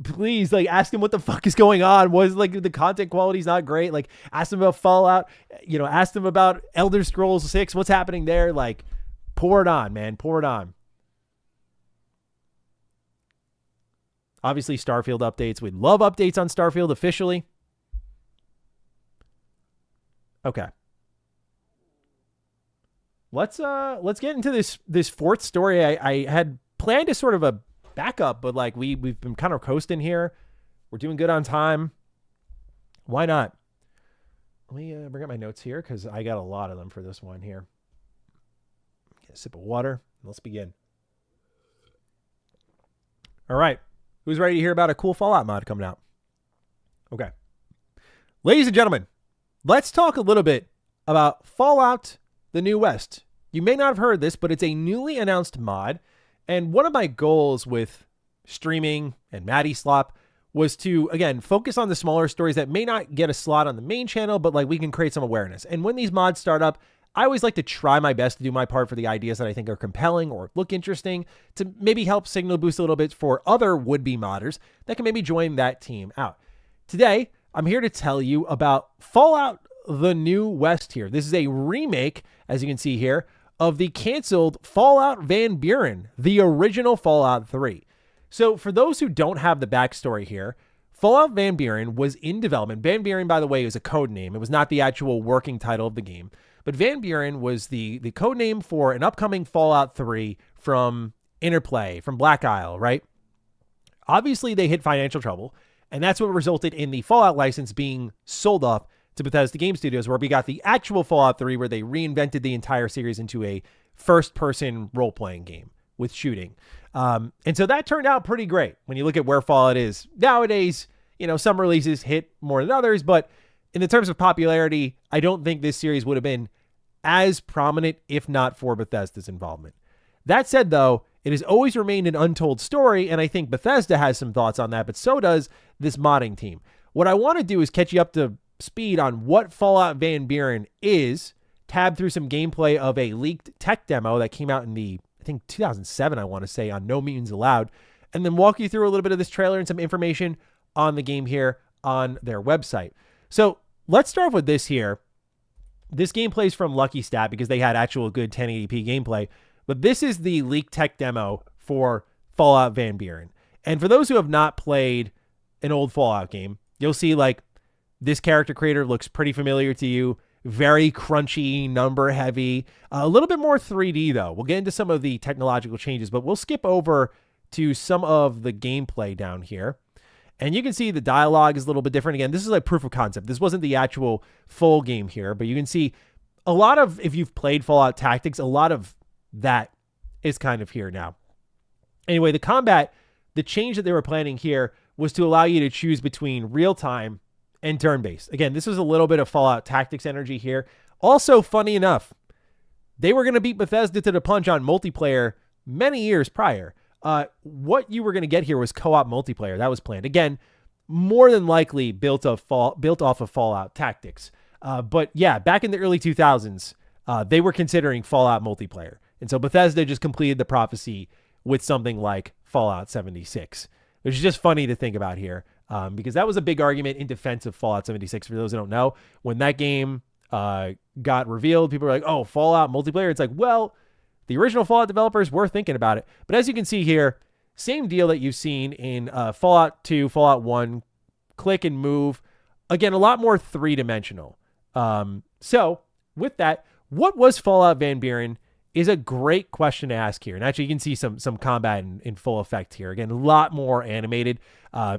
please, like, ask them what the fuck is going on. Was like the content quality is not great. Like, ask them about Fallout. You know, ask them about Elder Scrolls 6. What's happening there? Like, pour it on, man. Pour it on. Obviously, Starfield updates. We'd love updates on Starfield officially. Okay. Let's get into this fourth story. I had planned as sort of a backup, but like we've been kind of coasting here. We're doing good on time. Why not? Let me bring up my notes here because I got a lot of them for this one here. Get a sip of water. Let's begin. All right. Who's ready to hear about a cool Fallout mod coming out? Okay. Ladies and gentlemen, let's talk a little bit about Fallout the New West. You may not have heard this, but it's a newly announced mod. And one of my goals with streaming and Matty Slop was to, again, focus on the smaller stories that may not get a slot on the main channel, but like we can create some awareness. And when these mods start up, I always like to try my best to do my part for the ideas that I think are compelling or look interesting to maybe help signal boost a little bit for other would-be modders that can maybe join that team out. Today, I'm here to tell you about Fallout the New West here. This is a remake, as you can see here, of the canceled Fallout Van Buren, the original Fallout 3. So for those who don't have the backstory here, Fallout Van Buren was in development. Van Buren, by the way, is a code name. It was not the actual working title of the game. But Van Buren was the code name for an upcoming Fallout 3 from Interplay, from Black Isle, right? Obviously, they hit financial trouble, and that's what resulted in the Fallout license being sold off to Bethesda Game Studios, where we got the actual Fallout 3, where they reinvented the entire series into a first-person role-playing game with shooting. And so that turned out pretty great when you look at where Fallout is nowadays. You know, some releases hit more than others, but in the terms of popularity, I don't think this series would have been as prominent if not for Bethesda's involvement. That said, though, it has always remained an untold story, and I think Bethesda has some thoughts on that, but so does this modding team. What I want to do is catch you up to speed on what Fallout Van Buren is, tab through some gameplay of a leaked tech demo that came out in I think 2007, I want to say, on No Means Allowed, and then walk you through a little bit of this trailer and some information on the game here on their website. So let's start with this here. This gameplay is from Lucky Stat because they had actual good 1080p gameplay, but this is the leaked tech demo for Fallout Van Buren. And for those who have not played an old Fallout game, you'll see like this character creator looks pretty familiar to you. Very crunchy, number heavy, a little bit more 3D though. We'll get into some of the technological changes, but we'll skip over to some of the gameplay down here. And you can see the dialogue is a little bit different. Again, this is like proof of concept. This wasn't the actual full game here, but you can see a lot of, if you've played Fallout Tactics, a lot of that is kind of here now. Anyway, the combat, the change that they were planning here was to allow you to choose between real-time and turn-based. Again, this was a little bit of Fallout Tactics energy here. Also, funny enough, they were going to beat Bethesda to the punch on multiplayer many years prior. What you were going to get here was co-op multiplayer. That was planned. Again, more than likely built off of Fallout Tactics. But yeah, back in the early 2000s, they were considering Fallout multiplayer. And so Bethesda just completed the prophecy with something like Fallout 76, which is just funny to think about here. Because that was a big argument in defense of Fallout 76. For those who don't know, when that game got revealed, people were like, oh, Fallout multiplayer. It's like, well, the original Fallout developers were thinking about it. But as you can see here, same deal that you've seen in Fallout 2, Fallout 1, click and move. Again, a lot more three-dimensional. So with that, what was Fallout Van Buren is a great question to ask here. And actually, you can see some combat in full effect here. Again, a lot more animated.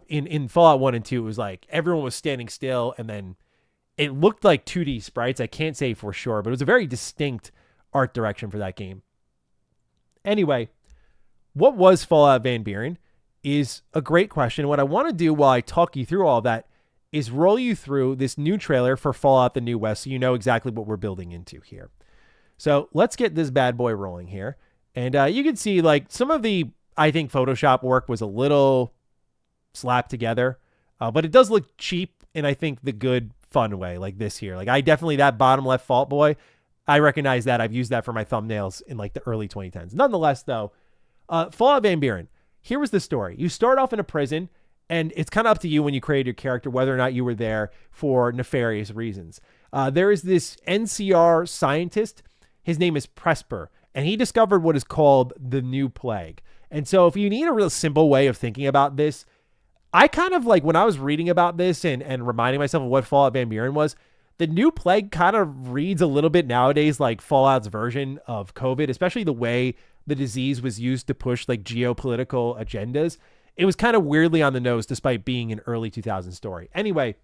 In Fallout 1 and 2, it was like everyone was standing still, and then it looked like 2D sprites. I can't say for sure, but it was a very distinct art direction for that game. Anyway, what was Fallout Van Buren is a great question. What I want to do while I talk you through all of that is roll you through this new trailer for Fallout the New West so you know exactly what we're building into here. So let's get this bad boy rolling here. And you can see like some of the, I think, Photoshop work was a little slapped together, but it does look cheap in, I think, the good, fun way, like this here. Like I definitely, that bottom left Fault Boy, I recognize that. I've used that for my thumbnails in like the early 2010s. Nonetheless, though, Fallout Van Buren, here was the story. You start off in a prison, and it's kind of up to you when you create your character whether or not you were there for nefarious reasons. There is this NCR scientist. His name is Presper, and he discovered what is called the New Plague. And so if you need a real simple way of thinking about this, I kind of like when I was reading about this and reminding myself of what Fallout Van Buren was, the New Plague kind of reads a little bit nowadays like Fallout's version of COVID, especially the way the disease was used to push like geopolitical agendas. it was kind of weirdly on the nose despite being an early 2000s story. Anyway,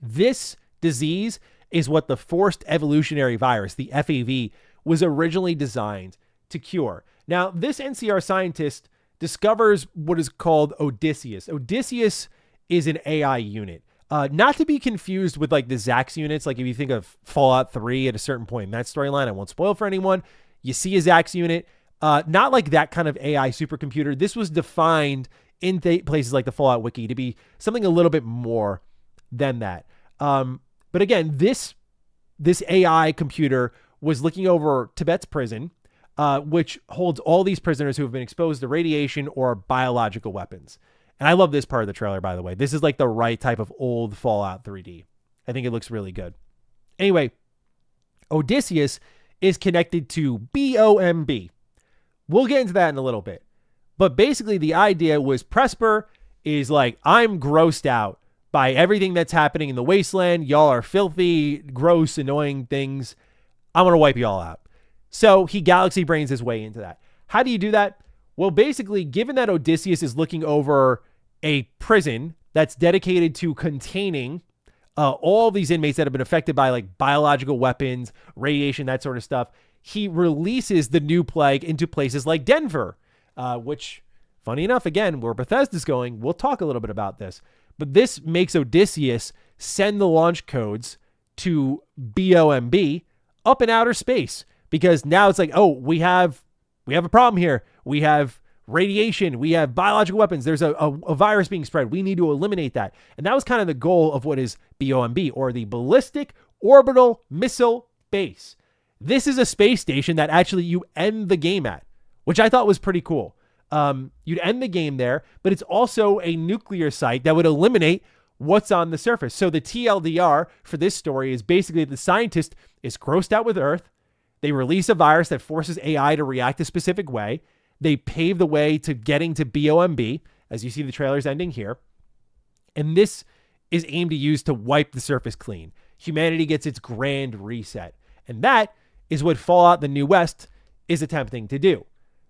this disease is what the forced evolutionary virus, the FEV, was originally designed to cure. Now, this NCR scientist discovers what is called Odysseus. Odysseus is an AI unit. Not to be confused with like the Zax units. Like if you think of Fallout 3 at a certain point in that storyline, I won't spoil for anyone. You see a Zax unit, not like that kind of AI supercomputer. This was defined in places like the Fallout Wiki to be something a little bit more than that. But again, this AI computer was looking over Tibet's prison, which holds all these prisoners who have been exposed to radiation or biological weapons. And I love this part of the trailer, by the way. This is like the right type of old Fallout 3D. I think it looks really good. Anyway, Odysseus is connected to BOMB. We'll get into that in a little bit. But basically the idea was Presper is like, I'm grossed out by everything that's happening in the wasteland. Y'all are filthy, gross, annoying things. I'm going to wipe y'all out. So he galaxy brains his way into that. How do you do that? Well, basically, given that Odysseus is looking over a prison that's dedicated to containing all these inmates that have been affected by like biological weapons, radiation, that sort of stuff, he releases the new plague into places like Denver, which, funny enough, again, where Bethesda's going, we'll talk a little bit about this. But this makes Odysseus send the launch codes to BOMB up in outer space, because now it's like, oh, we have a problem here. We have radiation. We have biological weapons. There's a virus being spread. We need to eliminate that. And that was kind of the goal of what is BOMB, or the Ballistic Orbital Missile Base. This is a space station that actually you end the game at, which I thought was pretty cool. You'd end the game there, but it's also a nuclear site that would eliminate what's on the surface. So the TLDR for this story is basically the scientist is grossed out with Earth. They release a virus that forces AI to react a specific way. They pave the way to getting to BOMB, as you see the trailers ending here. And this is aimed to use to wipe the surface clean. Humanity gets its grand reset. And that is what Fallout the New West is attempting to do.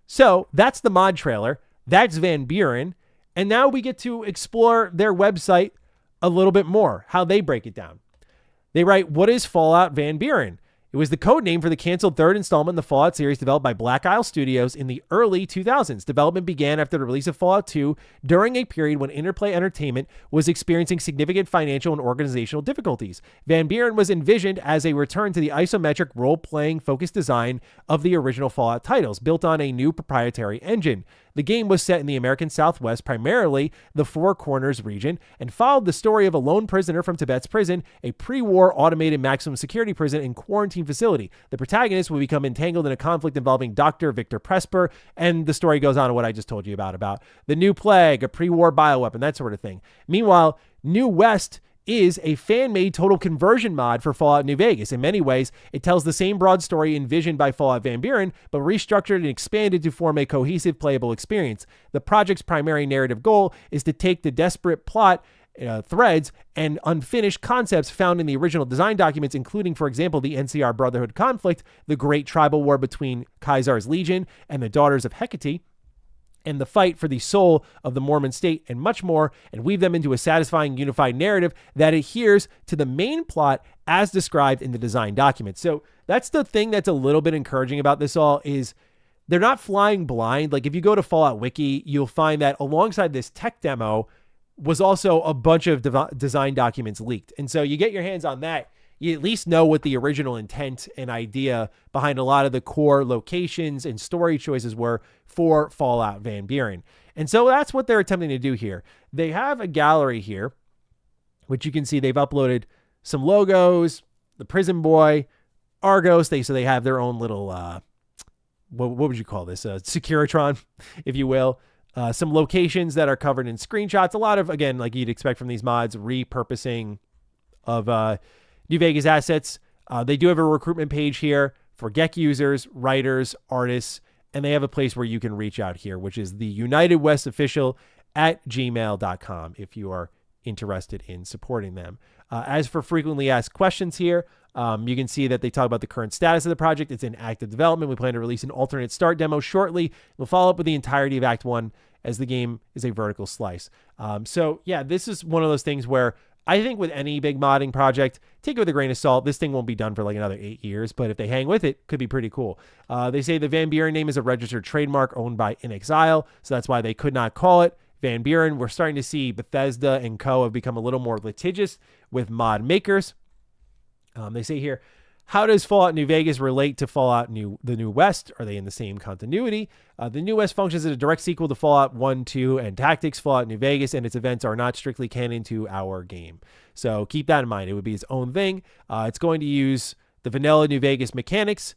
So that's the mod trailer. That's Van Buren. And now we get to explore their website a little bit more, how they break it down. They write, what is Fallout Van Buren? It was the code name for the canceled third installment in the Fallout series developed by Black Isle Studios in the early 2000s. Development began after the release of Fallout 2 during a period when Interplay Entertainment was experiencing significant financial and organizational difficulties. Van Buren was envisioned as a return to the isometric role-playing focused design of the original Fallout titles, built on a new proprietary engine. The game was set in the American Southwest, primarily the Four Corners region, and followed the story of a lone prisoner from Tibet's prison, a pre-war automated maximum security prison and quarantine facility. The protagonist will become entangled in a conflict involving Dr. Victor Presper, and the story goes on to what I just told you about the new plague, a pre-war bioweapon, that sort of thing. Meanwhile, New West is a fan-made total conversion mod for Fallout New Vegas. In many ways, it tells the same broad story envisioned by Fallout Van Buren, but restructured and expanded to form a cohesive playable experience. The project's primary narrative goal is to take the desperate plot threads and unfinished concepts found in the original design documents, including, for example, the NCR Brotherhood conflict, the great tribal war between Caesar's Legion and the Daughters of Hecate, and the fight for the soul of the Mormon state, and much more, and weave them into a satisfying unified narrative that adheres to the main plot as described in the design document. So that's the thing that's a little bit encouraging about this all, is they're not flying blind. Like if you go to Fallout Wiki, you'll find that alongside this tech demo was also a bunch of design documents leaked. And so you get your hands on that, you at least know what the original intent and idea behind a lot of the core locations and story choices were for Fallout Van Buren. And so that's what they're attempting to do here. They have a gallery here, which you can see they've uploaded some logos, the Prison Boy, Argos. So they have their own little, what would you call this? Securitron, if you will. Some locations that are covered in screenshots. A lot of, again, like you'd expect from these mods, repurposing of New Vegas assets. They do have a recruitment page here for GEC users, writers, artists, and they have a place where you can reach out here, which is the United West Official at gmail.com if you are interested in supporting them. As for frequently asked questions here, You can see that they talk about the current status of the project. It's in active development. We plan to release an alternate start demo shortly. We'll follow up with the entirety of Act 1 as the game is a vertical slice. So yeah, this is one of those things where I think with any big modding project, take it with a grain of salt. This thing won't be done for like another 8 years, but if they hang with it, could be pretty cool. They say the Van Buren name is a registered trademark owned by In Exile, so that's why they could not call it Van Buren. We're starting to see Bethesda and co. have become a little more litigious with mod makers. They say here, how does Fallout New Vegas relate to Fallout the New West? Are they in the same continuity? The New West functions as a direct sequel to Fallout 1, 2, and Tactics. Fallout New Vegas and its events are not strictly canon to our game. So keep that in mind. It would be its own thing. It's going to use the vanilla New Vegas mechanics,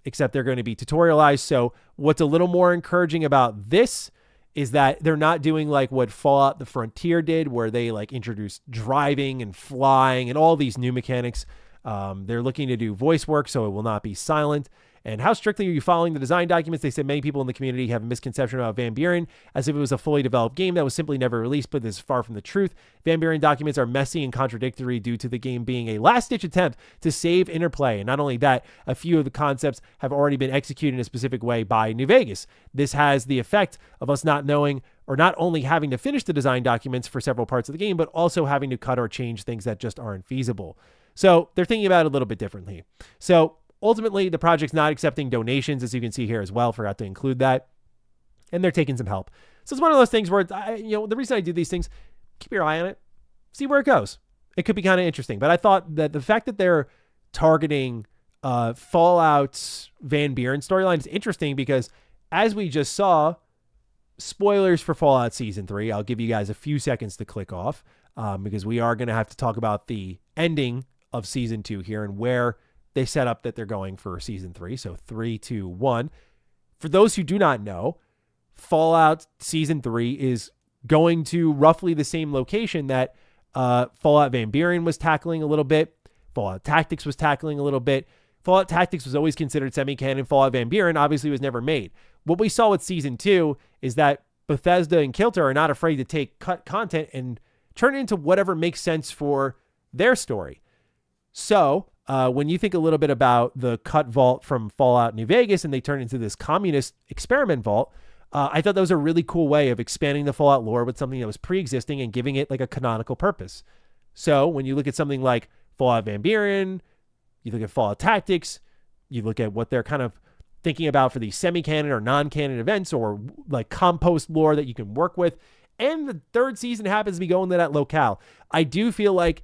except they're going to be tutorialized. So what's a little more encouraging about this is that they're not doing like what Fallout the Frontier did, where they like introduced driving and flying and all these new mechanics. They're looking to do voice work, so it will not be silent. And how strictly are you following the design documents? They said many people in the community have a misconception about Van Buren as if it was a fully developed game that was simply never released, but this is far from the truth. Van Buren documents are messy and contradictory due to the game being a last-ditch attempt to save interplay. And not only that, a few of the concepts have already been executed in a specific way by New Vegas. This has the effect of us not knowing or not only having to finish the design documents for several parts of the game, but also having to cut or change things that just aren't feasible. So they're thinking about it a little bit differently. So ultimately, the project's not accepting donations, as you can see here as well. Forgot to include that. And they're taking some help. So it's one of those things where, the reason I do these things, keep your eye on it, see where it goes. It could be kind of interesting. But I thought that the fact that they're targeting Fallout's Van Buren storyline is interesting because, as we just saw, spoilers for Fallout Season 3. I'll give you guys a few seconds to click off because we are going to have to talk about the ending of Season 2 here and where they set up that they're going for Season 3. So 3, 2, 1. For those who do not know, Fallout Season 3 is going to roughly the same location that Fallout Van Buren was tackling a little bit. Fallout Tactics was tackling a little bit. Fallout Tactics was always considered semi-canon. Fallout Van Buren obviously was never made. What we saw with Season 2 is that Bethesda and Kilter are not afraid to take cut content and turn it into whatever makes sense for their story. So when you think a little bit about the cut vault from Fallout New Vegas and they turn into this communist experiment vault, I thought that was a really cool way of expanding the Fallout lore with something that was pre-existing and giving it like a canonical purpose. So when you look at something like Fallout Van Buren, you look at Fallout Tactics, you look at what they're kind of thinking about for these semi-canon or non-canon events or like compost lore that you can work with, and the third season happens to be going to that locale. I do feel like,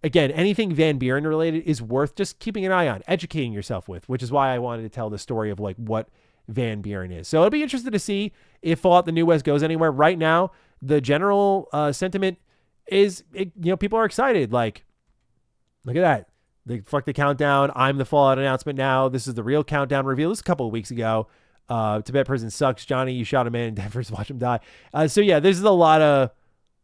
again, anything Van Buren related is worth just keeping an eye on, educating yourself with, which is why I wanted to tell the story of like what Van Buren is. So I'll be interested to see if Fallout the New West goes anywhere. Right now, the general sentiment is, people are excited. Like, look at that. Fuck the countdown. I'm the Fallout announcement now. This is the real countdown reveal. This was a couple of weeks ago. Tibet prison sucks. Johnny, you shot a man in Denver's. Watch him die. So yeah, this is a lot of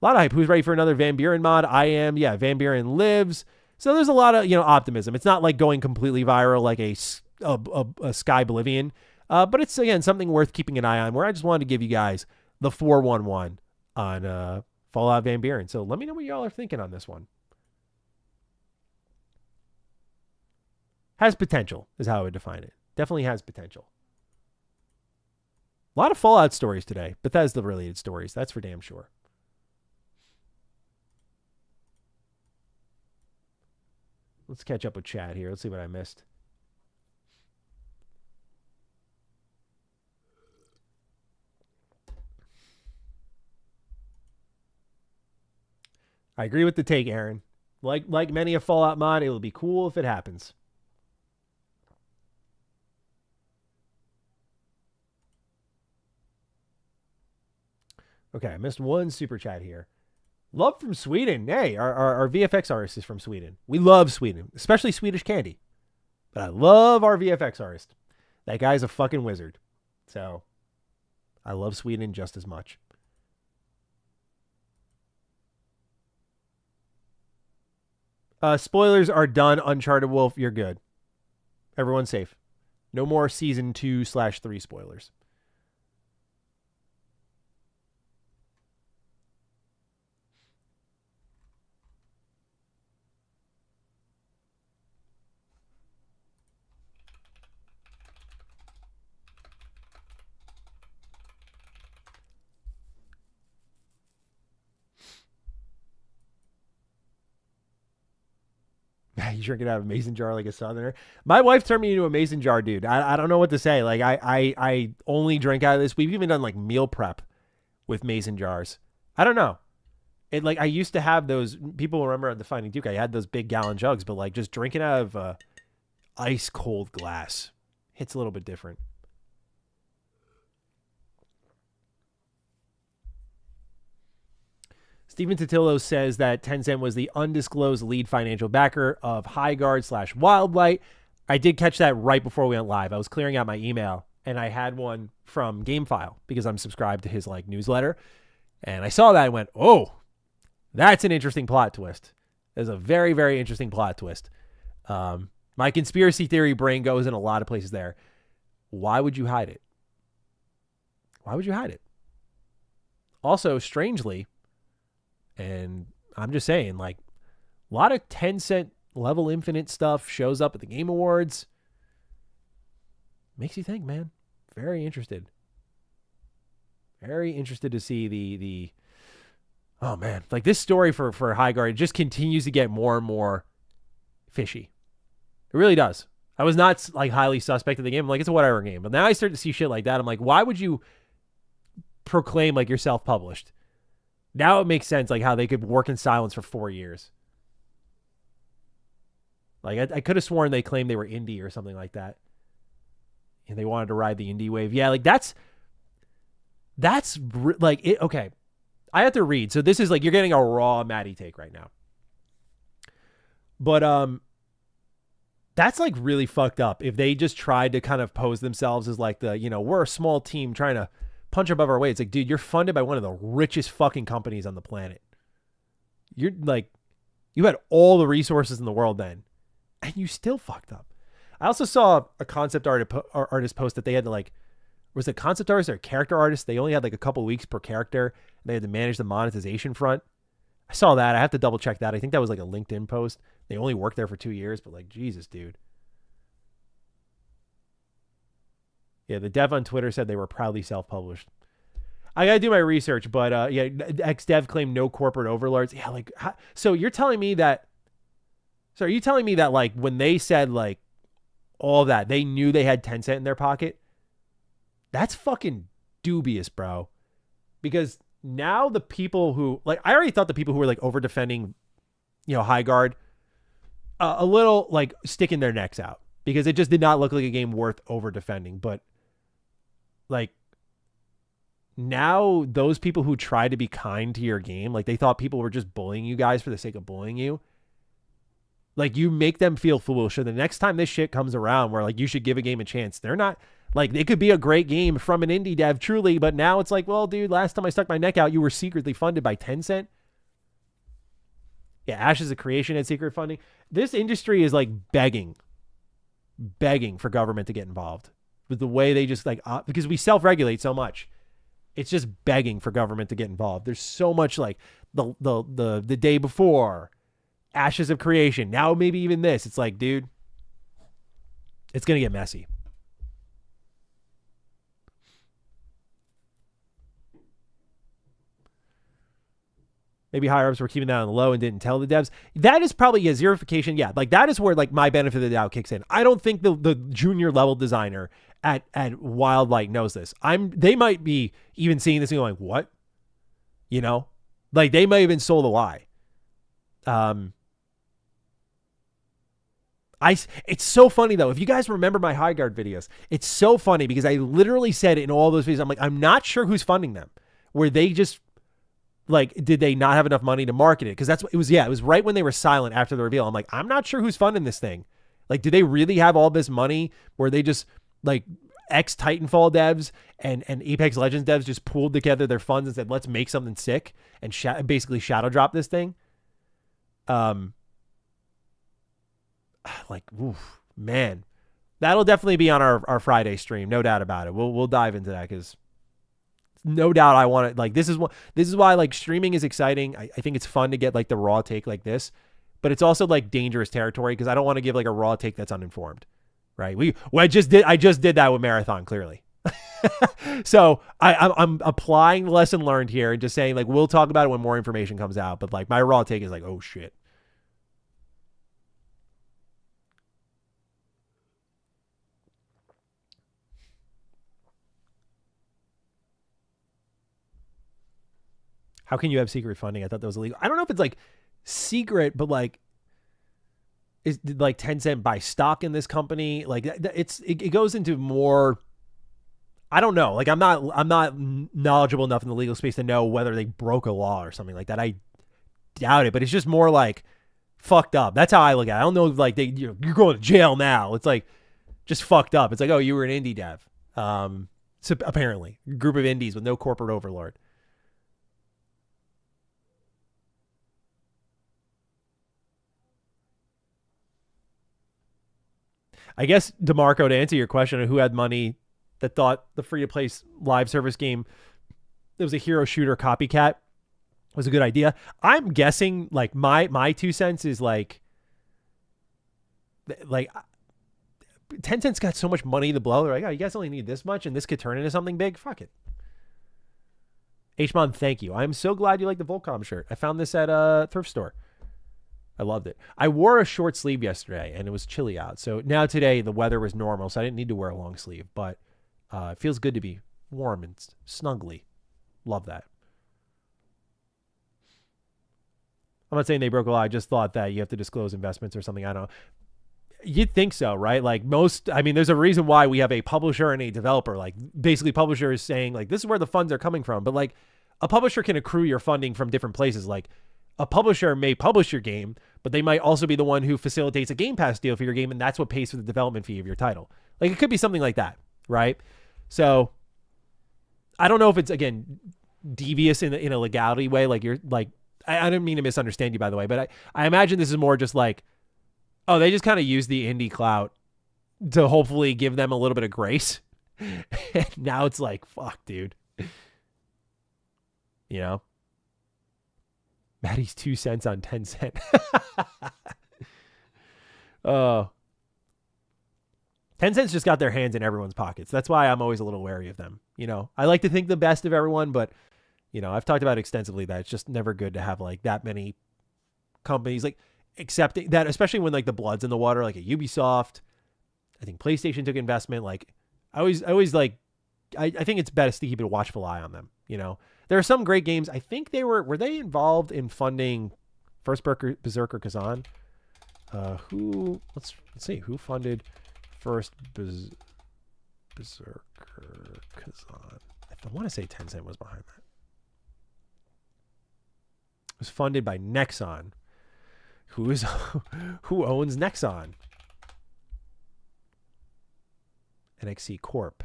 hype. Who's ready for another Van Buren mod? I am. Yeah, Van Buren lives. So there's a lot of optimism. It's not like going completely viral like a Sky Oblivion, but it's again something worth keeping an eye on. Where I just wanted to give you guys the 411 on Fallout Van Buren. So let me know what y'all are thinking on this one. Has potential is how I would define it. Definitely has potential. A lot of Fallout stories today. Bethesda related stories. That's for damn sure. Let's catch up with chat here. Let's see what I missed. I agree with the take, Aaron. Like many a Fallout mod, it will be cool if it happens. Okay, I missed one super chat here. Love from Sweden. Hey, our VFX artist is from Sweden. We love Sweden, especially Swedish candy. But I love our VFX artist. That guy's a fucking wizard. So I love Sweden just as much. Spoilers are done. Uncharted Wolf, you're good. Everyone's safe. No more season 2/3 spoilers. You drink it out of a mason jar like a southerner. My wife turned me into a mason jar dude. I don't know what to say. Like I only drink out of this. We've even done like meal prep with mason jars. I don't know. It like I used to have those. People remember at the Finding Duke, I had those big gallon jugs, but like just drinking out of ice cold glass hits a little bit different. Steven Totillo says that Tencent was the undisclosed lead financial backer of Highguard / Wildlight. I did catch that right before we went live. I was clearing out my email and I had one from GameFile because I'm subscribed to his like newsletter. And I saw that and went, oh, that's an interesting plot twist. There's a very, very interesting plot twist. My conspiracy theory brain goes in a lot of places there. Why would you hide it? Why would you hide it? Also, strangely, and I'm just saying, like, a lot of Tencent level infinite stuff shows up at the Game Awards. Makes you think, man. Very interested. Very interested to see the oh, man. Like, this story for Highguard just continues to get more and more fishy. It really does. I was not, like, highly suspect of the game. I'm like, it's a whatever game. But now I start to see shit like that. I'm like, why would you proclaim, like, you're self-published? Now it makes sense, like, how they could work in silence for 4 years. Like, I could have sworn they claimed they were indie or something like that. And they wanted to ride the indie wave. Yeah, like, that's like, it. Okay. I have to read. So this is, like, you're getting a raw Matty take right now. But, that's, like, really fucked up. If they just tried to kind of pose themselves as, like, the, you know, we're a small team trying to punch above our weight. It's like, dude, you're funded by one of the richest fucking companies on the planet. You're like, you had all the resources in the world then, and you still fucked up. I also saw a concept artist post that they had to, like, was it concept artist or character artist? They only had like a couple weeks per character. And they had to manage the monetization front. I saw that. I have to double check that. I think that was like a LinkedIn post. They only worked there for 2 years, but like, Jesus, dude. Yeah, the dev on Twitter said they were proudly self-published. I gotta do my research, but yeah, ex-dev claimed no corporate overlords. Yeah, like, so you're telling me that? So are you telling me that, like, when they said like all that, they knew they had Tencent in their pocket? That's fucking dubious, bro. Because now the people who, like, I already thought the people who were like over defending, you know, Highguard, a little like sticking their necks out because it just did not look like a game worth over defending. But like, now those people who tried to be kind to your game, like they thought people were just bullying you guys for the sake of bullying you. Like, you make them feel foolish. So the next time this shit comes around where like you should give a game a chance, they're not like, it could be a great game from an indie dev truly, but now it's like, well, dude, last time I stuck my neck out, you were secretly funded by Tencent. Yeah, Ashes of Creation had secret funding. This industry is like begging for government to get involved with the way they just like, because we self-regulate so much. It's just begging for government to get involved. There's so much like the day before, Ashes of Creation. Now maybe even this. It's like, dude, it's going to get messy. Maybe higher ups were keeping that on the low and didn't tell the devs. That is probably a zerification. Yeah, like that is where like my benefit of the doubt kicks in. I don't think the junior level designer at Wildlight knows this. They might be even seeing this and going, what? You know, like they might have been sold a lie. It's so funny though. If you guys remember my Highguard videos, it's so funny because I literally said it in all those videos. I'm like, I'm not sure who's funding them. Where they just like, did they not have enough money to market it? Because that's what it was. Yeah, it was right when they were silent after the reveal. I'm like, I'm not sure who's funding this thing. Like, do they really have all this money where they just like ex-Titanfall devs and Apex Legends devs just pooled together their funds and said, let's make something sick and basically shadow drop this thing? Like, oof, man, that'll definitely be on our Friday stream. No doubt about it. We'll dive into that because no doubt I want it. Like, this is why like streaming is exciting. I think it's fun to get like the raw take like this, but it's also like dangerous territory because I don't want to give like a raw take that's uninformed. Right. I just did that with Marathon clearly. So I'm applying the lesson learned here and just saying like, we'll talk about it when more information comes out. But like my raw take is like, oh shit. How can you have secret funding? I thought that was illegal. I don't know if it's like secret, but like, did like Tencent buy stock in this company? Like it goes into more. I don't know. Like I'm not knowledgeable enough in the legal space to know whether they broke a law or something like that. I doubt it, but it's just more like fucked up. That's how I look at it. I don't know if like you're going to jail now. It's like just fucked up. It's like, oh, you were an indie dev. So apparently, a group of indies with no corporate overlord. I guess, DeMarco, to answer your question of who had money that thought the free-to-play live service game that was a hero shooter copycat was a good idea. I'm guessing, like, my 2 cents is like Tencent's got so much money to blow. They're like, oh, you guys only need this much, and this could turn into something big? Fuck it. Hmon, thank you. I'm so glad you like the Volcom shirt. I found this at a thrift store. I loved it. I wore a short sleeve yesterday, and it was chilly out. So now today, the weather was normal, so I didn't need to wear a long sleeve. But it feels good to be warm and snuggly. Love that. I'm not saying they broke a law. I just thought that you have to disclose investments or something. I don't know. You'd think so, right? Like there's a reason why we have a publisher and a developer. Like basically publisher is saying like, this is where the funds are coming from. But like a publisher can accrue your funding from different places. Like a publisher may publish your game, but they might also be the one who facilitates a Game Pass deal for your game. And that's what pays for the development fee of your title. Like it could be something like that, right? So I don't know if it's, again, devious in a legality way. Like you're like, I didn't mean to misunderstand you, by the way, but I imagine this is more just like, oh, they just kind of use the indie clout to hopefully give them a little bit of grace. And now it's like, fuck, dude. You know? Maddie's 2 cents on 10 cent. Oh. 10 cents just got their hands in everyone's pockets. That's why I'm always a little wary of them. You know, I like to think the best of everyone, but, you know, I've talked about extensively that it's just never good to have like that many companies like accepting that, especially when like the blood's in the water, like at Ubisoft. I think PlayStation took investment. Like I always like, I think it's best to keep a watchful eye on them. You know, there are some great games. I think were they involved in funding First Berserker Kazan? Let's see, who funded First Berserker Kazan? I want to say Tencent was behind that. It was funded by Nexon. Who owns Nexon? NXC Corp.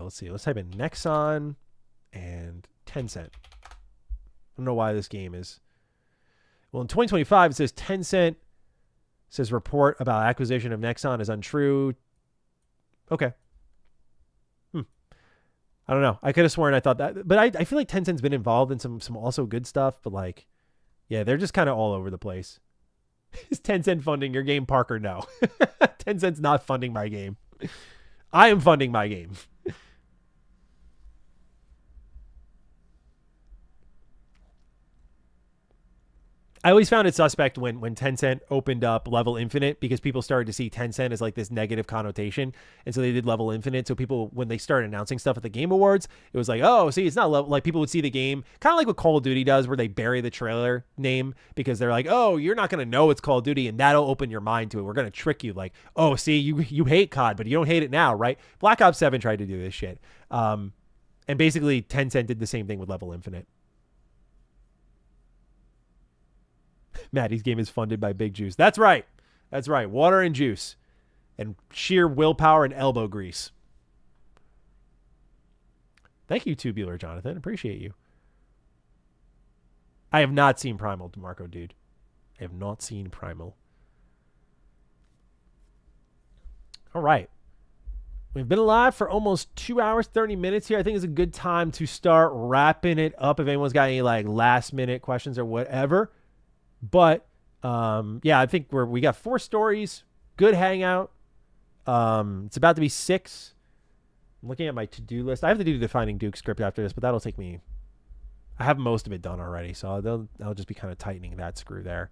Let's see. Let's type in Nexon and Tencent. I don't know why this game is. Well, in 2025, it says Tencent says report about acquisition of Nexon is untrue. Okay. I don't know. I could have sworn I thought that, but I feel like Tencent's been involved in some also good stuff, but like, yeah, they're just kind of all over the place. Is Tencent funding your game, Parker? No. Tencent's not funding my game. I am funding my game. I always found it suspect when Tencent opened up Level Infinite because people started to see Tencent as like this negative connotation. And so they did Level Infinite. So people, when they started announcing stuff at the Game Awards, it was like, oh, see, it's not level. Like people would see the game kind of like what Call of Duty does, where they bury the trailer name because they're like, oh, you're not going to know it's Call of Duty. And that'll open your mind to it. We're going to trick you. Like, oh, see, you hate COD, but you don't hate it now, right? Black Ops 7 tried to do this shit. And basically Tencent did the same thing with Level Infinite. Maddie's game is funded by Big Juice. That's right. That's right. Water and juice and sheer willpower and elbow grease. Thank you, Tubular Jonathan. Appreciate you. I have not seen Primal, DeMarco, dude. I have not seen Primal. All right. We've been live for almost 2 hours, 30 minutes here. I think it's a good time to start wrapping it up. If anyone's got any like last minute questions or whatever. But yeah, I think we got 4 stories. Good hangout. It's about to be 6. I'm looking at my to-do list. I have to do the Defining Duke script after this, but that'll take me. I have most of it done already, so I'll just be kind of tightening that screw there.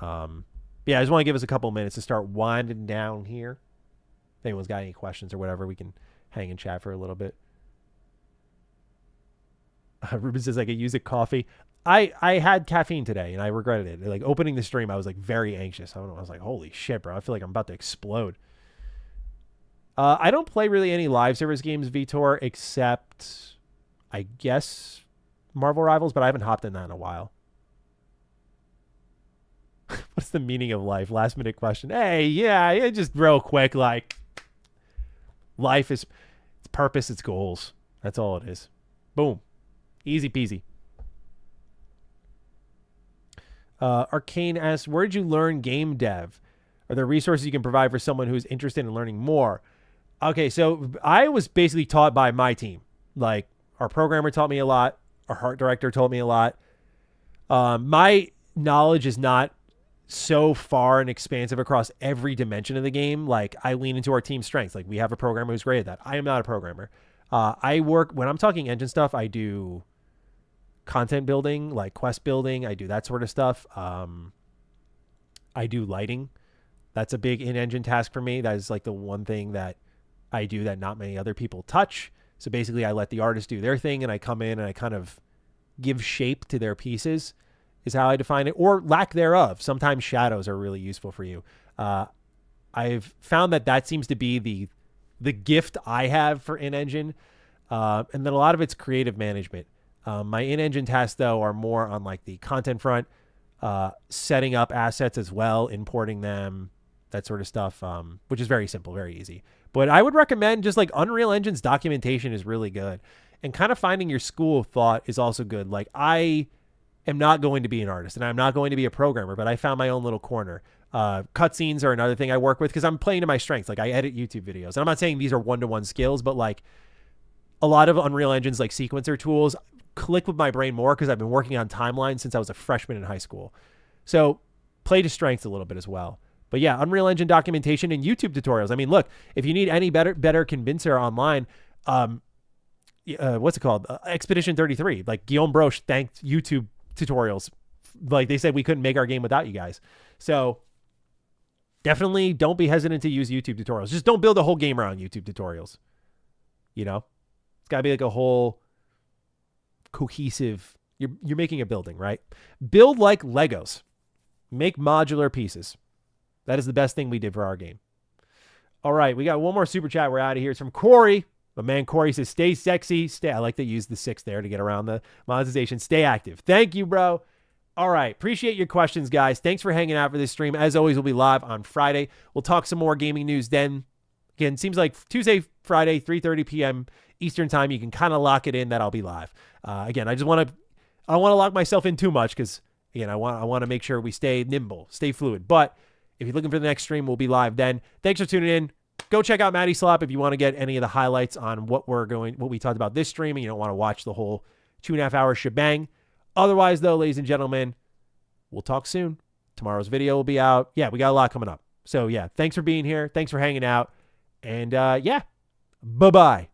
Yeah, I just want to give us a couple minutes to start winding down here. If anyone's got any questions or whatever, we can hang and chat for a little bit. Ruben says I could use a coffee. I had caffeine today and I regretted it. Like opening the stream, I was like very anxious. I don't know. I was like, holy shit, bro. I feel like I'm about to explode. I don't play really any live service games, Vitor, except I guess Marvel Rivals, but I haven't hopped in that in a while. What's the meaning of life? Last minute question. Hey, yeah, just real quick, like life is its purpose, its goals. That's all it is. Boom. Easy peasy. Arcane asks, where did you learn game dev? Are there resources you can provide for someone who's interested in learning more? Okay, so I was basically taught by my team. Like, our programmer taught me a lot. Our art director taught me a lot. My knowledge is not so far and expansive across every dimension of the game. Like, I lean into our team's strengths. Like, we have a programmer who's great at that. I am not a programmer. I work, when I'm talking engine stuff, I do content building, like quest building. I do that sort of stuff. I do lighting. That's a big in-engine task for me. That is like the one thing that I do that not many other people touch. So basically I let the artist do their thing and I come in and I kind of give shape to their pieces is how I define it, or lack thereof. Sometimes shadows are really useful for you. I've found that seems to be the gift I have for in-engine. And then a lot of it's creative management. My in-engine tasks, though, are more on like the content front, setting up assets as well, importing them, that sort of stuff, which is very simple, very easy. But I would recommend just like Unreal Engine's documentation is really good. And kind of finding your school of thought is also good. Like, I am not going to be an artist and I'm not going to be a programmer, but I found my own little corner. Cutscenes are another thing I work with because I'm playing to my strengths. Like, I edit YouTube videos. And I'm not saying these are one-to-one skills, but like a lot of Unreal Engine's like sequencer tools click with my brain more because I've been working on timelines since I was a freshman in high school. So play to strengths a little bit as well. But yeah, Unreal Engine documentation and YouTube tutorials. I mean, look, if you need any better convincer online, what's it called? Expedition 33. Like, Guillaume Broche thanked YouTube tutorials. Like, they said we couldn't make our game without you guys. So definitely don't be hesitant to use YouTube tutorials. Just don't build a whole game around YouTube tutorials. You know, it's got to be like a whole cohesive. You're making a building, right? Build like Legos. Make modular pieces. That is the best thing we did for our game. All right, we got one more super chat. We're out of here. It's from Corey. My man Corey says, stay sexy. I like to use the 6 there to get around the monetization. Stay active. Thank you, bro. All right, appreciate your questions, guys. Thanks for hanging out for this stream. As always, we'll be live on Friday. We'll talk some more gaming news then. Again, seems like Tuesday, Friday, 3:30 p.m. Eastern time. You can kind of lock it in that I'll be live. Again, I don't want to lock myself in too much because, again, I want to make sure we stay nimble, stay fluid. But if you're looking for the next stream, we'll be live then. Thanks for tuning in. Go check out Matty Slop if you want to get any of the highlights on what we talked about this stream and you don't want to watch the whole 2.5 hour shebang. Otherwise, though, ladies and gentlemen, we'll talk soon. Tomorrow's video will be out. Yeah, we got a lot coming up. So, yeah, thanks for being here. Thanks for hanging out. And, yeah, bye-bye.